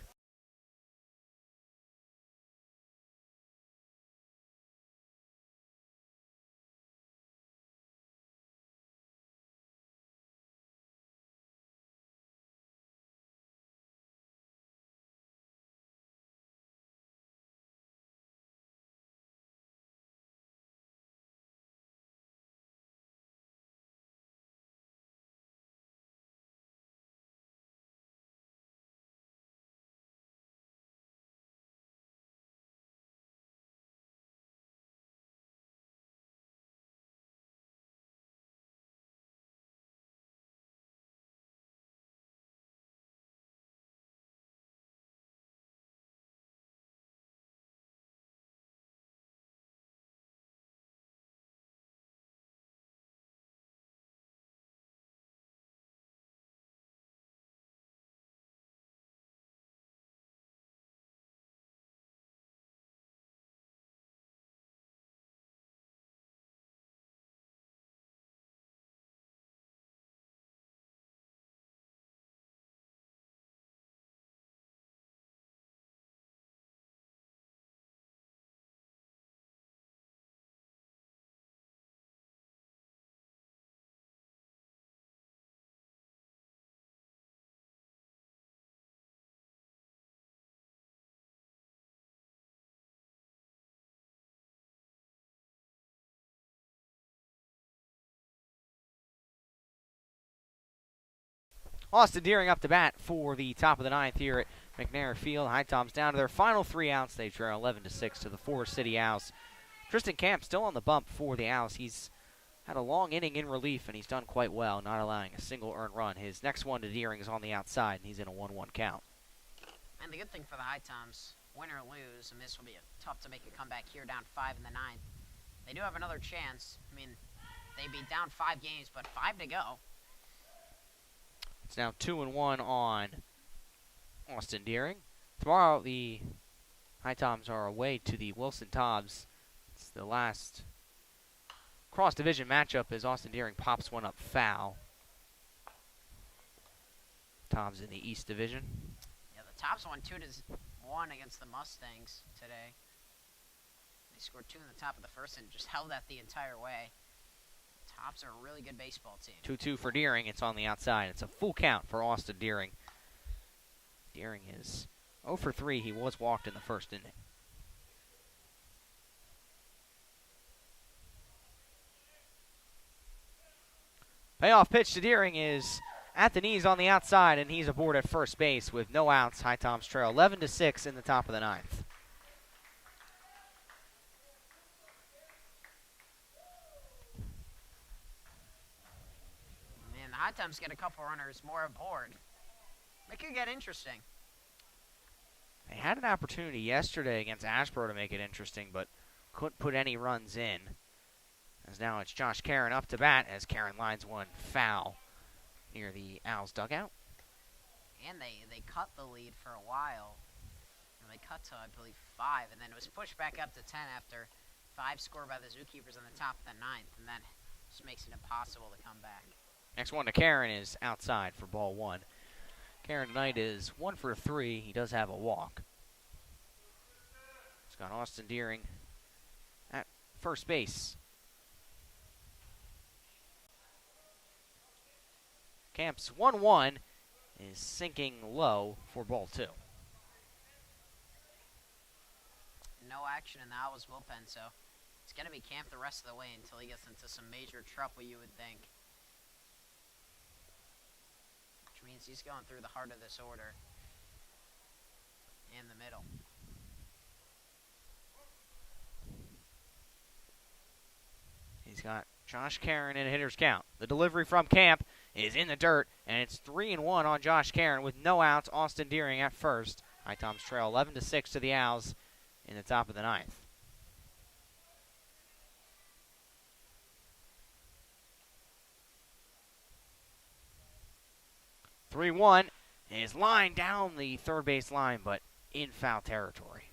Austin Deering up to bat for the top of the 9th here at McNair Field. HiToms down to their final 3 outs. They trail 11-6 to the Forest City Owls. Tristan Camp still on the bump for the Owls. He's had a long inning in relief, and he's done quite well, not allowing a single earned run. His next one to Deering is on the outside, and he's in a 1-1 count. And the good thing for the HiToms, win or lose, and this will be tough to make a comeback here down 5 in the 9th. They do have another chance. I mean, they'd be down 5 games, but 5 to go. It's now 2-1 on Austin Deering. Tomorrow, the HiToms are away to the Wilson Toms. It's the last cross-division matchup as Austin Deering pops one up foul. Toms in the East Division. Yeah, the Tops won 2-1 against the Mustangs today. They scored 2 in the top of the first and just held that the entire way. Tops are a really good baseball team. 2-2 for Deering. It's on the outside. It's a full count for Austin Deering. Deering is 0 for 3. He was walked in the first inning. Payoff pitch to Deering is at the knees on the outside, and he's aboard at first base with no outs. HiToms trail 11-6 in the top of the 9th. HiToms get a couple runners more aboard. It could get interesting. They had an opportunity yesterday against Ashboro to make it interesting, but couldn't put any runs in. As now it's Josh Karen up to bat as Karen lines one foul near the Owls dugout. And they cut the lead for a while. And they cut to, I believe, 5, and then it was pushed back up to 10 after 5 scored by the Zookeepers in the top of the 9th, and that just makes it impossible to come back. Next one to Karen is outside for ball 1. Karen tonight is 1 for 3. He does have a walk. He's got Austin Deering at first base. Camp's 1-1 is sinking low for ball 2. No action in the Owls bullpen, so it's going to be Camp the rest of the way until he gets into some major trouble, you would think. Which means he's going through the heart of this order in the middle. He's got Josh Karen in a hitter's count. The delivery from Camp is in the dirt, and it's 3-1 on Josh Karen with no outs. Austin Deering at first. HiToms trail 11-6 to the Owls in the top of the 9th. (3-1) is lined down the third base line, but in foul territory.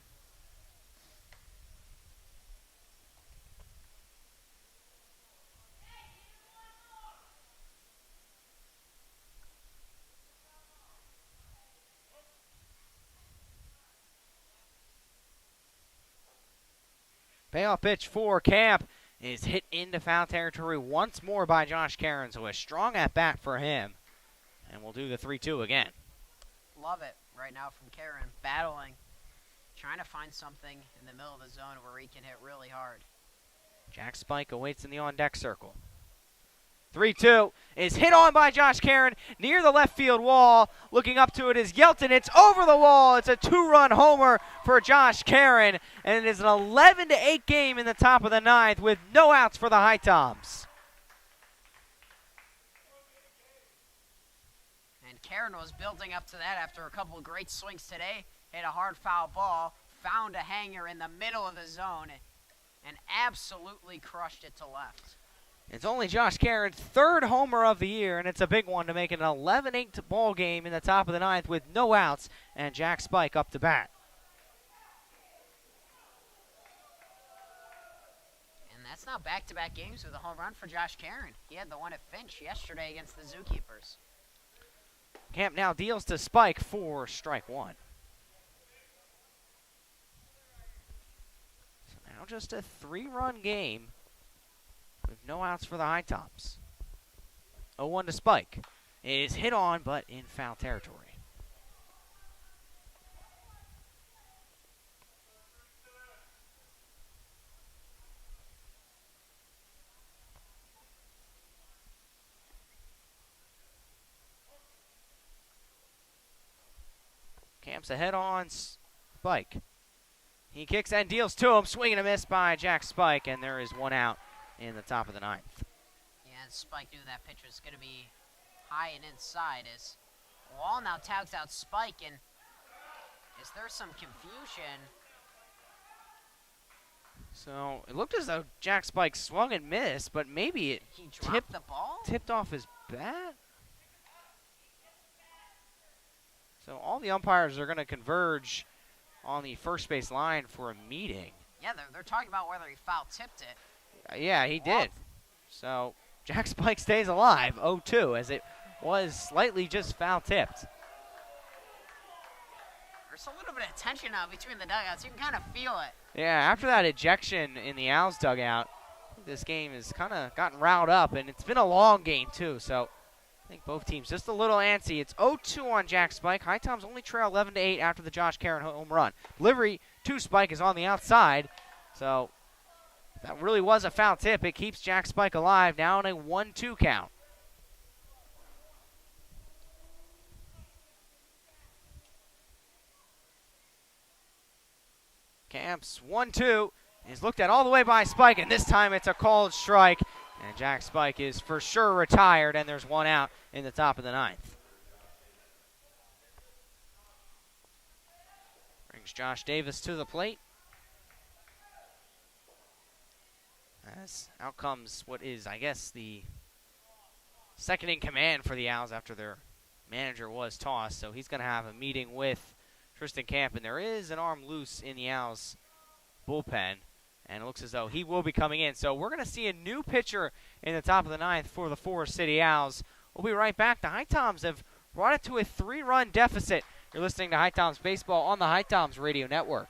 Payoff pitch for Camp is hit into foul territory once more by Josh Karen, so a strong at bat for him. And we'll do the 3-2 again. Love it right now from Karen, battling, trying to find something in the middle of the zone where he can hit really hard. Jack Spike awaits in the on-deck circle. 3-2 is hit on by Josh Karen near the left field wall. Looking up to it is Yelton. It's over the wall. It's a 2-run homer for Josh Karen, and it is an 11-8 game in the top of the 9th with no outs for the HiToms. And Karen was building up to that after a couple of great swings today. Hit a hard foul ball, found a hanger in the middle of the zone, and absolutely crushed it to left. It's only Josh Karen's third homer of the year, and it's a big one to make it an 11-8 ball game in the top of the 9th with no outs and Jack Spike up to bat. And that's now back-to-back games with a home run for Josh Karen. He had the one at Finch yesterday against the Zookeepers. Camp now deals to Spike for strike 1. So now just a 3-run game with no outs for the HiToms. 0-1 to Spike. It is hit on, but in foul territory. Camp's ahead on Spike. He kicks and deals to him. Swing and a miss by Jack Spike, and there is one out in the top of the 9th. Yeah, and Spike knew that pitch was going to be high and inside as Wall now tags out Spike, and is there some confusion? So it looked as though Jack Spike swung and missed, but maybe it He dropped the ball? tipped off his bat? So all the umpires are going to converge on the first base line for a meeting. Yeah, they're talking about whether he foul tipped it. Yeah, he did. So Jack Spike stays alive, 0-2, as it was slightly just foul tipped. There's a little bit of tension now between the dugouts. You can kind of feel it. Yeah, after that ejection in the Owls dugout, I think this game has kind of gotten riled up, and it's been a long game too, so I think both teams just a little antsy. It's 0-2 on Jack Spike. HiToms only trail 11-8 after the Josh Karen home run. Delivery to Spike is on the outside, so that really was a foul tip. It keeps Jack Spike alive, now in a 1-2 count. Camp's 1-2 is looked at all the way by Spike, and this time it's a called strike. And Jack Spike is for sure retired, and there's one out in the top of the 9th. Brings Josh Davis to the plate. As out comes what is, I guess, the second in command for the Owls after their manager was tossed. So he's going to have a meeting with Tristan Camp, and there is an arm loose in the Owls bullpen, and it looks as though he will be coming in. So we're going to see a new pitcher in the top of the ninth for the Forest City Owls. We'll be right back. The HiToms have brought it to a 3-run deficit. You're listening to HiToms Baseball on the HiToms Radio Network.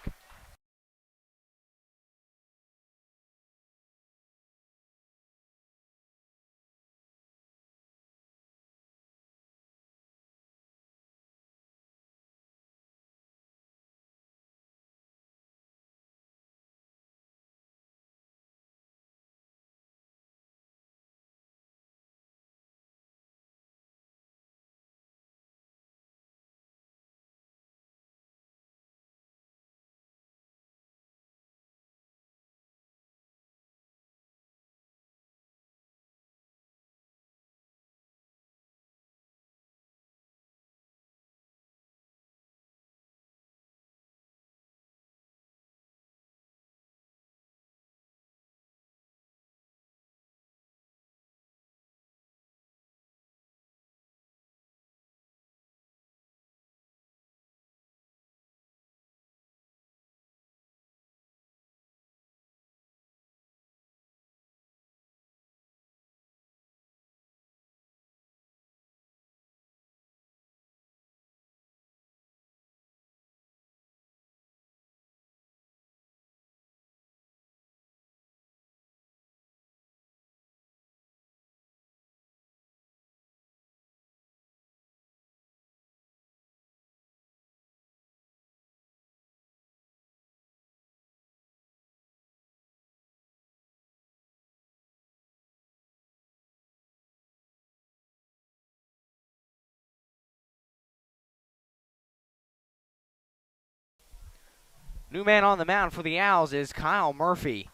New man on the mound for the Owls is Kyle Murphy,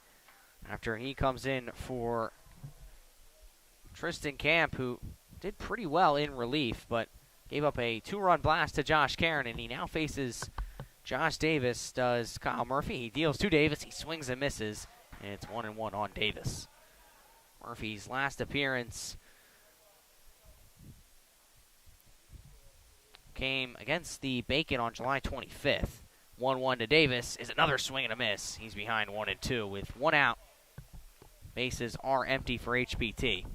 after he comes in for Tristan Camp, who did pretty well in relief, but gave up a 2-run blast to Josh Caron, and he now faces Josh Davis. Does Kyle Murphy. He deals to Davis. He swings and misses, and it's 1-1 on Davis. Murphy's last appearance came against the Bacon on July 25th. 1-1 to Davis is another swing and a miss. He's behind 1-2 with 1 out. Bases are empty for HPT.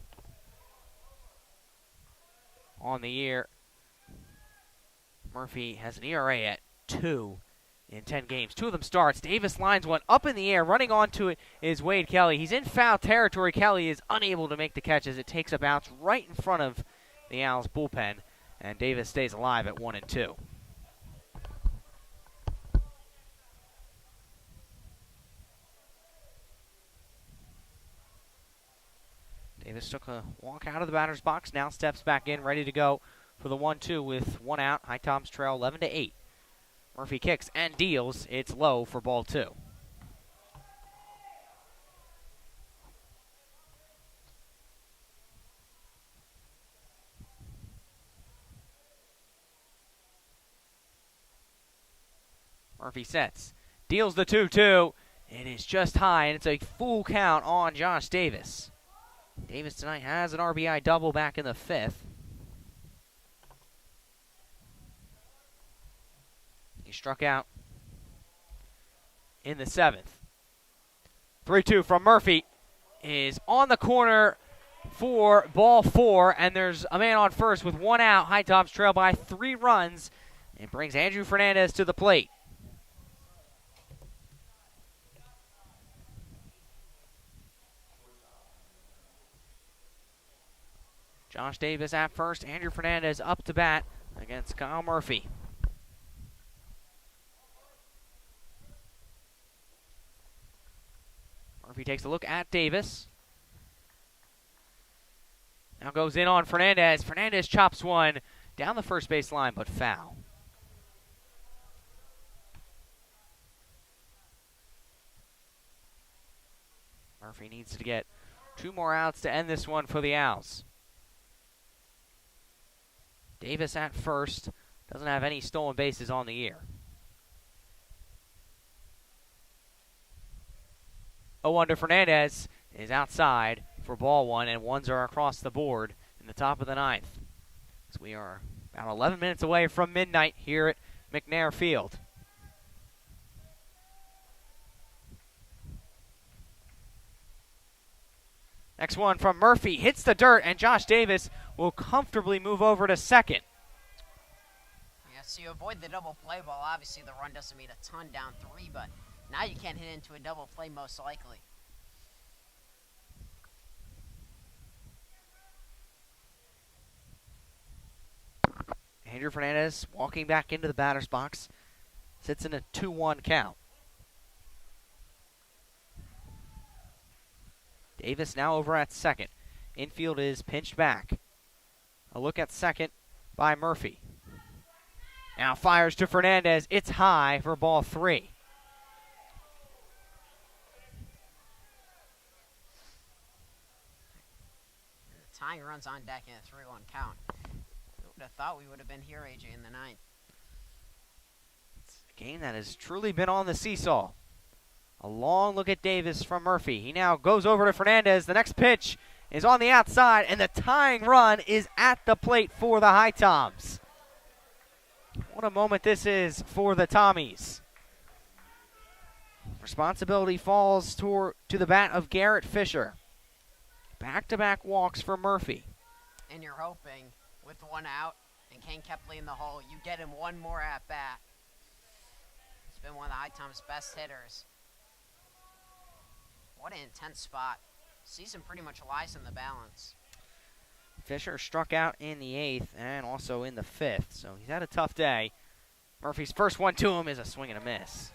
On the year, Murphy has an ERA at 2 in 10 games. 2 of them starts. Davis lines one up in the air. Running onto it is Wade Kelly. He's in foul territory. Kelly is unable to make the catch as it takes a bounce right in front of the Owls bullpen, and Davis stays alive at 1-2. Davis took a walk out of the batter's box, now steps back in, ready to go for the 1-2 with 1 out. HiToms trail 11-8. Murphy kicks and deals. It's low for ball 2. Murphy sets, deals the 2-2. It is just high, and it's a full count on Josh Davis. Davis tonight has an RBI double back in the 5th. He struck out in the 7th. 3-2 from Murphy is on the corner for ball 4, and there's a man on first with 1 out. HiToms trail by 3 runs. It brings Andrew Fernandez to the plate. Josh Davis at first. Andrew Fernandez up to bat against Kyle Murphy. Murphy takes a look at Davis. Now goes in on Fernandez. Fernandez chops one down the first base line, but foul. Murphy needs to get 2 more outs to end this one for the Owls. Davis at first, doesn't have any stolen bases on the year. 0-1 to Fernandez. is outside for ball one, and ones are across the board in the top of the ninth. So we are about 11 minutes away from midnight here at McNair Field. Next one from Murphy, hits the dirt, and Josh Davis will comfortably move over to second. Yeah, so you avoid the double play ball. Obviously, the run doesn't mean a ton down three, but now you can't hit into a double play most likely. Andrew Fernandez walking back into the batter's box, sits in a 2-1 count. Davis now over at second. Infield is pinched back. A look at second by Murphy. Now fires to Fernandez. It's high for ball three. The tying runs on deck in a 3-1 count. Who would have thought we would have been here, AJ, in the ninth? It's a game that has truly been on the seesaw. A long look at Davis from Murphy. He now goes over to Fernandez. The next pitch is on the outside, and the tying run is at the plate for the HiToms. What a moment this is for the Tommies. Responsibility falls to the bat of Garrett Fisher. Back-to-back walks for Murphy. And you're hoping, with one out and Kane Kepley in the hole, you get him one more at-bat. He's been one of the HiToms' best hitters. What an intense spot. Season pretty much lies in the balance. Fisher struck out in the 8th and also in the 5th, so he's had a tough day. Murphy's first one to him is a swing and a miss.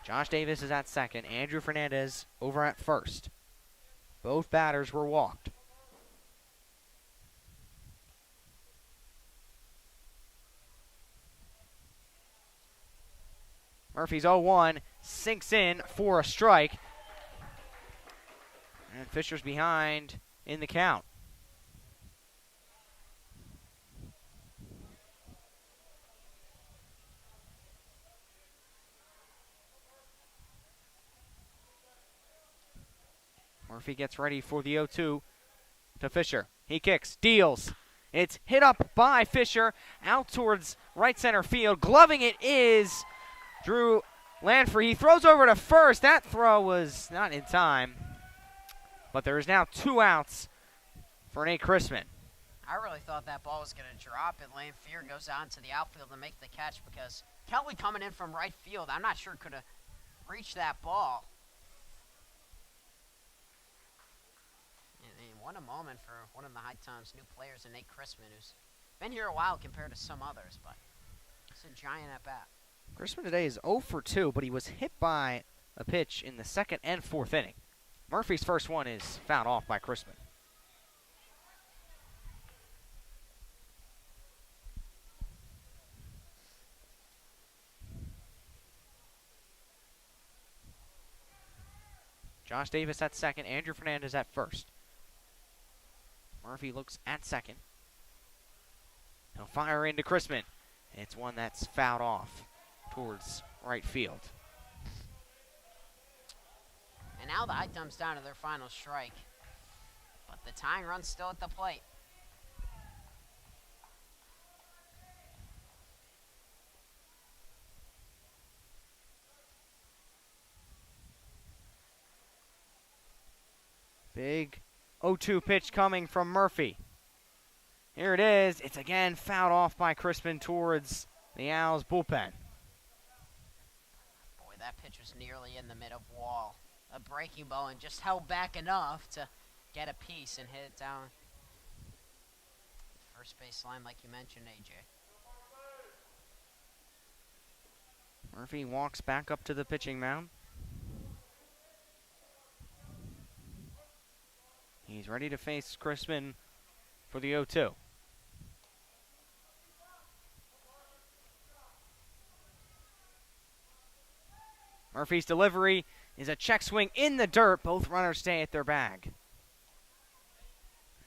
Josh Davis is at second. Andrew Fernandez over at first. Both batters were walked. Murphy's 0-1, sinks in for a strike. And Fisher's behind in the count. Murphy gets ready for the 0-2 to Fisher. He kicks, deals. It's hit up by Fisher, out towards right center field. Gloving it is Drew Lanfrey. He throws over to first. That throw was not in time. But there is now 2 outs for Nate Chrisman. I really thought that ball was going to drop, and Lane Fear goes out to the outfield to make the catch because Kelly coming in from right field, I'm not sure could have reached that ball. And what a moment for one of the HiToms' new players, and Nate Chrisman, who's been here a while compared to some others, but it's a giant at-bat. Chrisman today is 0 for 2, but he was hit by a pitch in the 2nd and 4th inning. Murphy's first one is fouled off by Chrisman. Josh Davis at second, Andrew Fernandez at first. Murphy looks at second. He'll fire into Chrisman. It's one that's fouled off towards right field. And now the HiToms down to their final strike. But the tying run's still at the plate. Big 0-2 pitch coming from Murphy. Here it is. It's again fouled off by Crispin towards the Owls bullpen. Boy, that pitch was nearly in the mid of wall. A breaking ball and just held back enough to get a piece and hit it down first base line like you mentioned, AJ. Murphy walks back up to the pitching mound. He's ready to face Crispin for the 0-2. Murphy's delivery is a check swing in the dirt. Both runners stay at their bag.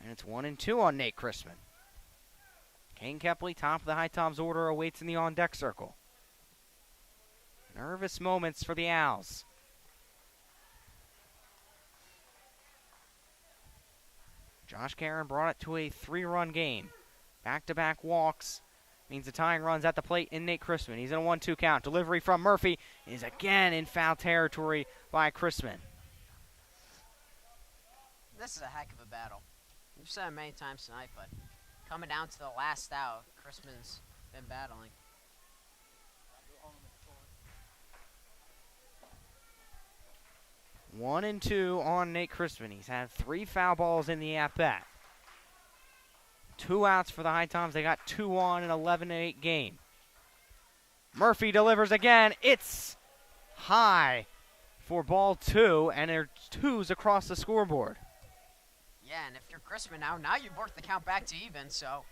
And it's 1-2 on Nate Chrisman. Kane Kepley, top of the HiToms order, awaits in the on-deck circle. Nervous moments for the Owls. Josh Karen brought it to a 3-run game. Back-to-back walks means the tying run's at the plate in Nate Chrisman. He's in a 1-2 count. Delivery from Murphy is again in foul territory by Chrisman. This is a heck of a battle. We've said it many times tonight, but coming down to the last out, Chrisman's been battling. One and two on Nate Chrisman. He's had 3 foul balls in the at-bat. 2 outs for the HiToms. They got 2 on an 11-8 game. Murphy delivers again. It's high for ball 2, and there's 2s across the scoreboard. Yeah, and if you're Chrisman now you've worked the count back to even, so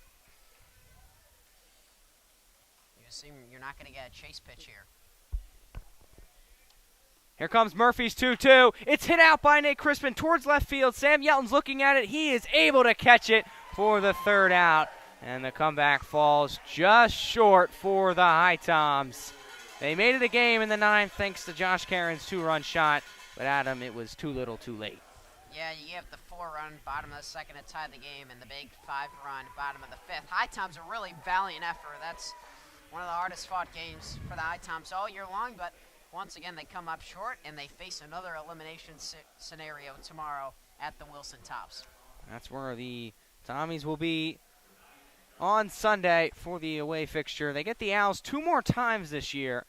you assume you're not going to get a chase pitch here. Here comes Murphy's 2-2. It's hit out by Nate Chrisman towards left field. Sam Yelton's looking at it. He is able to catch it for the 3rd out. And the comeback falls just short for the HiToms. They made it a game in the 9th thanks to Josh Karen's 2-run shot. But, Adam, it was too little too late. Yeah, you have the 4-run bottom of the 2nd to tie the game and the big 5-run bottom of the 5th. HiToms a really valiant effort. That's one of the hardest fought games for the HiToms all year long, but once again, they come up short, and they face another elimination scenario tomorrow at the Wilson Tops. That's where the Tommies will be on Sunday for the away fixture. They get the Owls 2 more times this year,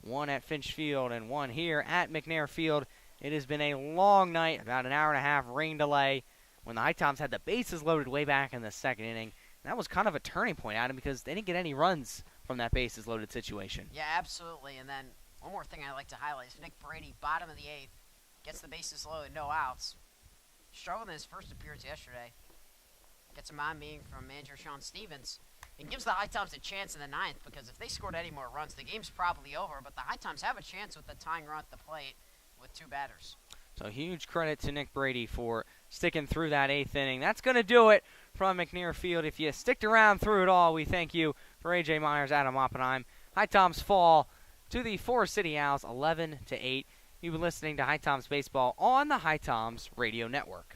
1 at Finch Field and 1 here at McNair Field. It has been a long night, about an hour-and-a-half rain delay when the HiToms had the bases loaded way back in the 2nd inning. And that was kind of a turning point, Adam, because they didn't get any runs from that bases loaded situation. Yeah, absolutely, and then one more thing I'd like to highlight is Nick Brady, bottom of the 8th, gets the bases loaded, no outs. Struggled in his first appearance yesterday. Gets him on being from manager Sean Stevens. And gives the HiToms a chance in the 9th, because if they scored any more runs, the game's probably over. But the HiToms have a chance with the tying run at the plate with 2 batters. So huge credit to Nick Brady for sticking through that 8th inning. That's going to do it from McNair Field. If you sticked around through it all, we thank you. For A.J. Myers, Adam Oppenheim, HiToms fall to the Forest City Owls 11-8. You've been listening to HiToms Baseball on the HiToms Radio Network.